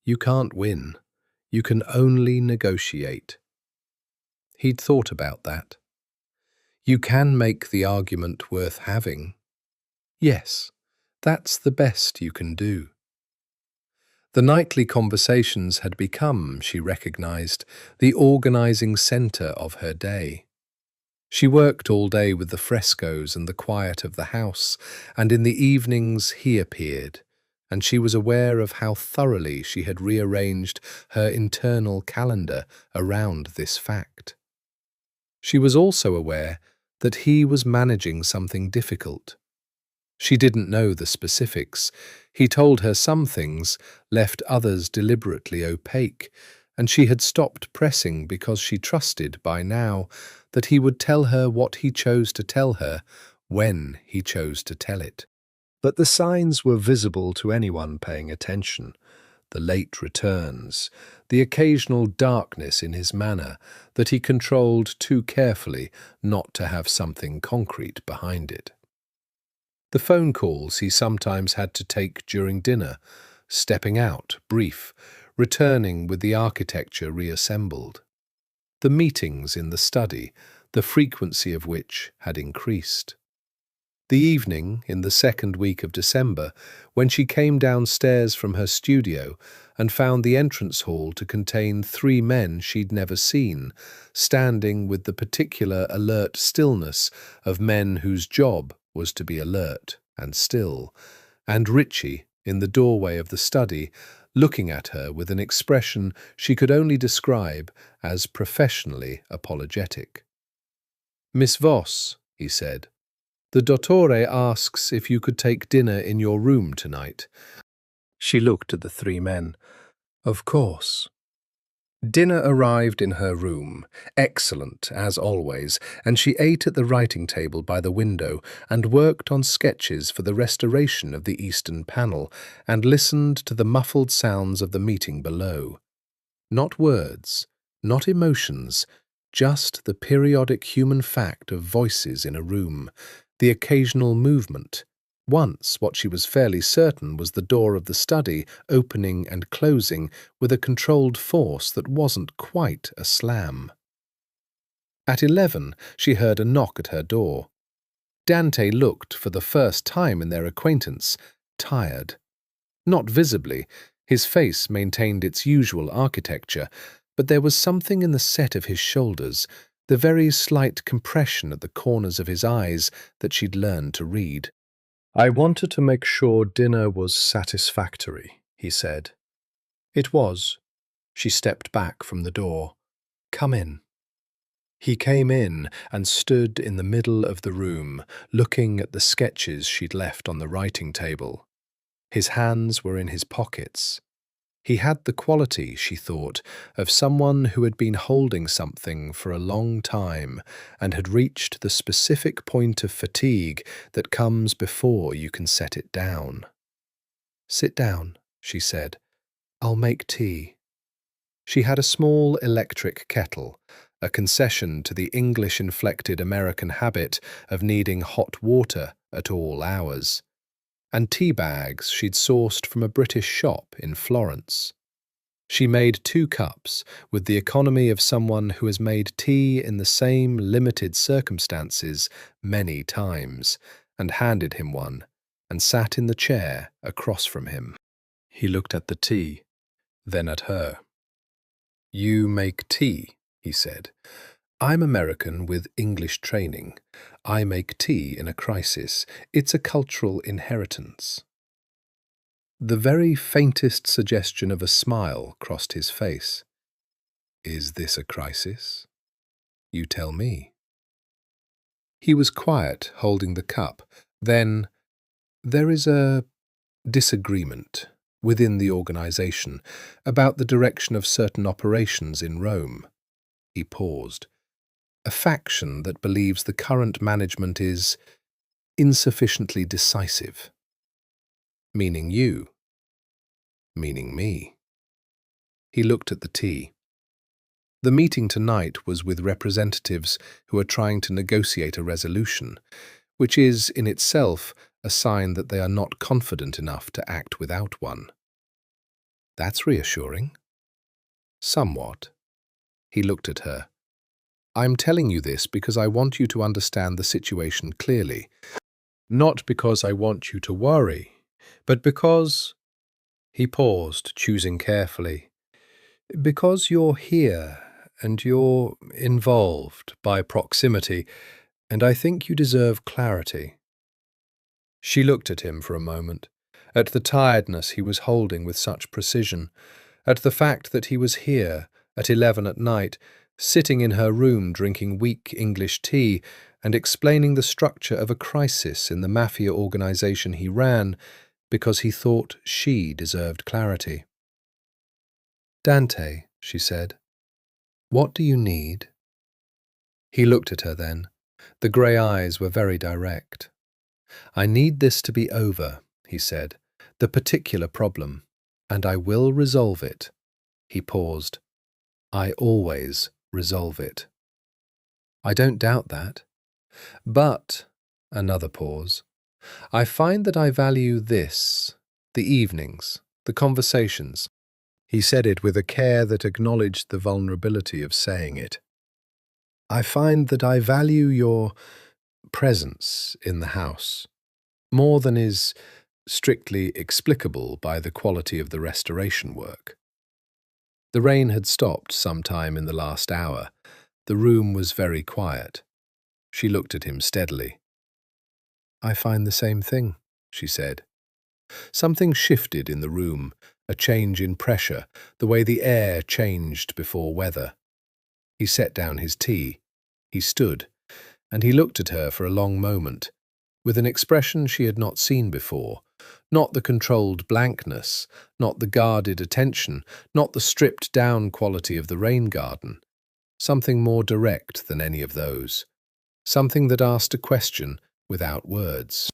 You can't win. You can only negotiate. He'd thought about that. You can make the argument worth having. Yes, that's the best you can do. The nightly conversations had become, she recognized, the organizing center of her day. She worked all day with the frescoes and the quiet of the house, and in the evenings he appeared, and she was aware of how thoroughly she had rearranged her internal calendar around this fact. She was also aware that he was managing something difficult. She didn't know the specifics. He told her some things, left others deliberately opaque, and she had stopped pressing because she trusted by now that he would tell her what he chose to tell her when he chose to tell it. But the signs were visible to anyone paying attention. The late returns, the occasional darkness in his manner that he controlled too carefully not to have something concrete behind it. The phone calls he sometimes had to take during dinner, stepping out, brief, returning with the architecture reassembled. The meetings in the study, the frequency of which had increased. The evening, in the second week of December, when she came downstairs from her studio and found the entrance hall to contain 3 men she'd never seen, standing with the particular alert stillness of men whose job was to be alert and still, and Ritchie, in the doorway of the study, looking at her with an expression she could only describe as professionally apologetic. "Miss Voss," he said, "the dottore asks if you could take dinner in your room tonight." She looked at the 3 men. Of course. Dinner arrived in her room, excellent as always, and she ate at the writing table by the window and worked on sketches for the restoration of the eastern panel and listened to the muffled sounds of the meeting below. Not words, not emotions, just the periodic human fact of voices in a room, the occasional movement. Once, what she was fairly certain was the door of the study opening and closing with a controlled force that wasn't quite a slam. At 11, she heard a knock at her door. Dante looked, for the first time in their acquaintance, tired. Not visibly, his face maintained its usual architecture, but there was something in the set of his shoulders, the very slight compression at the corners of his eyes that she'd learned to read. "I wanted to make sure dinner was satisfactory," he said. It was. She stepped back from the door. "Come in." He came in and stood in the middle of the room, looking at the sketches she'd left on the writing table. His hands were in his pockets. He had the quality, she thought, of someone who had been holding something for a long time and had reached the specific point of fatigue that comes before you can set it down. "Sit down," she said. "I'll make tea." She had a small electric kettle, a concession to the English-inflected American habit of needing hot water at all hours, and tea bags she'd sourced from a British shop in Florence. She made 2 cups with the economy of someone who has made tea in the same limited circumstances many times, and handed him one, and sat in the chair across from him. He looked at the tea, then at her. "You make tea," he said. "I'm American with English training. I make tea in a crisis. It's a cultural inheritance." The very faintest suggestion of a smile crossed his face. "Is this a crisis? You tell me." He was quiet, holding the cup. Then, "There is a disagreement within the organization about the direction of certain operations in Rome." He paused. "A faction that believes the current management is insufficiently decisive." "Meaning you?" "Meaning me." He looked at the tea. The meeting tonight was with representatives who are trying to negotiate a resolution, which is, in itself, a sign that they are not confident enough to act without one. "That's reassuring." "Somewhat." He looked at her. "I'm telling you this because I want you to understand the situation clearly. Not because I want you to worry, but because—" He paused, choosing carefully. "Because you're here, and you're involved by proximity, and I think you deserve clarity." She looked at him for a moment, at the tiredness he was holding with such precision, at the fact that he was here, at 11 at night, sitting in her room drinking weak English tea and explaining the structure of a crisis in the Mafia organization he ran, because he thought she deserved clarity. "Dante," she said, "what do you need?" He looked at her then. The grey eyes were very direct. "I need this to be over," he said, "the particular problem, and I will resolve it." He paused. "I always resolve it." "I don't doubt that. But," another pause, "I find that I value this, the evenings, the conversations." He said it with a care that acknowledged the vulnerability of saying it. "I find that I value your presence in the house, more than is strictly explicable by the quality of the restoration work." The rain had stopped some time in the last hour. The room was very quiet. She looked at him steadily. "I find the same thing," she said. Something shifted in the room, a change in pressure, the way the air changed before weather. He set down his tea. He stood, and he looked at her for a long moment, with an expression she had not seen before, not the controlled blankness, not the guarded attention, not the stripped-down quality of the rain garden. Something more direct than any of those. Something that asked a question without words.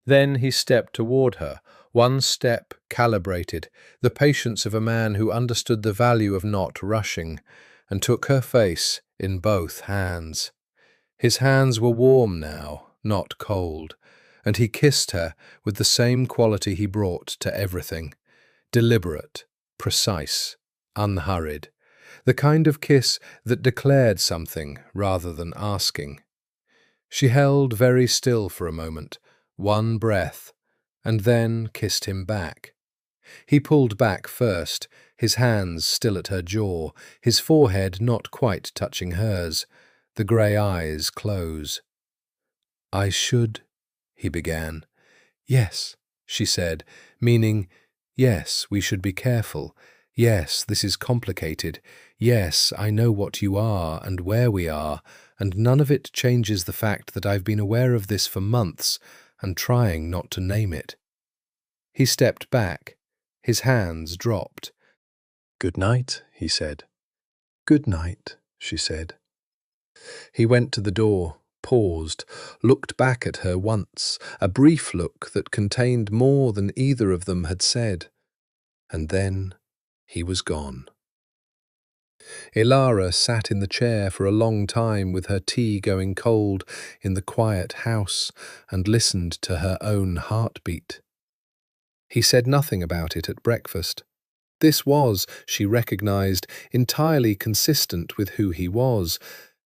Then he stepped toward her, one step calibrated, the patience of a man who understood the value of not rushing, and took her face in both hands. His hands were warm now, not cold, and he kissed her with the same quality he brought to everything, deliberate, precise, unhurried, the kind of kiss that declared something rather than asking. She held very still for a moment, one breath, and then kissed him back. He pulled back first, his hands still at her jaw, his forehead not quite touching hers, the grey eyes close. "I should," he began. "Yes," she said, meaning, "Yes, we should be careful. Yes, this is complicated. Yes, I know what you are and where we are, and none of it changes the fact that I've been aware of this for months and trying not to name it." He stepped back. His hands dropped. "Good night," he said. "Good night," she said. He went to the door, paused, looked back at her once, a brief look that contained more than either of them had said, and then he was gone. Elara sat in the chair for a long time with her tea going cold in the quiet house and listened to her own heartbeat. He said nothing about it at breakfast. This was, she recognized, entirely consistent with who he was.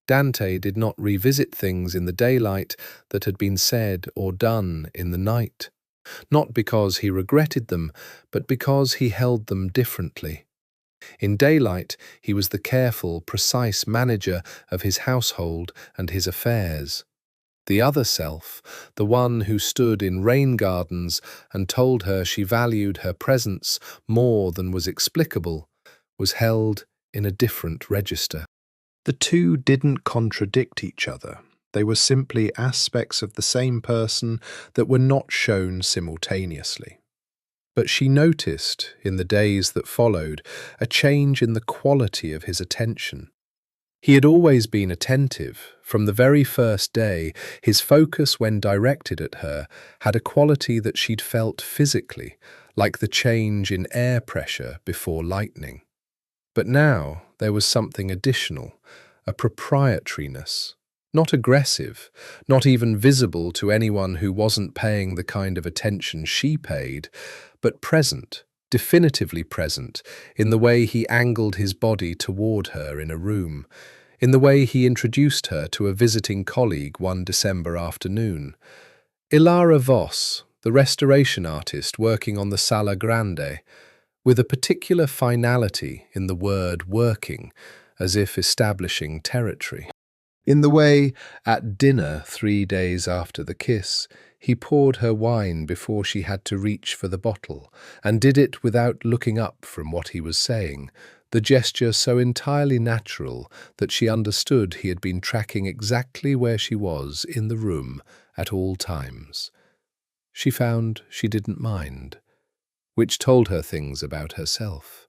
Dante did not revisit things in the daylight that had been said or done in the night, not because he regretted them, but because he held them differently. In daylight, he was the careful, precise manager of his household and his affairs. The other self, the one who stood in rain gardens and told her she valued her presence more than was explicable, was held in a different register. The two didn't contradict each other. They were simply aspects of the same person that were not shown simultaneously. But she noticed, in the days that followed, a change in the quality of his attention. He had always been attentive. From the very first day, his focus when directed at her had a quality that she'd felt physically, like the change in air pressure before lightning. But now there was something additional, a proprietariness. Not aggressive, not even visible to anyone who wasn't paying the kind of attention she paid, but present, definitively present, in the way he angled his body toward her in a room, in the way he introduced her to a visiting colleague one December afternoon. Elara Voss, the restoration artist working on the Sala Grande, with a particular finality in the word working, as if establishing territory. In the way, at dinner 3 days after the kiss, he poured her wine before she had to reach for the bottle, and did it without looking up from what he was saying, the gesture so entirely natural that she understood he had been tracking exactly where she was in the room at all times. She found she didn't mind, which told her things about herself.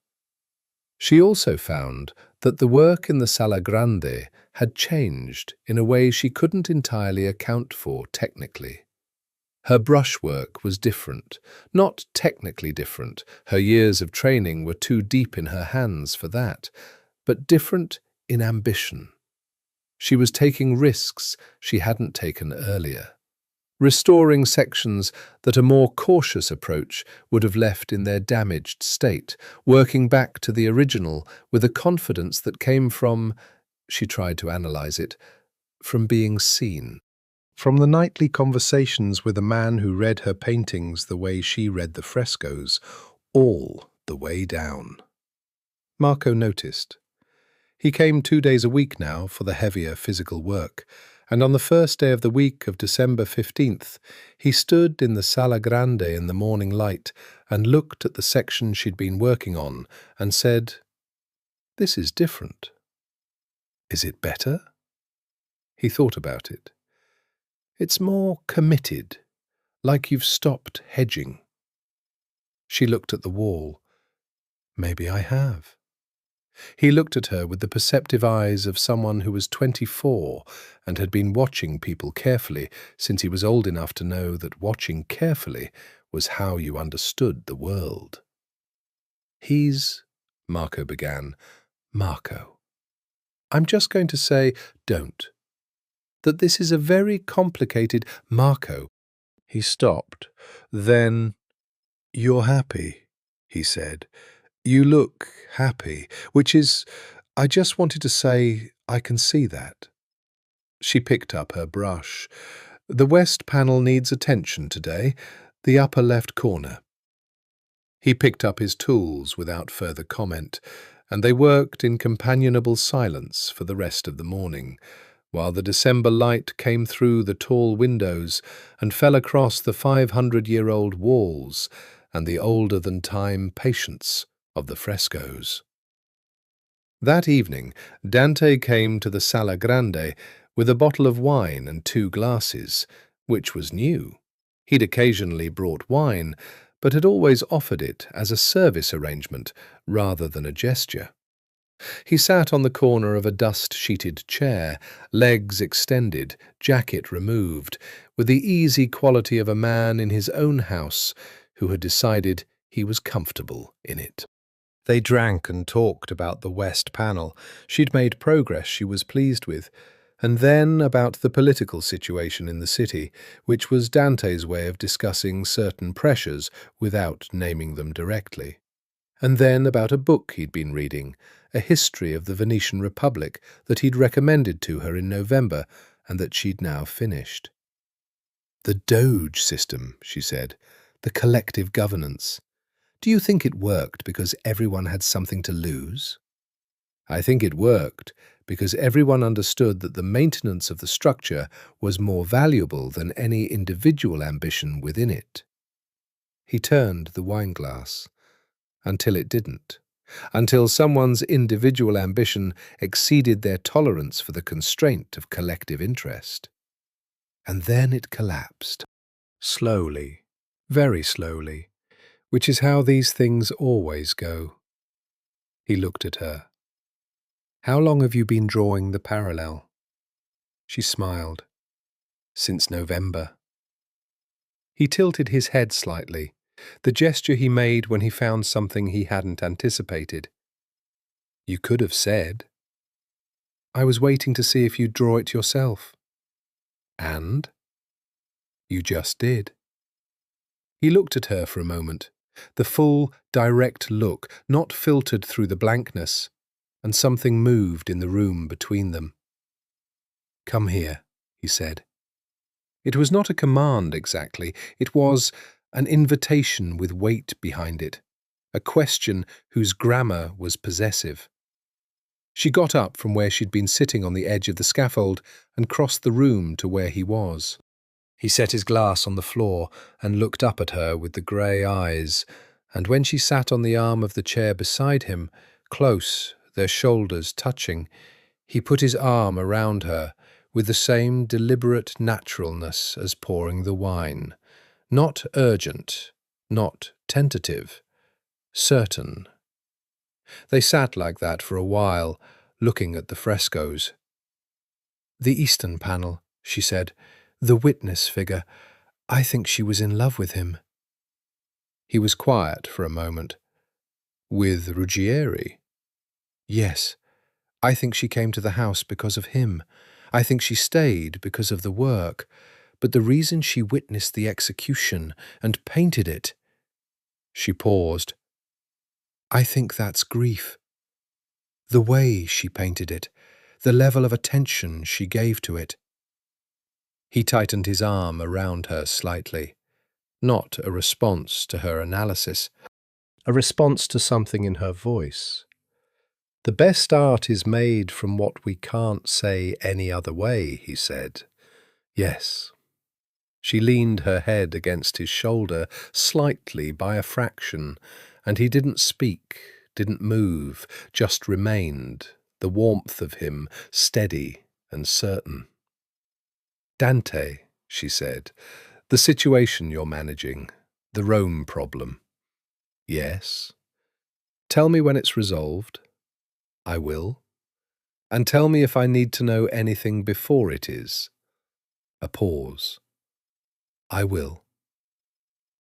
She also found that the work in the Sala Grande had changed in a way she couldn't entirely account for technically. Her brushwork was different, not technically different, her years of training were too deep in her hands for that, but different in ambition. She was taking risks she hadn't taken earlier, restoring sections that a more cautious approach would have left in their damaged state, working back to the original with a confidence that came from, she tried to analyze it, from being seen. From the nightly conversations with a man who read her paintings the way she read the frescoes, all the way down. Marco noticed. He came 2 days a week now for the heavier physical work, and on the first day of the week of December 15th, he stood in the Sala Grande in the morning light and looked at the section she'd been working on and said, "This is different. Is it better?" He thought about it. "It's more committed, like you've stopped hedging." She looked at the wall. "Maybe I have." He looked at her with the perceptive eyes of someone who was 24 and had been watching people carefully since he was old enough to know that watching carefully was how you understood the world. Marco began. "Marco, I'm just going to say, don't. That this is a very complicated Marco." He stopped. Then, "You're happy," he said. "You look happy, which is, I just wanted to say, I can see that." She picked up her brush. "The west panel needs attention today, the upper left corner." He picked up his tools without further comment, and they worked in companionable silence for the rest of the morning, while the December light came through the tall windows and fell across the 500-year-old walls and the older-than-time patience of the frescoes. That evening, Dante came to the Sala Grande with a bottle of wine and 2 glasses, which was new. He'd occasionally brought wine, but had always offered it as a service arrangement rather than a gesture. He sat on the corner of a dust-sheeted chair, legs extended, jacket removed, with the easy quality of a man in his own house who had decided he was comfortable in it. They drank and talked about the west panel. She'd made progress she was pleased with, and then about the political situation in the city, which was Dante's way of discussing certain pressures without naming them directly. And then about a book he'd been reading, a history of the Venetian Republic that he'd recommended to her in November and that she'd now finished. The Doge system, she said, the collective governance. Do you think it worked because everyone had something to lose? I think it worked because everyone understood that the maintenance of the structure was more valuable than any individual ambition within it. He turned the wineglass. Until it didn't. Until someone's individual ambition exceeded their tolerance for the constraint of collective interest. And then it collapsed. Slowly, very slowly, which is how these things always go. He looked at her. How long have you been drawing the parallel? She smiled. Since November. He tilted his head slightly, the gesture he made when he found something he hadn't anticipated. You could have said, I was waiting to see if you'd draw it yourself. And? You just did. He looked at her for a moment, the full, direct look, not filtered through the blankness, and something moved in the room between them. Come here, he said. It was not a command exactly, it was an invitation with weight behind it, a question whose grammar was possessive. She got up from where she'd been sitting on the edge of the scaffold and crossed the room to where he was. He set his glass on the floor and looked up at her with the grey eyes, and when she sat on the arm of the chair beside him, close, their shoulders touching, he put his arm around her with the same deliberate naturalness as pouring the wine. Not urgent, not tentative, certain. They sat like that for a while, looking at the frescoes. The eastern panel, she said, the witness figure. I think she was in love with him. He was quiet for a moment. With Ruggieri? Yes. I think she came to the house because of him. I think she stayed because of the work. But the reason she witnessed the execution and painted it... She paused. I think that's grief. The way she painted it, the level of attention she gave to it. He tightened his arm around her slightly, not a response to her analysis, a response to something in her voice. The best art is made from what we can't say any other way, he said. Yes. She leaned her head against his shoulder, slightly by a fraction, and he didn't speak, didn't move, just remained, the warmth of him steady and certain. Dante, she said, the situation you're managing, the Rome problem. Yes. Tell me when it's resolved. I will. And tell me if I need to know anything before it is. A pause. I will.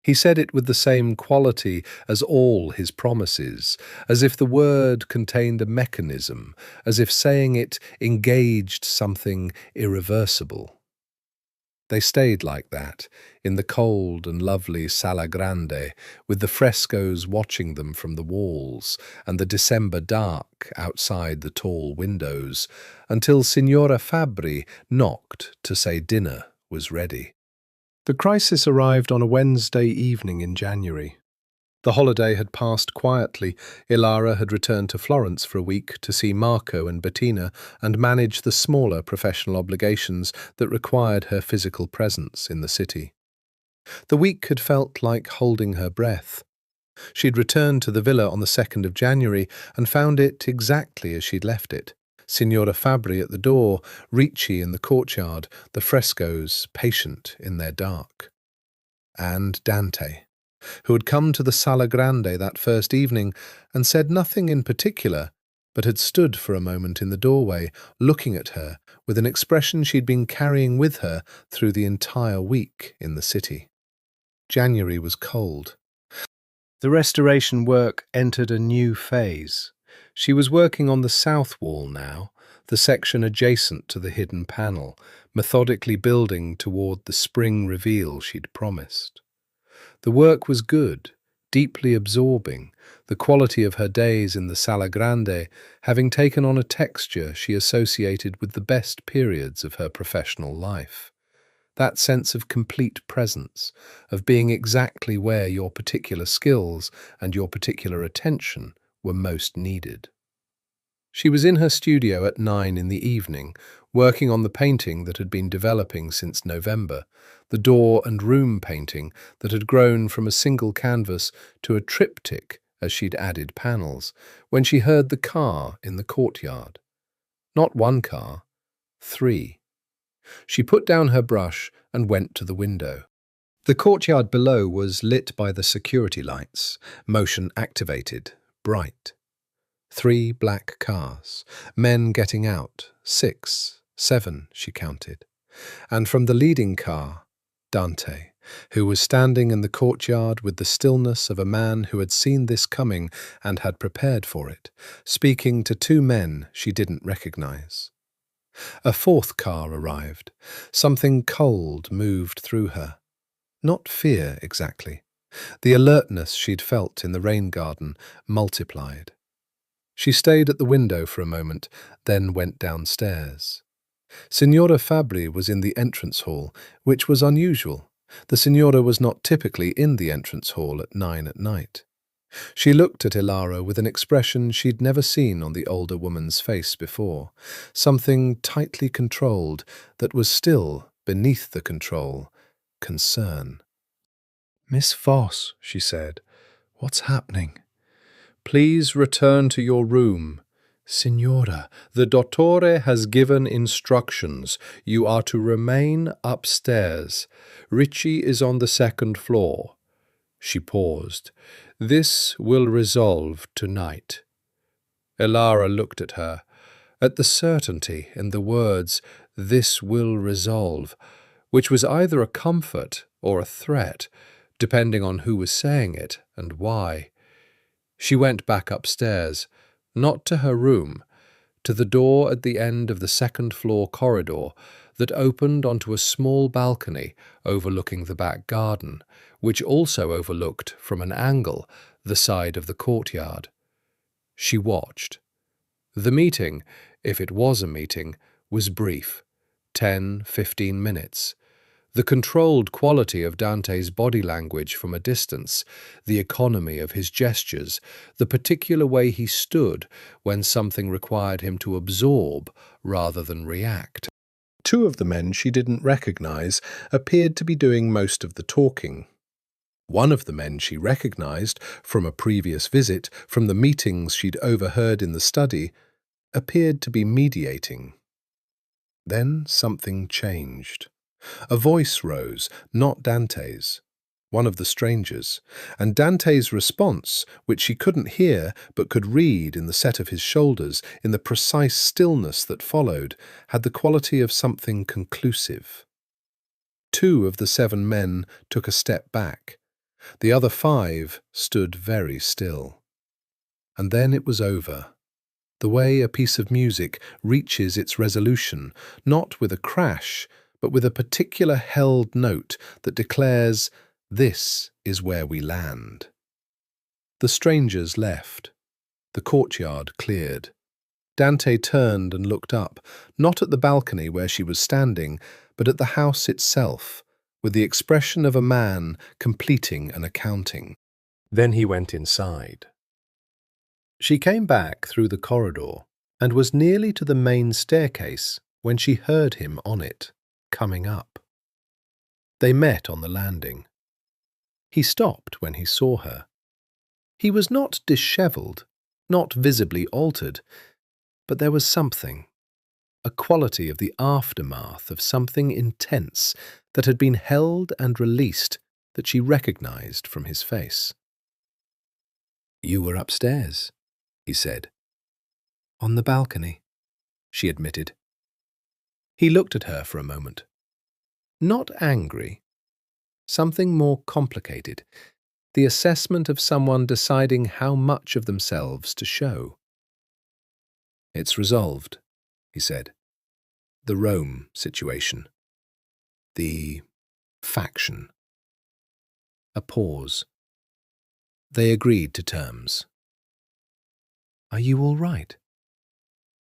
He said it with the same quality as all his promises, as if the word contained a mechanism, as if saying it engaged something irreversible. They stayed like that, in the cold and lovely Sala Grande, with the frescoes watching them from the walls, and the December dark outside the tall windows, until Signora Fabri knocked to say dinner was ready. The crisis arrived on a Wednesday evening in January. The holiday had passed quietly. Elara had returned to Florence for a week to see Marco and Bettina and manage the smaller professional obligations that required her physical presence in the city. The week had felt like holding her breath. She'd returned to the villa on the 2nd of January and found it exactly as she'd left it. Signora Fabri at the door, Ricci in the courtyard, the frescoes patient in their dark. And Dante, who had come to the Sala Grande that first evening and said nothing in particular, but had stood for a moment in the doorway, looking at her with an expression she'd been carrying with her through the entire week in the city. January was cold. The restoration work entered a new phase. She was working on the south wall now, the section adjacent to the hidden panel, methodically building toward the spring reveal she'd promised. The work was good, deeply absorbing, the quality of her days in the Sala Grande having taken on a texture she associated with the best periods of her professional life. That sense of complete presence, of being exactly where your particular skills and your particular attention were most needed. She was in her studio at 9 in the evening, working on the painting that had been developing since November, the door and room painting that had grown from a single canvas to a triptych as she'd added panels, when she heard the car in the courtyard. Not one car, 3. She put down her brush and went to the window. The courtyard below was lit by the security lights, motion activated, bright. 3 black cars, men getting out, 6, 7, she counted. And from the leading car, Dante, who was standing in the courtyard with the stillness of a man who had seen this coming and had prepared for it, speaking to 2 men she didn't recognize. A 4th car arrived. Something cold moved through her. Not fear, exactly. The alertness she'd felt in the rain garden multiplied. She stayed at the window for a moment, then went downstairs. Signora Fabri was in the entrance hall, which was unusual. The signora was not typically in the entrance hall at 9 at night. She looked at Elara with an expression she'd never seen on the older woman's face before, something tightly controlled that was still, beneath the control, concern. "Miss Voss," she said, "what's happening?" "Please return to your room." "Signora, the dottore has given instructions. You are to remain upstairs. Ricci is on the 2nd floor." She paused. "This will resolve tonight." Elara looked at her. At the certainty in the words, "this will resolve," which was either a comfort or a threat, depending on who was saying it and why. She went back upstairs, not to her room, to the door at the end of the 2nd floor corridor that opened onto a small balcony overlooking the back garden, which also overlooked, from an angle, the side of the courtyard. She watched. The meeting, if it was a meeting, was brief, 10-15 minutes. The controlled quality of Dante's body language from a distance, the economy of his gestures, the particular way he stood when something required him to absorb rather than react. 2 of the men she didn't recognize appeared to be doing most of the talking. One of the men she recognized from a previous visit, from the meetings she'd overheard in the study, appeared to be mediating. Then something changed. A voice rose, not Dante's, one of the strangers, and Dante's response, which she couldn't hear but could read in the set of his shoulders, in the precise stillness that followed, had the quality of something conclusive. 2 of the 7 men took a step back. The other 5 stood very still. And then it was over. The way a piece of music reaches its resolution, not with a crash, but with a particular held note that declares, "This is where we land." The strangers left. The courtyard cleared. Dante turned and looked up, not at the balcony where she was standing, but at the house itself, with the expression of a man completing an accounting. Then he went inside. She came back through the corridor and was nearly to the main staircase when she heard him on it, coming up. They met on the landing. He stopped when he saw her. He was not dishevelled, not visibly altered, but there was something, a quality of the aftermath of something intense that had been held and released that she recognized from his face. "You were upstairs," he said. "On the balcony," she admitted. He looked at her for a moment. Not angry. Something more complicated. The assessment of someone deciding how much of themselves to show. It's resolved, he said. The Rome situation. The faction. A pause. They agreed to terms. Are you all right?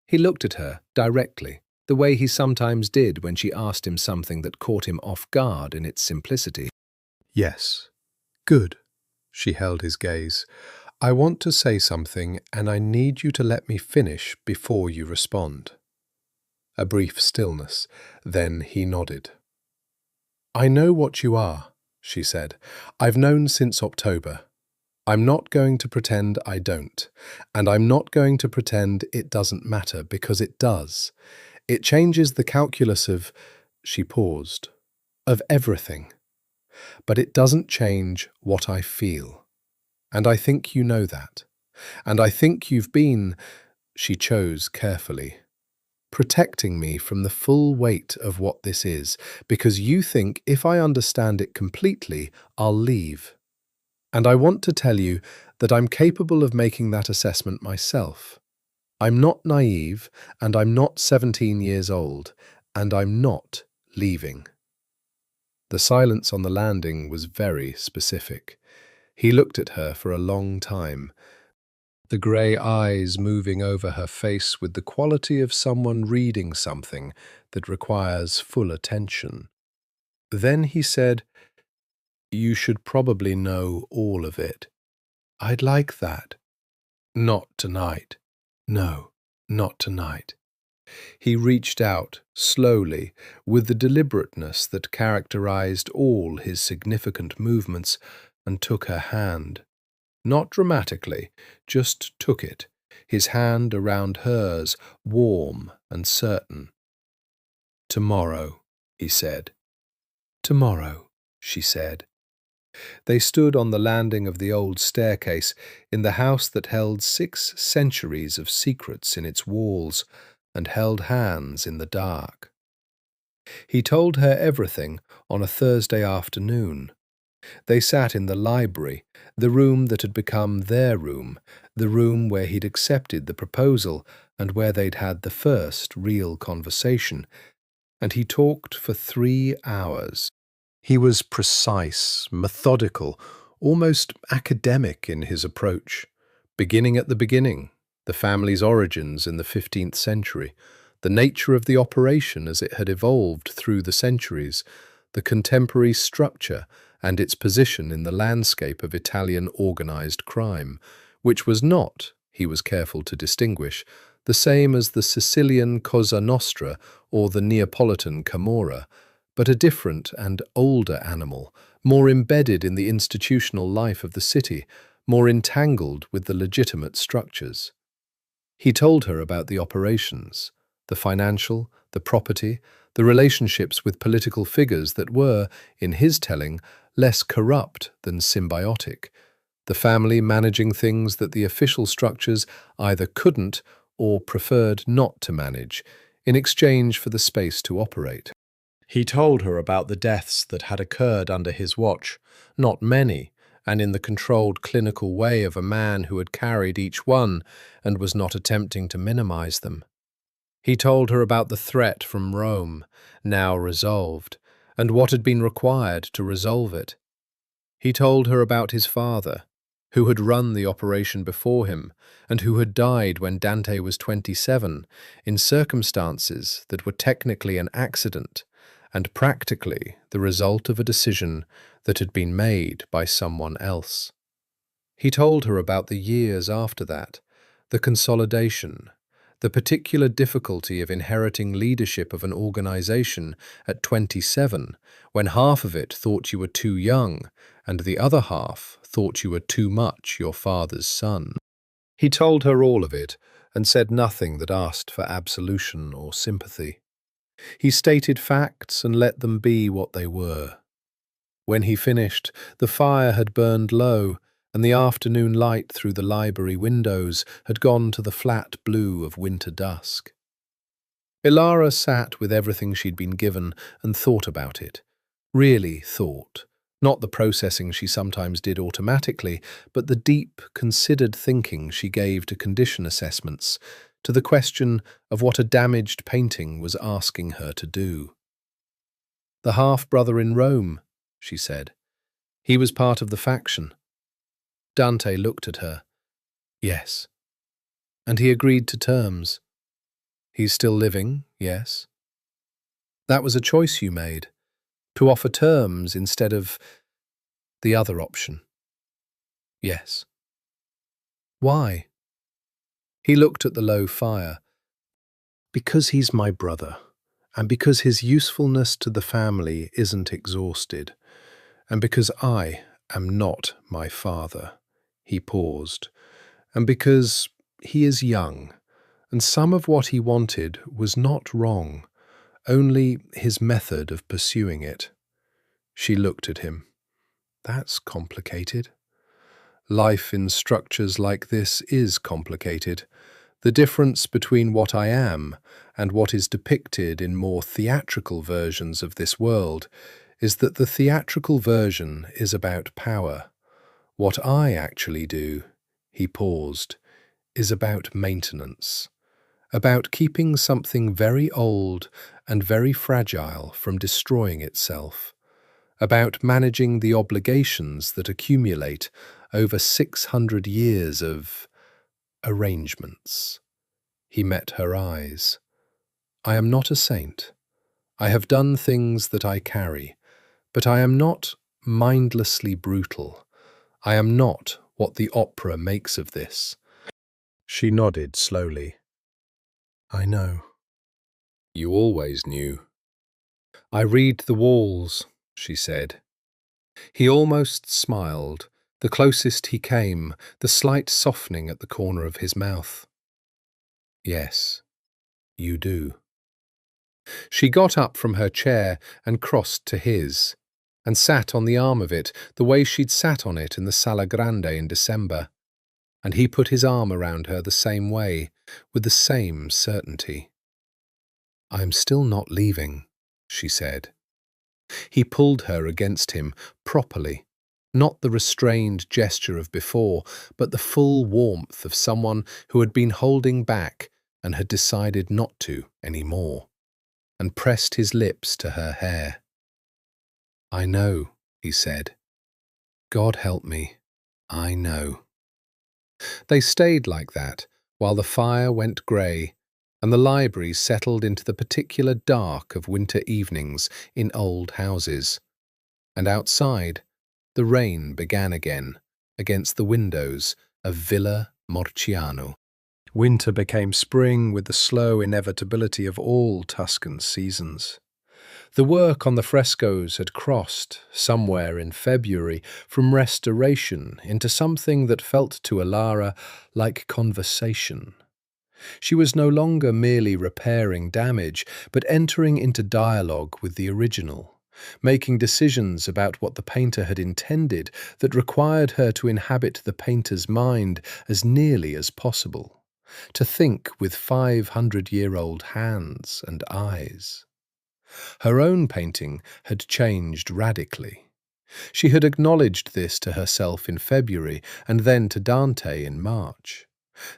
He looked at her directly, the way he sometimes did when she asked him something that caught him off guard in its simplicity. Yes. Good. She held his gaze. I want to say something, and I need you to let me finish before you respond. A brief stillness. Then he nodded. I know what you are, she said. I've known since October. I'm not going to pretend I don't, and I'm not going to pretend it doesn't matter, because it does. It changes the calculus of, she paused, of everything. But it doesn't change what I feel. And I think you know that. And I think you've been, she chose carefully, protecting me from the full weight of what this is, because you think if I understand it completely, I'll leave. And I want to tell you that I'm capable of making that assessment myself. I'm not naive, and I'm not 17 years old, and I'm not leaving. The silence on the landing was very specific. He looked at her for a long time, the grey eyes moving over her face with the quality of someone reading something that requires full attention. Then he said, You should probably know all of it. I'd like that. Not tonight. No, not tonight. He reached out, slowly, with the deliberateness that characterized all his significant movements, and took her hand. Not dramatically, just took it, his hand around hers, warm and certain. Tomorrow, he said. Tomorrow, she said. They stood on the landing of the old staircase in the house that held 6 centuries of secrets in its walls, and held hands in the dark. He told her everything on a Thursday afternoon. They sat in the library, the room that had become their room, the room where he'd accepted the proposal and where they'd had the first real conversation, and he talked for 3 hours. He was precise, methodical, almost academic in his approach, beginning at the beginning, the family's origins in the 15th century, the nature of the operation as it had evolved through the centuries, the contemporary structure and its position in the landscape of Italian organized crime, which was not, he was careful to distinguish, the same as the Sicilian Cosa Nostra or the Neapolitan Camorra, but a different and older animal, more embedded in the institutional life of the city, more entangled with the legitimate structures. He told her about the operations, the financial, the property, the relationships with political figures that were, in his telling, less corrupt than symbiotic, the family managing things that the official structures either couldn't or preferred not to manage, in exchange for the space to operate. He told her about the deaths that had occurred under his watch, not many, and in the controlled clinical way of a man who had carried each one and was not attempting to minimize them. He told her about the threat from Rome, now resolved, and what had been required to resolve it. He told her about his father, who had run the operation before him, and who had died when Dante was 27, in circumstances that were technically an accident, and practically the result of a decision that had been made by someone else. He told her about the years after that, the consolidation, the particular difficulty of inheriting leadership of an organization at 27, when half of it thought you were too young, and the other half thought you were too much your father's son. He told her all of it, and said nothing that asked for absolution or sympathy. He stated facts and let them be what they were. When he finished, the fire had burned low, and the afternoon light through the library windows had gone to the flat blue of winter dusk. Elara sat with everything she'd been given and thought about it. Really thought, Not the processing she sometimes did automatically, but the deep, considered thinking she gave to condition assessments, to the question of what a damaged painting was asking her to do. "The half-brother in Rome," she said. "He was part of the faction." Dante looked at her. "Yes." "And he agreed to terms." "He's still living, yes." "That was a choice you made, to offer terms instead of the other option." "Yes." "Why?" He looked at the low fire. "Because he's my brother, and because his usefulness to the family isn't exhausted, and because I am not my father." He paused. "And because he is young, and some of what he wanted was not wrong, only his method of pursuing it." She looked at him. "That's complicated." "Life in structures like this is complicated. The difference between what I am and what is depicted in more theatrical versions of this world is that the theatrical version is about power. What I actually do," he paused, "is about maintenance, about keeping something very old and very fragile from destroying itself, about managing the obligations that accumulate over 600 years of arrangements." He met her eyes. "I am not a saint. I have done things that I carry, but I am not mindlessly brutal. I am not what the opera makes of this." She nodded slowly. "I know." "You always knew." "I read the walls," she said. He almost smiled, the closest he came, the slight softening at the corner of his mouth. "Yes, you do." She got up from her chair and crossed to his, and sat on the arm of it the way she'd sat on it in the Sala Grande in December, and he put his arm around her the same way, with the same certainty. "I'm still not leaving," she said. He pulled her against him, properly, not the restrained gesture of before, but the full warmth of someone who had been holding back and had decided not to any more, and pressed his lips to her hair. "I know," he said. "God help me, I know." They stayed like that, while the fire went grey, and the library settled into the particular dark of winter evenings in old houses. And outside, the rain began again, against the windows of Villa Morciano. Winter became spring with the slow inevitability of all Tuscan seasons. The work on the frescoes had crossed, somewhere in February, from restoration into something that felt to Elara like conversation. She was no longer merely repairing damage, but entering into dialogue with the original, making decisions about what the painter had intended that required her to inhabit the painter's mind as nearly as possible, to think with 500-year-old hands and eyes. Her own painting had changed radically. She had acknowledged this to herself in February and then to Dante in March.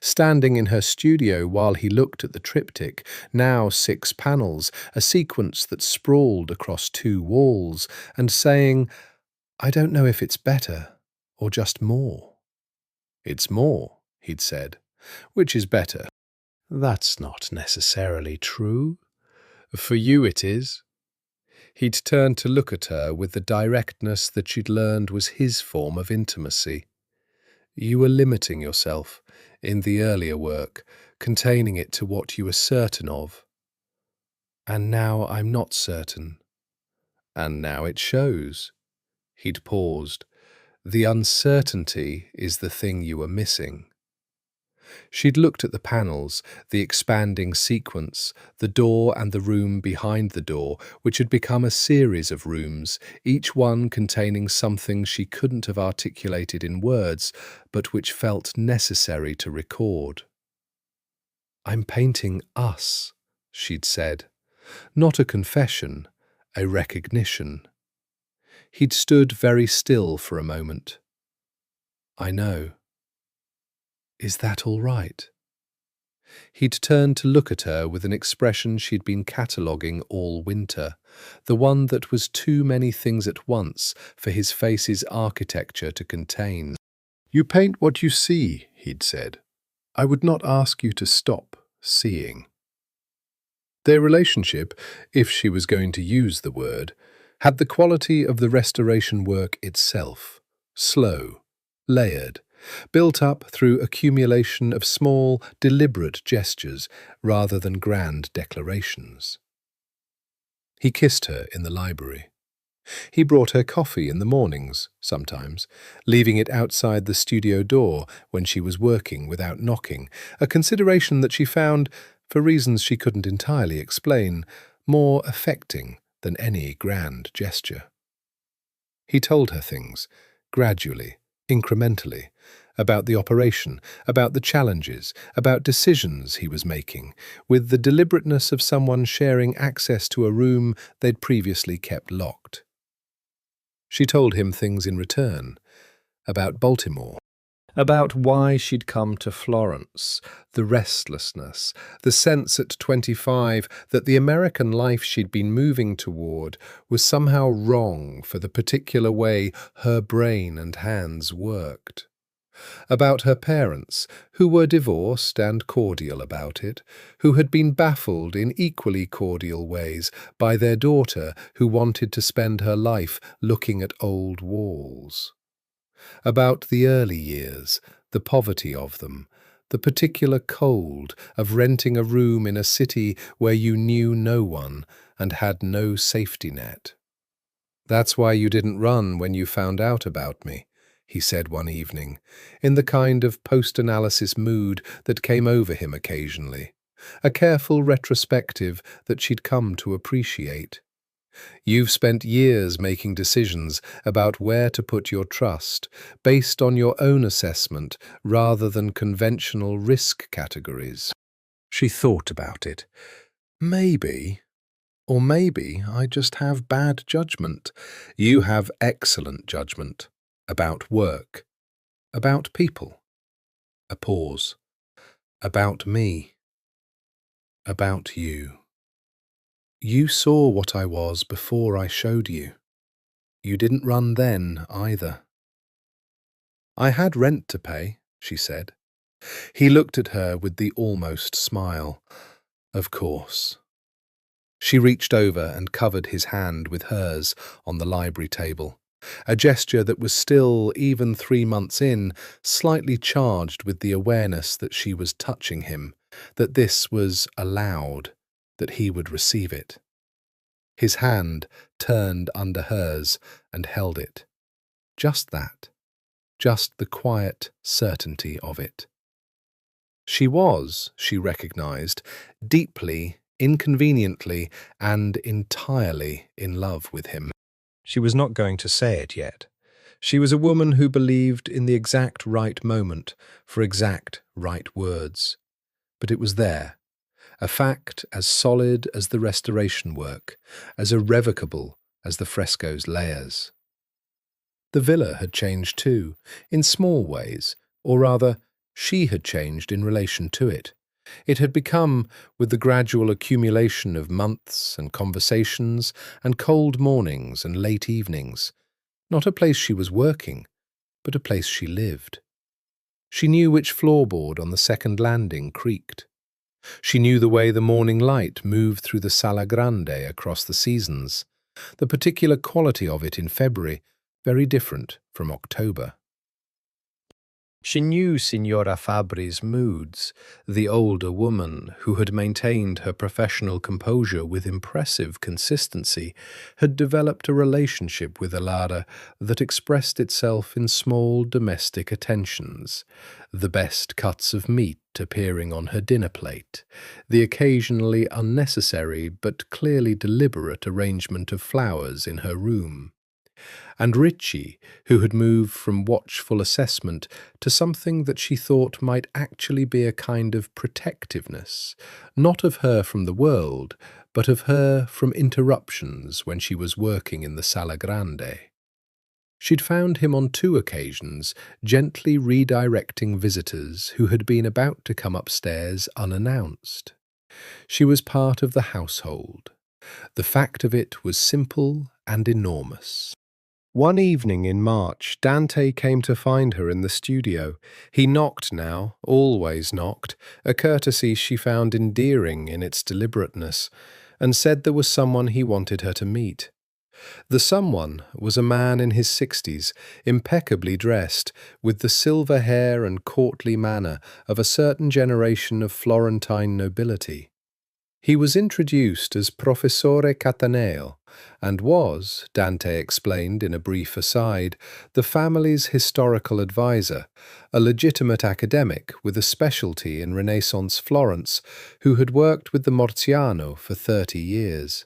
Standing in her studio while he looked at the triptych, now 6 panels, a sequence that sprawled across 2 walls, and saying, "I don't know if it's better or just more." "It's more," he'd said. "Which is better?" "That's not necessarily true. For you it is." He'd turned to look at her with the directness that she'd learned was his form of intimacy. "You were limiting yourself, in the earlier work, containing it to what you were certain of. And now I'm not certain. And now it shows." He'd paused. "The uncertainty is the thing you were missing." She'd looked at the panels, the expanding sequence, the door and the room behind the door, which had become a series of rooms, each one containing something she couldn't have articulated in words, but which felt necessary to record. "I'm painting us," she'd said. Not a confession, a recognition. He'd stood very still for a moment. "I know. Is that all right?" He'd turned to look at her with an expression she'd been cataloguing all winter, the one that was too many things at once for his face's architecture to contain. "You paint what you see," he'd said. "I would not ask you to stop seeing." Their relationship, if she was going to use the word, had the quality of the restoration work itself, slow, layered, built up through accumulation of small, deliberate gestures rather than grand declarations. He kissed her in the library. He brought her coffee in the mornings, sometimes, leaving it outside the studio door when she was working without knocking, a consideration that she found, for reasons she couldn't entirely explain, more affecting than any grand gesture. He told her things, gradually, incrementally, about the operation, about the challenges, about decisions he was making, with the deliberateness of someone sharing access to a room they'd previously kept locked. She told him things in return, about Baltimore, about why she'd come to Florence, the restlessness, the sense at 25 that the American life she'd been moving toward was somehow wrong for the particular way her brain and hands worked. About her parents, who were divorced and cordial about it, who had been baffled in equally cordial ways by their daughter who wanted to spend her life looking at old walls. About the early years, the poverty of them, the particular cold of renting a room in a city where you knew no one and had no safety net. "That's why you didn't run when you found out about me," he said one evening, in the kind of post-analysis mood that came over him occasionally, a careful retrospective that she'd come to appreciate. "You've spent years making decisions about where to put your trust, based on your own assessment rather than conventional risk categories." She thought about it. "Maybe. Or maybe I just have bad judgment. You have excellent judgment. About work. About people." A pause. "About me. About you. You saw what I was before I showed you. You didn't run then, either." "I had rent to pay," she said. He looked at her with the almost smile. "Of course." She reached over and covered his hand with hers on the library table, a gesture that was still, even 3 months in, slightly charged with the awareness that she was touching him, that this was allowed, that he would receive it. His hand turned under hers and held it. Just that. Just the quiet certainty of it. She was, she recognized, deeply, inconveniently, and entirely in love with him. She was not going to say it yet. She was a woman who believed in the exact right moment for exact right words. But it was there, a fact as solid as the restoration work, as irrevocable as the frescoes' layers. The villa had changed too, in small ways, or rather, she had changed in relation to it. It had become, with the gradual accumulation of months and conversations and cold mornings and late evenings, not a place she was working, but a place she lived. She knew which floorboard on the second landing creaked. She knew the way the morning light moved through the Sala Grande across the seasons, the particular quality of it in February, very different from October. She knew Signora Fabri's moods, the older woman who had maintained her professional composure with impressive consistency, had developed a relationship with Elara that expressed itself in small domestic attentions, the best cuts of meat appearing on her dinner plate, the occasionally unnecessary but clearly deliberate arrangement of flowers in her room. And Ritchie, who had moved from watchful assessment to something that she thought might actually be a kind of protectiveness, not of her from the world, but of her from interruptions when she was working in the Sala Grande. She'd found him on 2 occasions, gently redirecting visitors who had been about to come upstairs unannounced. She was part of the household. The fact of it was simple and enormous. One evening in March, Dante came to find her in the studio. He knocked now, always knocked, a courtesy she found endearing in its deliberateness, and said there was someone he wanted her to meet. The someone was a man in his 60s, impeccably dressed, with the silver hair and courtly manner of a certain generation of Florentine nobility. He was introduced as Professore Cataneo, and was, Dante explained in a brief aside, the family's historical advisor, a legitimate academic with a specialty in Renaissance Florence who had worked with the Morciano for 30 years.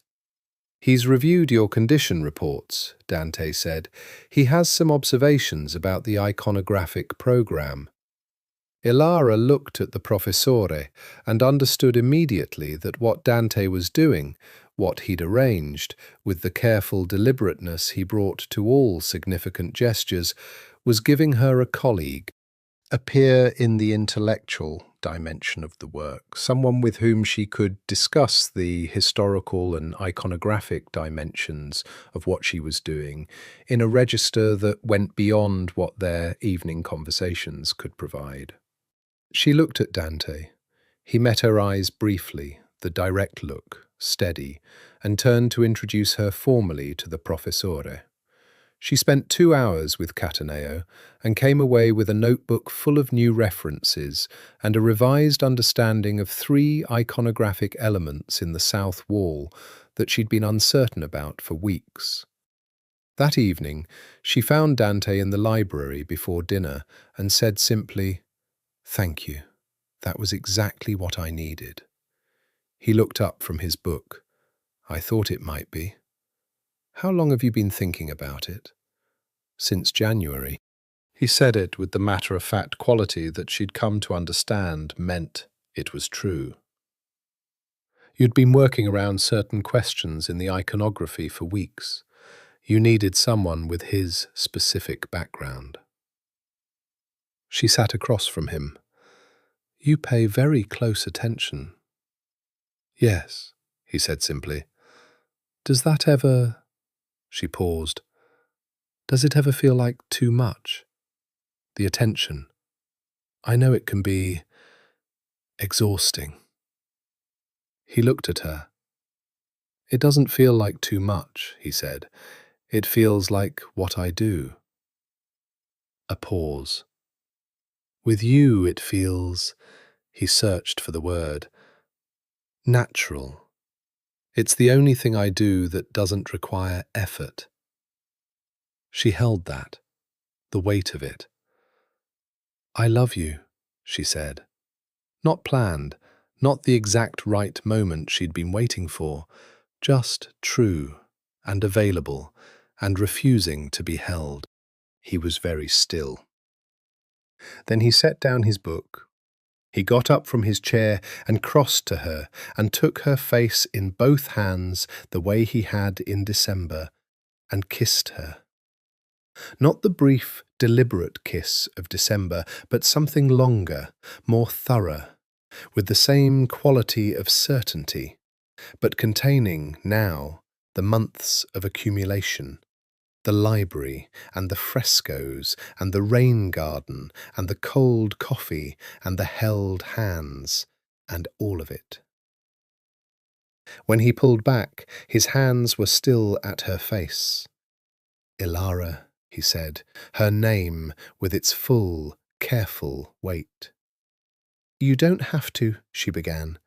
"He's reviewed your condition reports," Dante said. "He has some observations about the iconographic program." Elara looked at the Professore and understood immediately that what Dante was doing, what he'd arranged, with the careful deliberateness he brought to all significant gestures, was giving her a colleague, a peer in the intellectual dimension of the work, someone with whom she could discuss the historical and iconographic dimensions of what she was doing in a register that went beyond what their evening conversations could provide. She looked at Dante. He met her eyes briefly, the direct look, steady, and turned to introduce her formally to the Professore. She spent 2 hours with Cataneo and came away with a notebook full of new references and a revised understanding of 3 iconographic elements in the south wall that she'd been uncertain about for weeks. That evening, she found Dante in the library before dinner and said simply, "Thank you. That was exactly what I needed." He looked up from his book. "I thought it might be. How long have you been thinking about it?" "Since January." He said it with the matter-of-fact quality that she'd come to understand meant it was true. "You'd been working around certain questions in the iconography for weeks. You needed someone with his specific background." She sat across from him. "You pay very close attention." "Yes," he said simply. "Does that ever—" She paused. "Does it ever feel like too much? The attention. I know it can be exhausting." He looked at her. "It doesn't feel like too much," he said. "It feels like what I do." A pause. "With you it feels—" He searched for the word. "Natural. It's the only thing I do that doesn't require effort." She held that, the weight of it. "I love you," she said. Not planned, not the exact right moment she'd been waiting for, just true and available and refusing to be held. He was very still. Then he set down his book. He got up from his chair and crossed to her and took her face in both hands the way he had in December and kissed her. Not the brief, deliberate kiss of December, but something longer, more thorough, with the same quality of certainty, but containing, now, the months of accumulation, the library and the frescoes and the rain garden and the cold coffee and the held hands, and all of it. When he pulled back, his hands were still at her face. "Elara," he said, her name with its full, careful weight. "You don't have to," she began.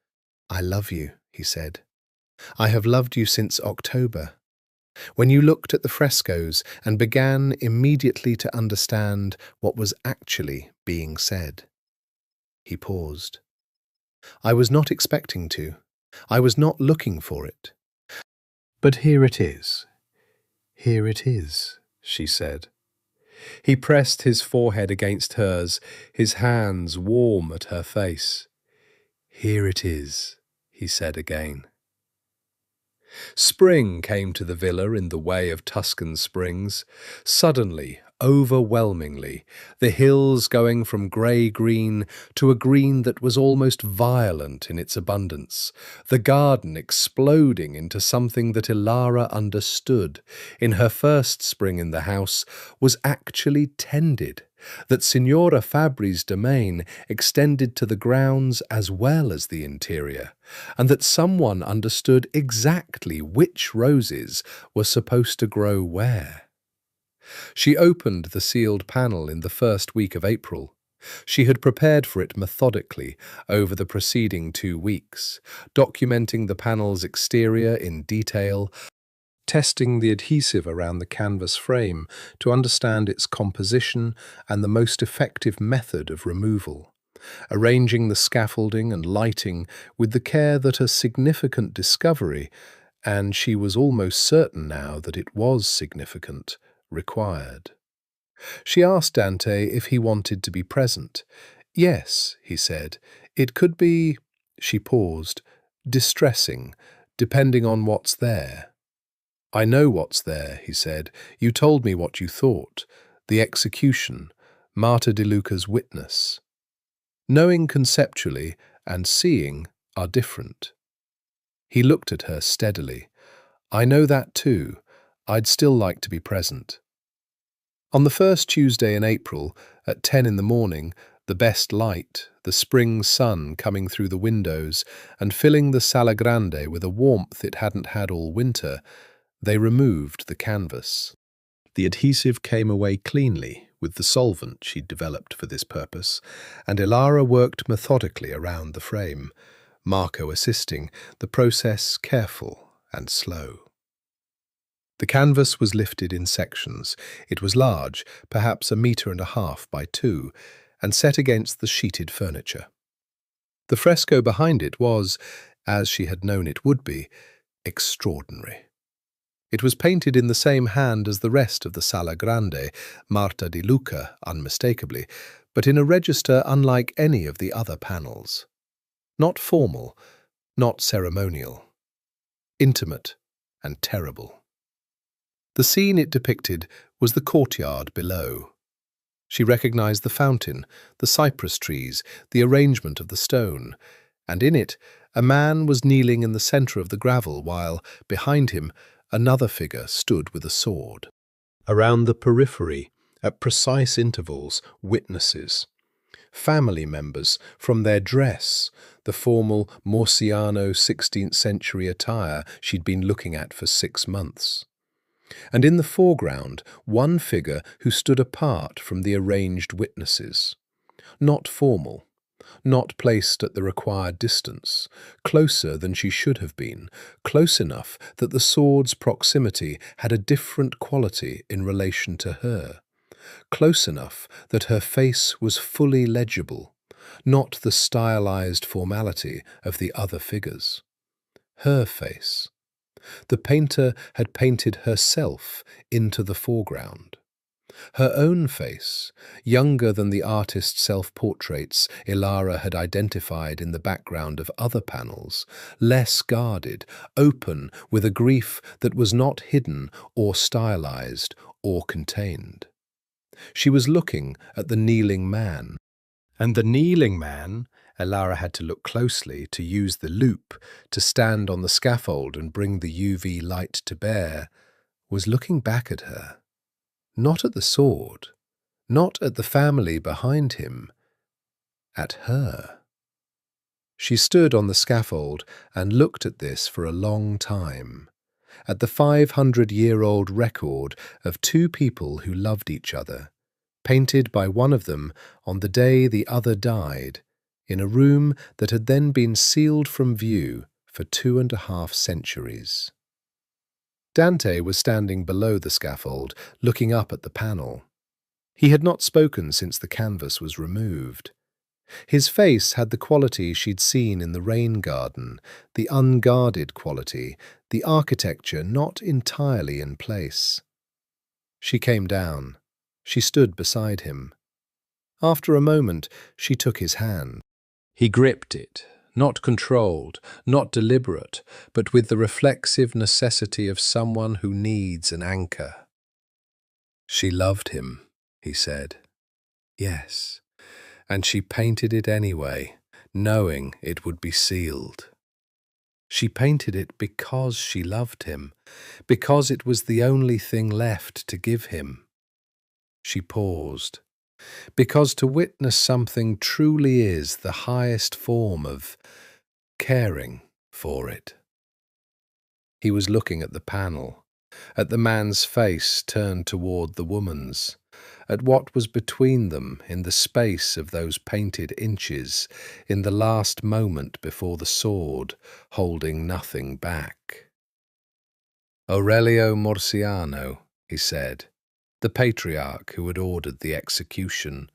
"I love you," he said. "I have loved you since October, when you looked at the frescoes and began immediately to understand what was actually being said." He paused. "I was not expecting to. I was not looking for it. But here it is. Here it is," she said. He pressed his forehead against hers, his hands warm at her face. "Here it is," he said again. Spring came to the villa in the way of Tuscan springs. Suddenly, overwhelmingly, the hills going from grey-green to a green that was almost violent in its abundance, the garden exploding into something that Elara understood, in her first spring in the house, was actually tended, that Signora Fabri's domain extended to the grounds as well as the interior, and that someone understood exactly which roses were supposed to grow where. She opened the sealed panel in the first week of April. She had prepared for it methodically over the preceding 2 weeks, documenting the panel's exterior in detail, testing the adhesive around the canvas frame to understand its composition and the most effective method of removal, arranging the scaffolding and lighting with the care that a significant discovery, and she was almost certain now that it was significant, required. She asked Dante if he wanted to be present. Yes, he said. It could be, she paused, distressing, depending on what's there. I know what's there, he said. You told me what you thought. The execution, Marta di Luca's witness. Knowing conceptually and seeing are different. He looked at her steadily. I know that too. I'd still like to be present. On the first Tuesday in April, at 10 in the morning, the best light, the spring sun coming through the windows and filling the Sala Grande with a warmth it hadn't had all winter, they removed the canvas. The adhesive came away cleanly with the solvent she'd developed for this purpose, and Elara worked methodically around the frame, Marco assisting, the process careful and slow. The canvas was lifted in sections. It was large, perhaps 1.5 meters by 2, and set against the sheeted furniture. The fresco behind it was, as she had known it would be, extraordinary. It was painted in the same hand as the rest of the Sala Grande, Marta di Luca, unmistakably, but in a register unlike any of the other panels. Not formal, not ceremonial. Intimate and terrible. The scene it depicted was the courtyard below. She recognized the fountain, the cypress trees, the arrangement of the stone, and in it a man was kneeling in the centre of the gravel while, behind him, another figure stood with a sword. Around the periphery, at precise intervals, witnesses. Family members, from their dress, the formal Morciano 16th century attire she'd been looking at for 6 months. And in the foreground, one figure who stood apart from the arranged witnesses. Not formal, not placed at the required distance, closer than she should have been, close enough that the sword's proximity had a different quality in relation to her, close enough that her face was fully legible, not the stylized formality of the other figures. Her face. The painter had painted herself into the foreground. Her own face, younger than the artist's self-portraits Elara had identified in the background of other panels, less guarded, open with a grief that was not hidden or stylized or contained. She was looking at the kneeling man, and the kneeling man, Elara had to look closely to use the loupe to stand on the scaffold and bring the UV light to bear, was looking back at her. Not at the sword, not at the family behind him, at her. She stood on the scaffold and looked at this for a long time, at the 500-year-old record of 2 people who loved each other, painted by one of them on the day the other died, in a room that had then been sealed from view for 2.5 centuries. Dante was standing below the scaffold, looking up at the panel. He had not spoken since the canvas was removed. His face had the quality she'd seen in the rain garden, the unguarded quality, the architecture not entirely in place. She came down. She stood beside him. After a moment, she took his hand. He gripped it, not controlled, not deliberate, but with the reflexive necessity of someone who needs an anchor. She loved him, he said. Yes, and she painted it anyway, knowing it would be sealed. She painted it because she loved him, because it was the only thing left to give him. She paused, because to witness something truly is the highest form of caring for it. He was looking at the panel, at the man's face turned toward the woman's, at what was between them in the space of those painted inches, in the last moment before the sword, holding nothing back. Aurelio Morciano, he said, the patriarch who had ordered the execution,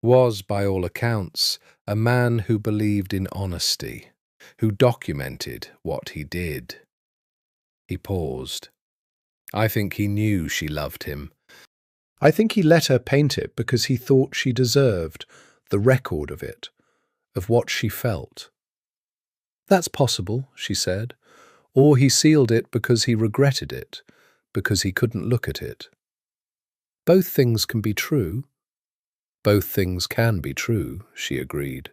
was, by all accounts, a man who believed in honesty, who documented what he did. He paused. I think he knew she loved him. I think he let her paint it because he thought she deserved the record of it, of what she felt. That's possible, she said, or he sealed it because he regretted it, because he couldn't look at it. Both things can be true. Both things can be true, she agreed.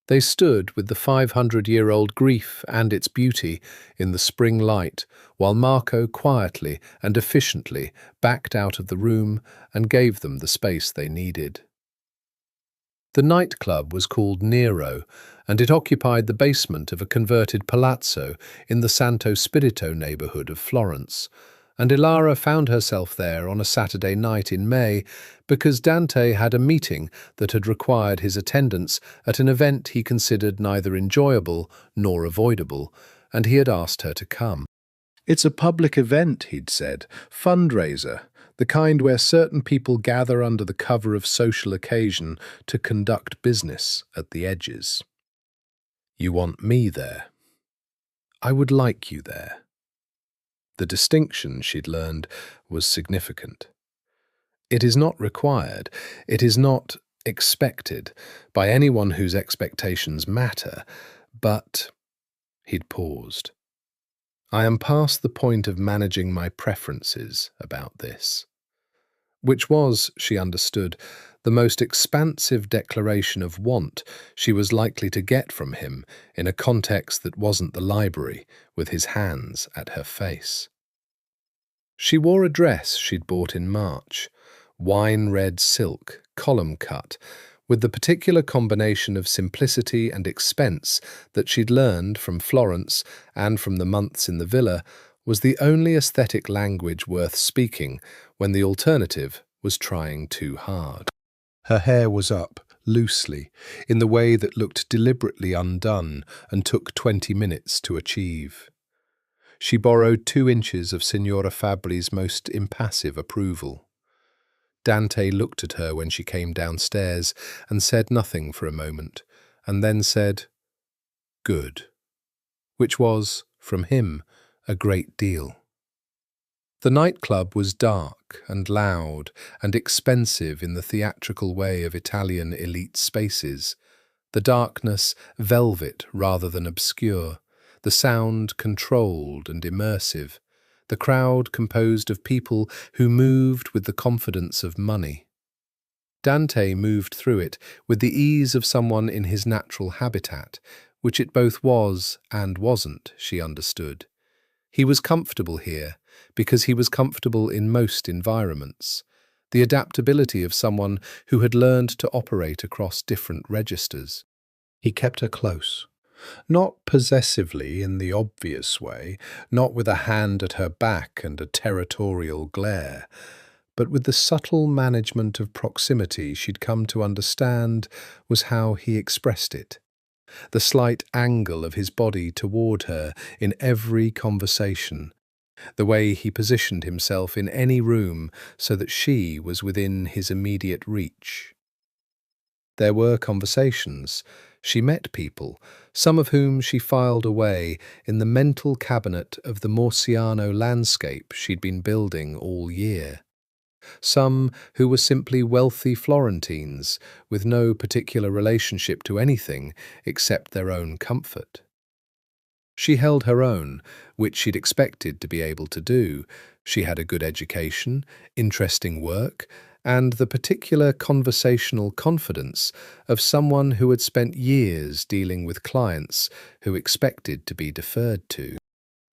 They stood with the 500-year-old grief and its beauty in the spring light, while Marco quietly and efficiently backed out of the room and gave them the space they needed. The nightclub was called Nero, and it occupied the basement of a converted palazzo in the Santo Spirito neighbourhood of Florence, and Elara found herself there on a Saturday night in May because Dante had a meeting that had required his attendance at an event he considered neither enjoyable nor avoidable, and he had asked her to come. It's a public event, he'd said, fundraiser, the kind where certain people gather under the cover of social occasion to conduct business at the edges. You want me there? I would like you there. The distinction, she'd learned, was significant. It is not required, it is not expected by anyone whose expectations matter, but— He'd paused. I am past the point of managing my preferences about this. Which was, she understood, the most expansive declaration of want she was likely to get from him in a context that wasn't the library, with his hands at her face. She wore a dress she'd bought in March, wine-red silk, column-cut, with the particular combination of simplicity and expense that she'd learned from Florence and from the months in the villa was the only aesthetic language worth speaking when the alternative was trying too hard. Her hair was up, loosely, in the way that looked deliberately undone and took 20 minutes to achieve. She borrowed 2 inches of Signora Fabri's most impassive approval. Dante looked at her when she came downstairs and said nothing for a moment, and then said, "Good," which was, from him, a great deal. The nightclub was dark and loud and expensive in the theatrical way of Italian elite spaces, the darkness velvet rather than obscure, the sound controlled and immersive, the crowd composed of people who moved with the confidence of money. Dante moved through it with the ease of someone in his natural habitat, which it both was and wasn't, she understood. He was comfortable here because he was comfortable in most environments, the adaptability of someone who had learned to operate across different registers. He kept her close. Not possessively in the obvious way, not with a hand at her back and a territorial glare, but with the subtle management of proximity she'd come to understand was how he expressed it. The slight angle of his body toward her in every conversation, the way he positioned himself in any room so that she was within his immediate reach. There were conversations. She met people, some of whom she filed away in the mental cabinet of the Morciano landscape she'd been building all year. Some who were simply wealthy Florentines with no particular relationship to anything except their own comfort. She held her own, which she'd expected to be able to do. She had a good education, interesting work, and the particular conversational confidence of someone who had spent years dealing with clients who expected to be deferred to.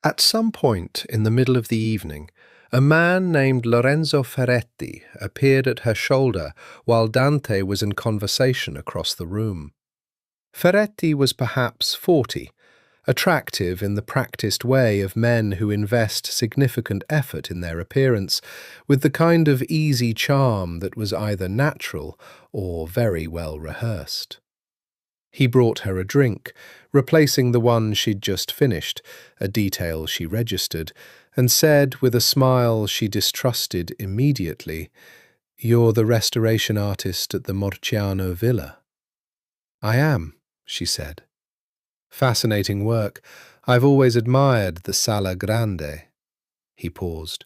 At some point in the middle of the evening, a man named Lorenzo Ferretti appeared at her shoulder while Dante was in conversation across the room. Ferretti was perhaps 40, attractive in the practiced way of men who invest significant effort in their appearance, with the kind of easy charm that was either natural or very well rehearsed. He brought her a drink, replacing the one she'd just finished, a detail she registered, and said with a smile she distrusted immediately, "You're the restoration artist at the Morciano villa." "I am," she said. "Fascinating work. I've always admired the Sala Grande." He paused.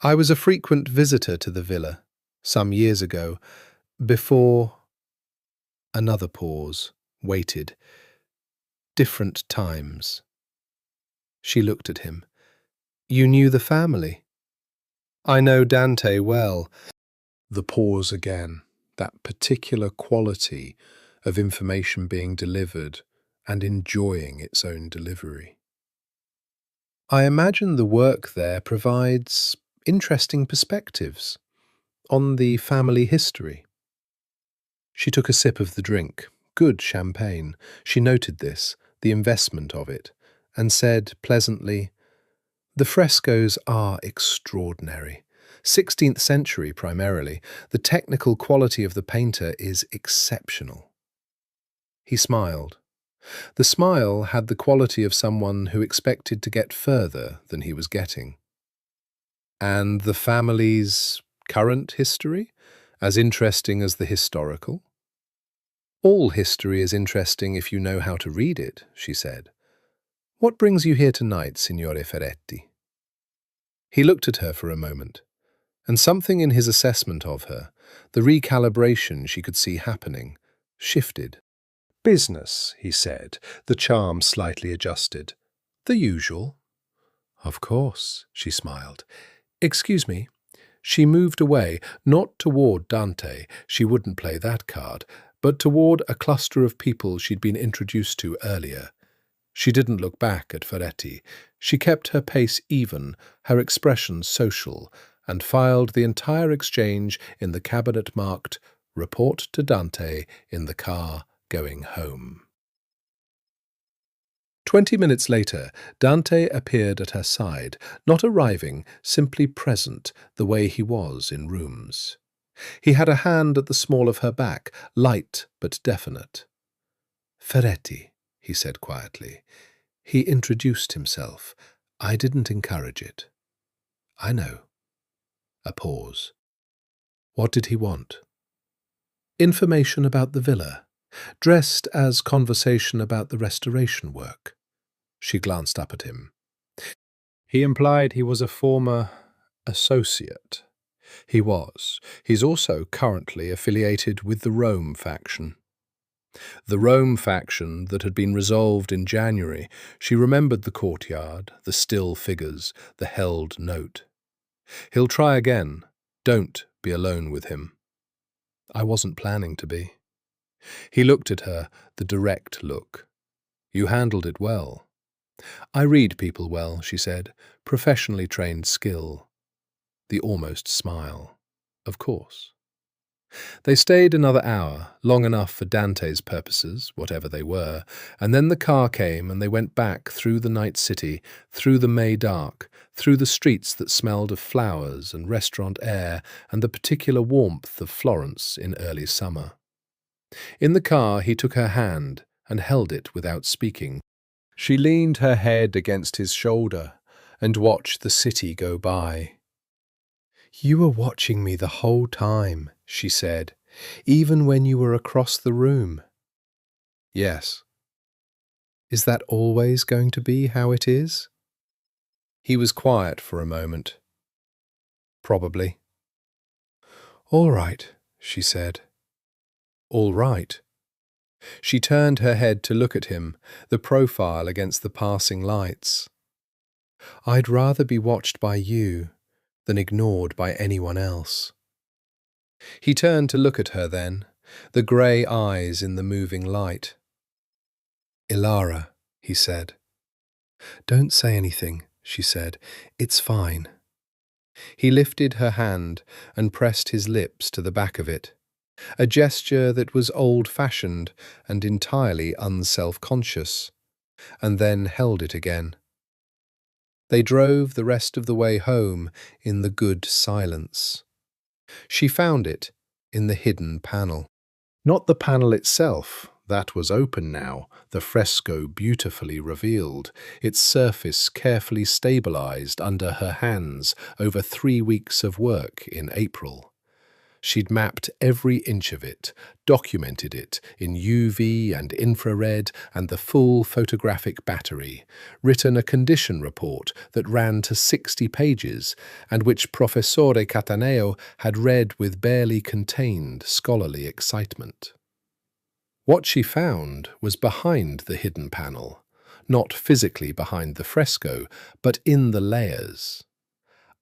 "I was a frequent visitor to the villa, some years ago, before—" Another pause, waited. "Different times." She looked at him. "You knew the family?" "I know Dante well." The pause again, that particular quality of information being delivered and enjoying its own delivery. "I imagine the work there provides interesting perspectives on the family history." She took a sip of the drink, good champagne. She noted this, the investment of it, and said pleasantly, "The frescoes are extraordinary. 16th century primarily. The technical quality of the painter is exceptional." He smiled. The smile had the quality of someone who expected to get further than he was getting. "And the family's current history? As interesting as the historical?" "All history is interesting if you know how to read it," she said. "What brings you here tonight, Signore Ferretti?" He looked at her for a moment, and something in his assessment of her, the recalibration she could see happening, shifted. "Business," he said, the charm slightly adjusted. "The usual." "Of course," she smiled. "Excuse me." She moved away, not toward Dante, she wouldn't play that card, but toward a cluster of people she'd been introduced to earlier. She didn't look back at Ferretti. She kept her pace even, her expression social, and filed the entire exchange in the cabinet marked "Report to Dante in the car going home." 20 minutes later, Dante appeared at her side, not arriving, simply present, the way he was in rooms. He had a hand at the small of her back, light but definite. "Ferretti," he said quietly. He introduced himself. "I didn't encourage it." "I know." A pause. What did he want? "Information about the villa, dressed as conversation about the restoration work." She glanced up at him. He implied he was a former associate. He was. He's also currently affiliated with the Rome faction. The Rome faction that had been resolved in January. She remembered the courtyard, the still figures, the held note. "He'll try again. Don't be alone with him." "I wasn't planning to be." He looked at her, the direct look. "You handled it well." "I read people well," she said. "Professionally trained skill." The almost smile. "Of course." They stayed another hour, long enough for Dante's purposes, whatever they were, and then the car came and they went back through the night city, through the May dark, through the streets that smelled of flowers and restaurant air and the particular warmth of Florence in early summer. In the car he took her hand and held it without speaking. She leaned her head against his shoulder and watched the city go by. "You were watching me the whole time," she said, "even when you were across the room." "Yes." "Is that always going to be how it is?" He was quiet for a moment. "Probably." "All right," she said. "All right." She turned her head to look at him, the profile against the passing lights. "I'd rather be watched by you than ignored by anyone else." He turned to look at her then, the grey eyes in the moving light. "Elara," he said. "Don't say anything," she said. "It's fine." He lifted her hand and pressed his lips to the back of it, a gesture that was old-fashioned and entirely unself-conscious, and then held it again. They drove the rest of the way home in the good silence. She found it in the hidden panel. Not the panel itself, that was open now, the fresco beautifully revealed, its surface carefully stabilized under her hands over 3 weeks of work in April. She'd mapped every inch of it, documented it in UV and infrared and the full photographic battery, written a condition report that ran to 60 pages and which Professore Cataneo had read with barely contained scholarly excitement. What she found was behind the hidden panel, not physically behind the fresco, but in the layers.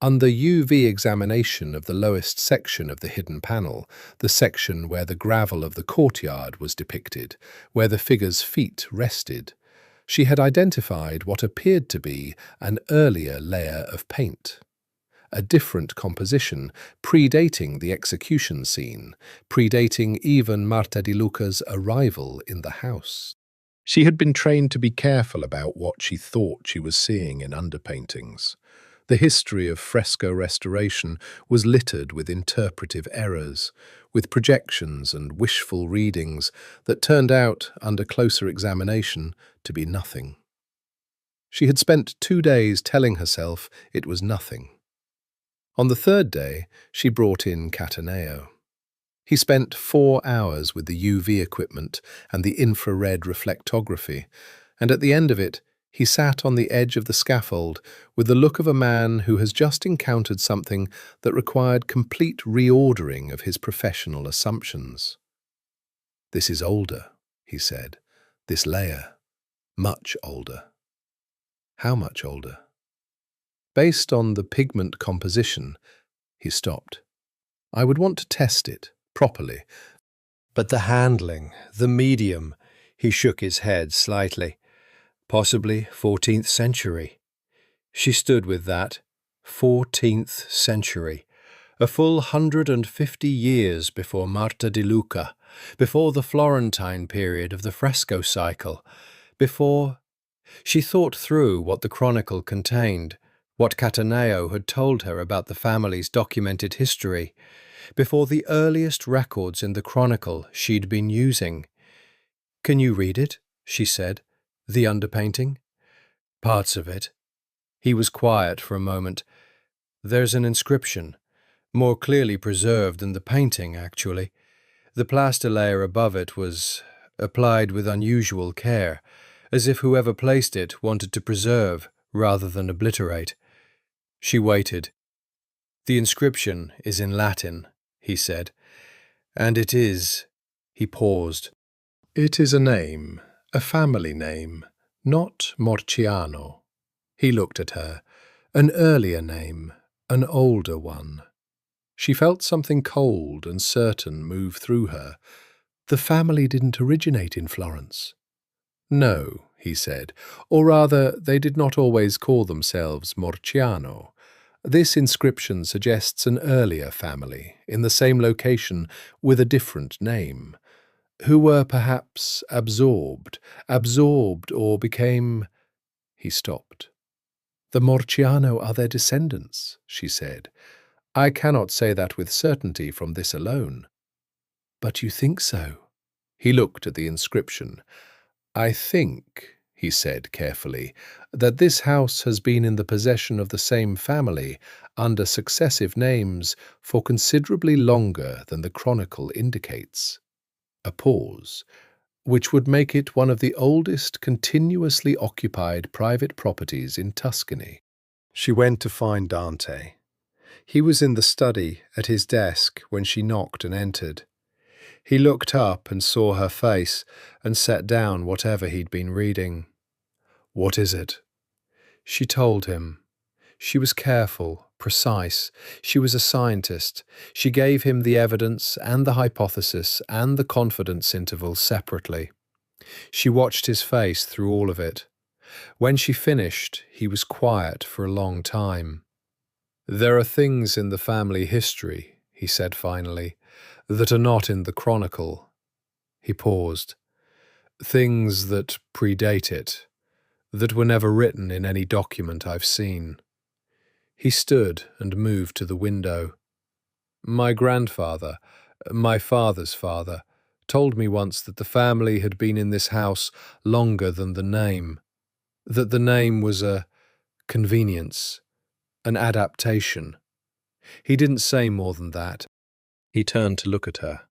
Under UV examination of the lowest section of the hidden panel, the section where the gravel of the courtyard was depicted, where the figure's feet rested, she had identified what appeared to be an earlier layer of paint. A different composition, predating the execution scene, predating even Marta di Luca's arrival in the house. She had been trained to be careful about what she thought she was seeing in underpaintings. The history of fresco restoration was littered with interpretive errors, with projections and wishful readings that turned out, under closer examination, to be nothing. She had spent 2 days telling herself it was nothing. On the 3rd day, she brought in Cataneo. He spent 4 hours with the UV equipment and the infrared reflectography, and at the end of it, he sat on the edge of the scaffold with the look of a man who has just encountered something that required complete reordering of his professional assumptions. "This is older," he said. "This layer. Much older." "How much older?" "Based on the pigment composition," he stopped. "I would want to test it, properly." "But the handling, the medium," he shook his head slightly. "Possibly 14th century. She stood with that. 14th century. A full 150 years before Marta di Luca, before the Florentine period of the fresco cycle, before... She thought through what the chronicle contained, what Cataneo had told her about the family's documented history, before the earliest records in the chronicle she'd been using. "Can you read it?" she said. "The underpainting?" "Parts of it." He was quiet for a moment. "There's an inscription, more clearly preserved than the painting, actually. The plaster layer above it was applied with unusual care, as if whoever placed it wanted to preserve rather than obliterate." She waited. "The inscription is in Latin," he said. "And it is..." He paused. "It is a name, a family name, not Morciano." He looked at her. "An earlier name, an older one." She felt something cold and certain move through her. "The family didn't originate in Florence." "No," he said, "or rather, they did not always call themselves Morciano. This inscription suggests an earlier family, in the same location, with a different name, who were perhaps absorbed or became..." He stopped. "The Morciano are their descendants," she said. "I cannot say that with certainty from this alone." "But you think so?" He looked at the inscription. "I think," he said carefully, "that this house has been in the possession of the same family, under successive names, for considerably longer than the chronicle indicates." A pause, which would make it one of the oldest continuously occupied private properties in Tuscany. She went to find Dante. He was in the study at his desk when she knocked and entered. He looked up and saw her face and set down whatever he'd been reading. "What is it?" She told him. She was careful, precise. She was a scientist. She gave him the evidence and the hypothesis and the confidence interval separately. She watched his face through all of it. When she finished, he was quiet for a long time. "There are things in the family history," he said finally, "that are not in the chronicle." He paused. "Things that predate it, that were never written in any document I've seen." He stood and moved to the window. "My grandfather, my father's father, told me once that the family had been in this house longer than the name, that the name was a convenience, an adaptation." He didn't say more than that. He turned to look at her.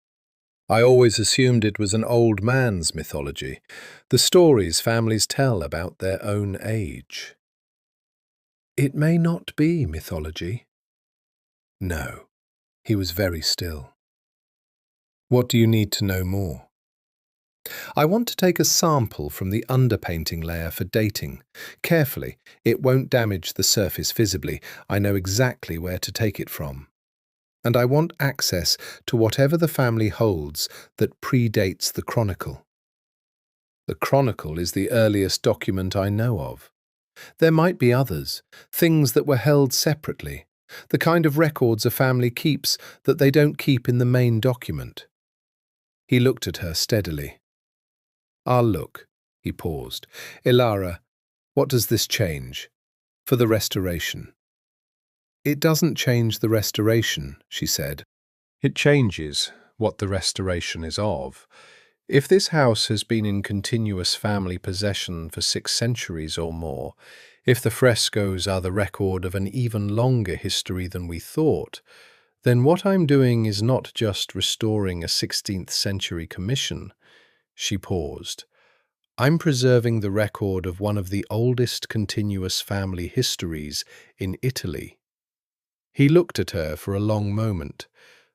"I always assumed it was an old man's mythology, the stories families tell about their own age." "It may not be mythology." "No." He was very still. "What do you need to know more?" "I want to take a sample from the underpainting layer for dating. Carefully, it won't damage the surface visibly. I know exactly where to take it from. And I want access to whatever the family holds that predates the chronicle." "The chronicle is the earliest document I know of. There might be others, things that were held separately, the kind of records a family keeps that they don't keep in the main document." He looked at her steadily. "I'll look." He paused. "Elara, what does this change? For the restoration?" "It doesn't change the restoration," she said. "It changes what the restoration is of. If this house has been in continuous family possession for 6 centuries or more, if the frescoes are the record of an even longer history than we thought, then what I'm doing is not just restoring a 16th century commission." She paused. "I'm preserving the record of one of the oldest continuous family histories in Italy." He looked at her for a long moment,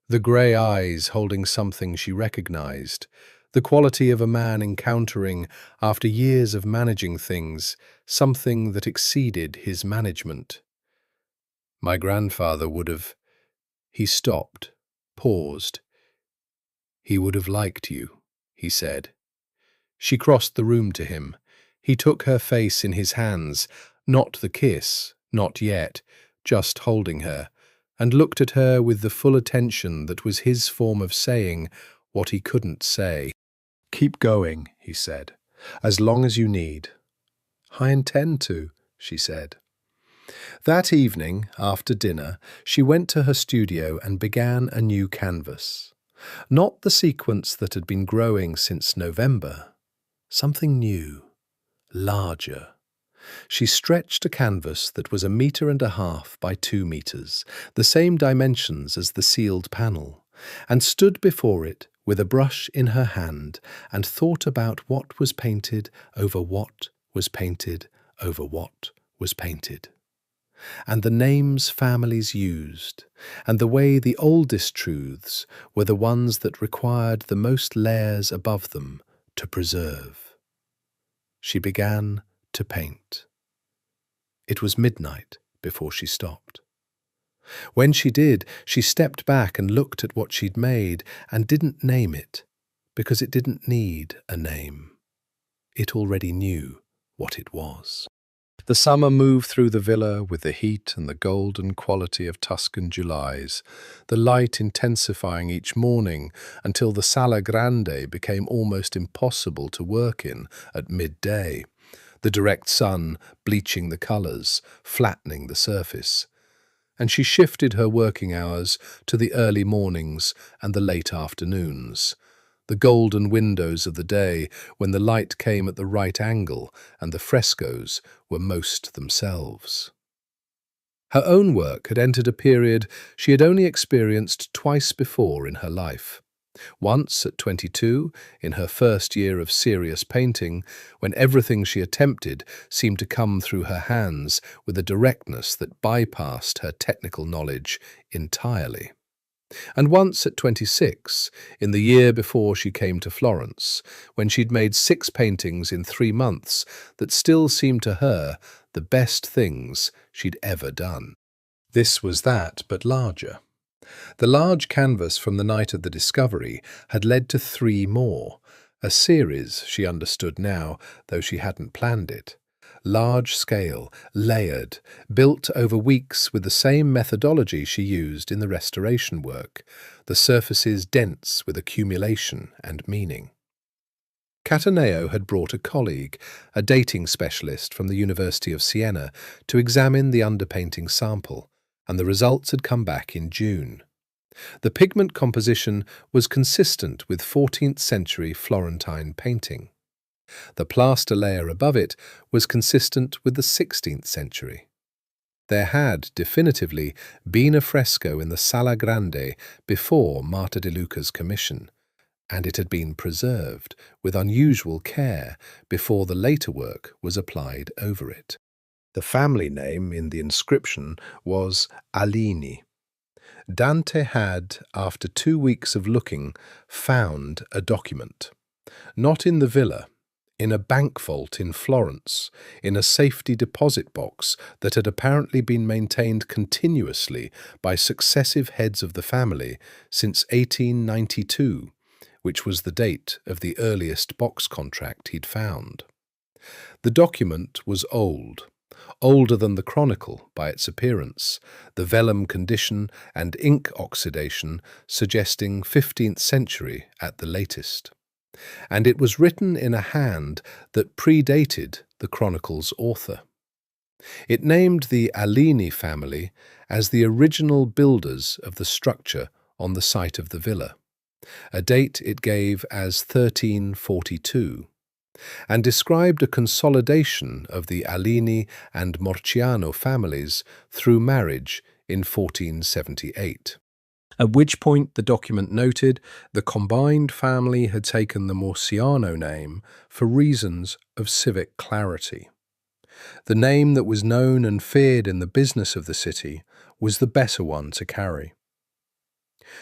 the grey eyes holding something she recognized, the quality of a man encountering, after years of managing things, something that exceeded his management. "My grandfather would have—" He stopped, paused. "He would have liked you," he said. She crossed the room to him. He took her face in his hands, not the kiss, not yet, just holding her, and looked at her with the full attention that was his form of saying what he couldn't say. "Keep going," he said, "as long as you need." "I intend to," she said. That evening, after dinner, she went to her studio and began a new canvas. Not the sequence that had been growing since November. Something new, larger. She stretched a canvas that was 1.5 meters by 2 meters, the same dimensions as the sealed panel, and stood before it with a brush in her hand and thought about what was painted over what was painted over what was painted, and the names families used, and the way the oldest truths were the ones that required the most layers above them to preserve. She began to paint. It was midnight before she stopped. When she did, she stepped back and looked at what she'd made and didn't name it, because it didn't need a name. It already knew what it was. The summer moved through the villa with the heat and the golden quality of Tuscan Julys, the light intensifying each morning until the Sala Grande became almost impossible to work in at midday, the direct sun bleaching the colours, flattening the surface. And she shifted her working hours to the early mornings and the late afternoons, the golden windows of the day when the light came at the right angle and the frescoes were most themselves. Her own work had entered a period she had only experienced twice before in her life. Once, at 22, in her first year of serious painting, when everything she attempted seemed to come through her hands with a directness that bypassed her technical knowledge entirely. And once at 26, in the year before she came to Florence, when she'd made 6 paintings in 3 months that still seemed to her the best things she'd ever done. This was that, but larger. The large canvas from the night of the discovery had led to 3 more, a series, she understood now, though she hadn't planned it. Large-scale, layered, built over weeks with the same methodology she used in the restoration work, the surfaces dense with accumulation and meaning. Cataneo had brought a colleague, a dating specialist from the University of Siena, to examine the underpainting sample, and the results had come back in June. The pigment composition was consistent with 14th century Florentine painting. The plaster layer above it was consistent with the 16th century. There had, definitively, been a fresco in the Sala Grande before Marta de Luca's commission, and it had been preserved with unusual care before the later work was applied over it. The family name in the inscription was Alini. Dante had, after 2 weeks of looking, found a document. Not in the villa, in a bank vault in Florence, in a safety deposit box that had apparently been maintained continuously by successive heads of the family since 1892, which was the date of the earliest box contract he'd found. The document was old, older than the chronicle by its appearance, the vellum condition and ink oxidation suggesting 15th century at the latest. And it was written in a hand that predated the chronicle's author. It named the Alini family as the original builders of the structure on the site of the villa, a date it gave as 1342, and described a consolidation of the Alini and Morciano families through marriage in 1478. At which point, the document noted, the combined family had taken the Morciano name for reasons of civic clarity. The name that was known and feared in the business of the city was the better one to carry.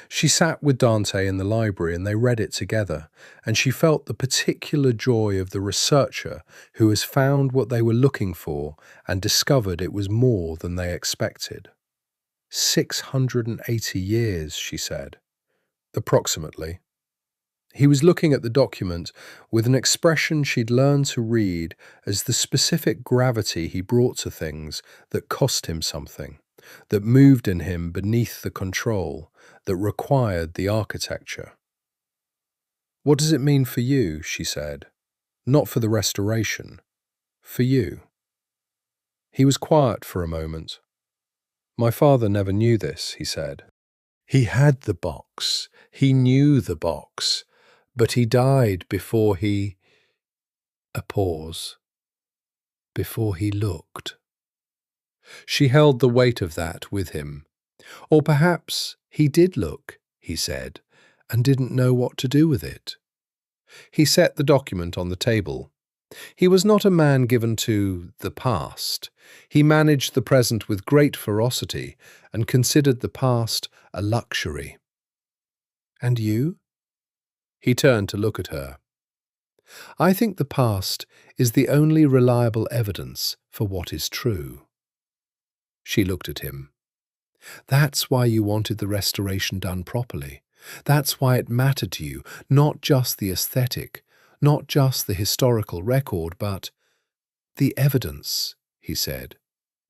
She sat with Dante in the library and they read it together, and she felt the particular joy of the researcher who has found what they were looking for and discovered it was more than they expected. 680 years, she said. Approximately. He was looking at the document with an expression she'd learned to read as the specific gravity he brought to things that cost him something, that moved in him beneath the control, that required the architecture. "What does it mean for you?" she said. "Not for the restoration. For you." He was quiet for a moment. "My father never knew this," he said. "He had the box. He knew the box. But he died before he—" A pause. "Before he looked." She held the weight of that with him. Or perhaps he did look, he said, and didn't know what to do with it. He set the document on the table. He was not a man given to the past. He managed the present with great ferocity and considered the past a luxury. "And you?" He turned to look at her. "I think the past is the only reliable evidence for what is true." She looked at him. "That's why you wanted the restoration done properly. That's why it mattered to you, not just the aesthetic, not just the historical record, but the evidence," he said,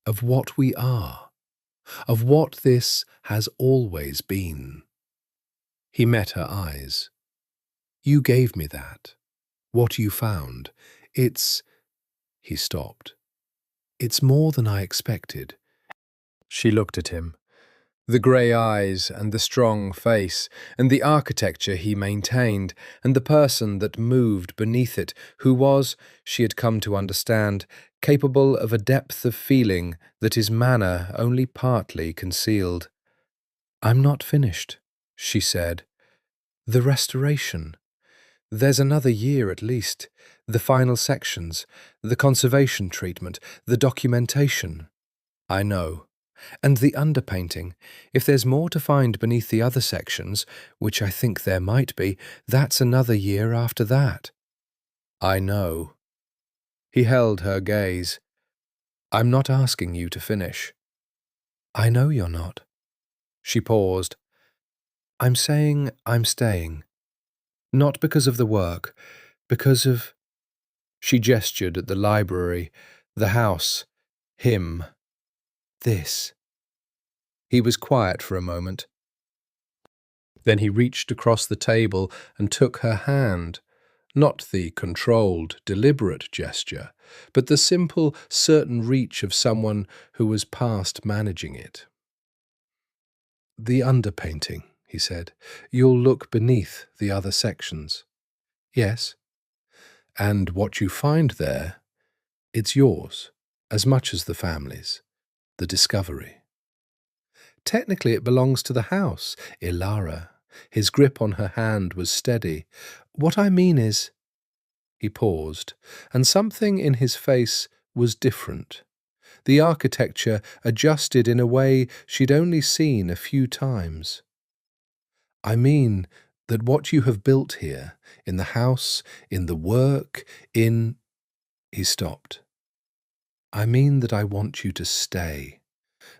"of what we are, of what this has always been." He met her eyes. "You gave me that. What you found. It's—" He stopped. "It's more than I expected." She looked at him. The grey eyes and the strong face and the architecture he maintained and the person that moved beneath it, who was, she had come to understand, capable of a depth of feeling that his manner only partly concealed. "I'm not finished," she said. The restoration. There's another year at least. The final sections, the conservation treatment, the documentation. I know. And the underpainting. If there's more to find beneath the other sections, which I think there might be, that's another year after that. I know. He held her gaze. I'm not asking you to finish. I know you're not. She paused. I'm saying I'm staying. Not because of the work, because of... She gestured at the library, the house, him, this. He was quiet for a moment. Then he reached across the table and took her hand, not the controlled, deliberate gesture, but the simple, certain reach of someone who was past managing it. The underpainting, he said. You'll look beneath the other sections. Yes. And what you find there, it's yours, as much as the family's, the discovery. Technically it belongs to the house, Elara. His grip on her hand was steady. What I mean is... He paused, and something in his face was different. The architecture adjusted in a way she'd only seen a few times. I mean that what you have built here, in the house, in the work, in... He stopped. I mean that I want you to stay.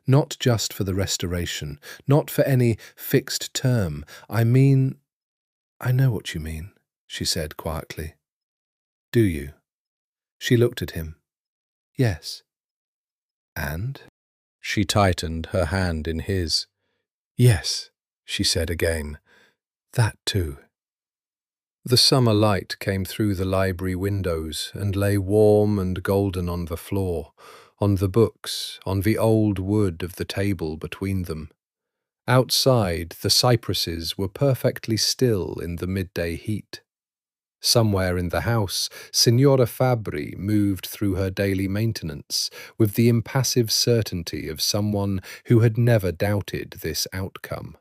Not just for the restoration, not for any fixed term. I mean... I know what you mean, she said quietly. Do you? She looked at him. Yes. And? She tightened her hand in his. Yes, she said again. That too. The summer light came through the library windows and lay warm and golden on the floor, on the books, on the old wood of the table between them. Outside, the cypresses were perfectly still in the midday heat. Somewhere in the house, Signora Fabri moved through her daily maintenance with the impassive certainty of someone who had never doubted this outcome.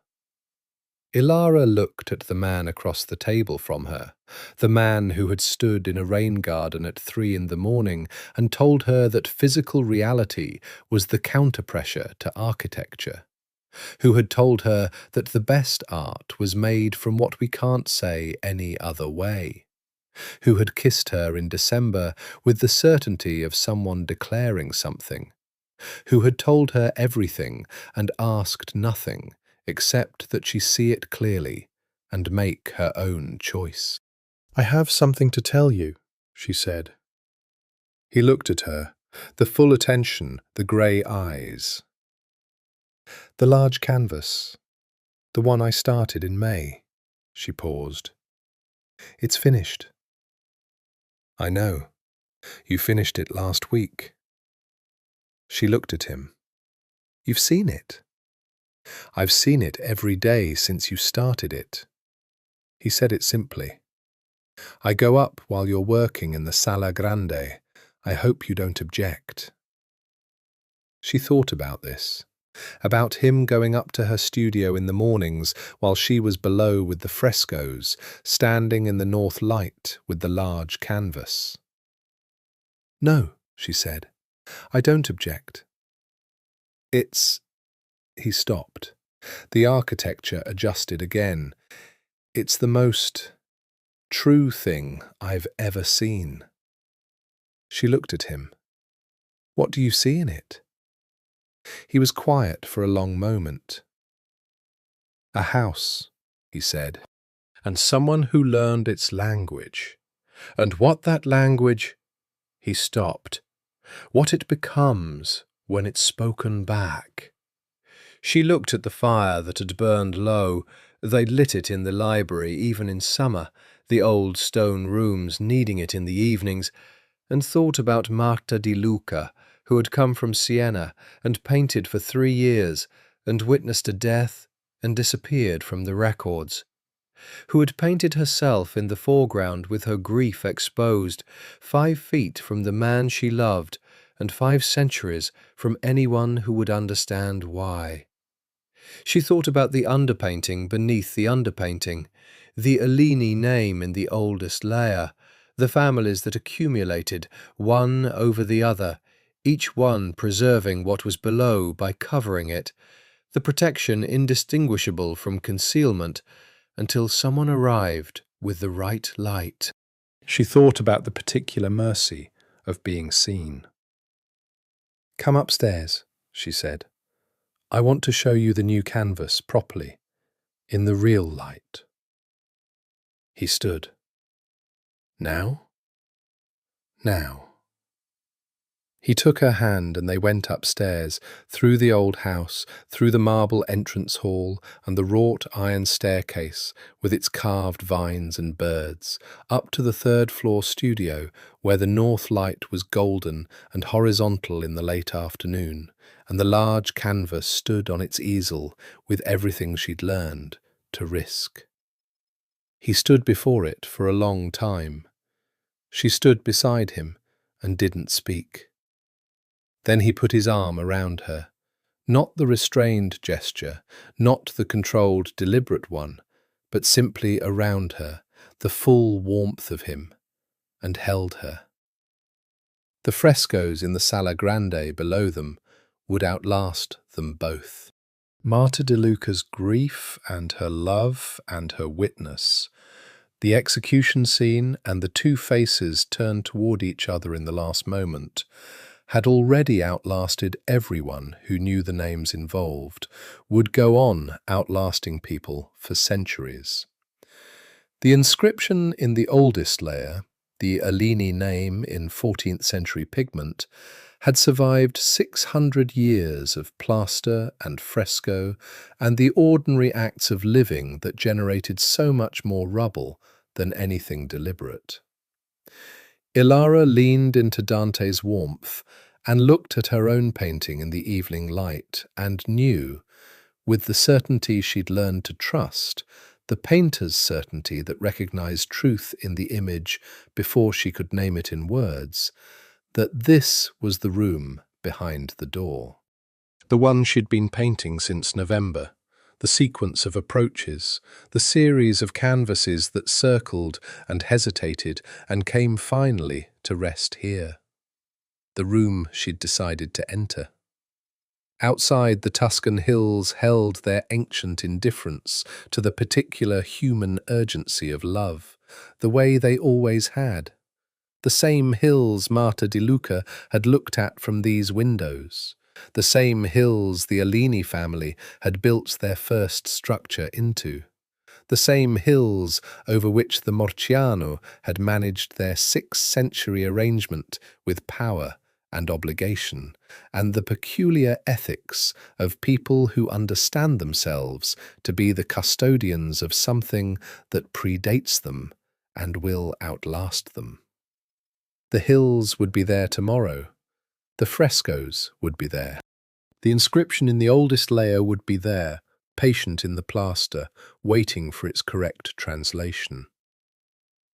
Elara looked at the man across the table from her, the man who had stood in a rain garden at 3 in the morning and told her that physical reality was the counterpressure to architecture, who had told her that the best art was made from what we can't say any other way, who had kissed her in December with the certainty of someone declaring something, who had told her everything and asked nothing except that she see it clearly and make her own choice. I have something to tell you, she said. He looked at her, the full attention, the grey eyes. The large canvas, the one I started in May, she paused. It's finished. I know. You finished it last week. She looked at him. You've seen it. I've seen it every day since you started it. He said it simply. I go up while you're working in the Sala Grande. I hope you don't object. She thought about this, about him going up to her studio in the mornings while she was below with the frescoes, standing in the north light with the large canvas. No, she said, I don't object. It's... He stopped. The architecture adjusted again. It's the most true thing I've ever seen. She looked at him. What do you see in it? He was quiet for a long moment. A house, he said, and someone who learned its language. And what that language... He stopped. What it becomes when it's spoken back. She looked at the fire that had burned low. They'd lit it in the library, even in summer, the old stone rooms needing it in the evenings, and thought about Marta di Luca, who had come from Siena and painted for 3 years and witnessed a death and disappeared from the records, who had painted herself in the foreground with her grief exposed, 5 feet from the man she loved and 5 centuries from anyone who would understand why. She thought about the underpainting beneath the underpainting, the Alini name in the oldest layer, the families that accumulated one over the other, each one preserving what was below by covering it, the protection indistinguishable from concealment, until someone arrived with the right light. She thought about the particular mercy of being seen. "Come upstairs," she said. "I want to show you the new canvas properly, in the real light." He stood. "Now?" "Now." He took her hand and they went upstairs, through the old house, through the marble entrance hall and the wrought iron staircase with its carved vines and birds, up to the third-floor studio where the north light was golden and horizontal in the late afternoon, and the large canvas stood on its easel with everything she'd learned to risk. He stood before it for a long time. She stood beside him and didn't speak. Then he put his arm around her, not the restrained gesture, not the controlled, deliberate one, but simply around her, the full warmth of him, and held her. The frescoes in the Sala Grande below them would outlast them both. Marta de Luca's grief and her love and her witness, the execution scene and the two faces turned toward each other in the last moment, had already outlasted everyone who knew the names involved, would go on outlasting people for centuries. The inscription in the oldest layer, the Alini name in 14th century pigment, had survived 600 years of plaster and fresco and the ordinary acts of living that generated so much more rubble than anything deliberate. Elara leaned into Dante's warmth and looked at her own painting in the evening light and knew, with the certainty she'd learned to trust, the painter's certainty that recognized truth in the image before she could name it in words, that this was the room behind the door. The one she'd been painting since November. The sequence of approaches, the series of canvases that circled and hesitated and came finally to rest here. The room she'd decided to enter. Outside, the Tuscan hills held their ancient indifference to the particular human urgency of love, the way they always had. The same hills Marta de Luca had looked at from these windows. The same hills the Alini family had built their first structure into. The same hills over which the Morciano had managed their 6th century arrangement with power and obligation, and the peculiar ethics of people who understand themselves to be the custodians of something that predates them and will outlast them. The hills would be there tomorrow. The frescoes would be there. The inscription in the oldest layer would be there, patient in the plaster, waiting for its correct translation.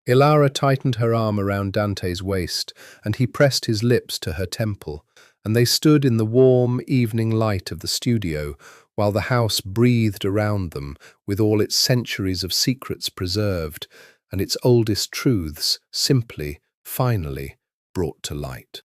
Elara tightened her arm around Dante's waist, and he pressed his lips to her temple, and they stood in the warm evening light of the studio, while the house breathed around them with all its centuries of secrets preserved, and its oldest truths simply, finally, brought to light.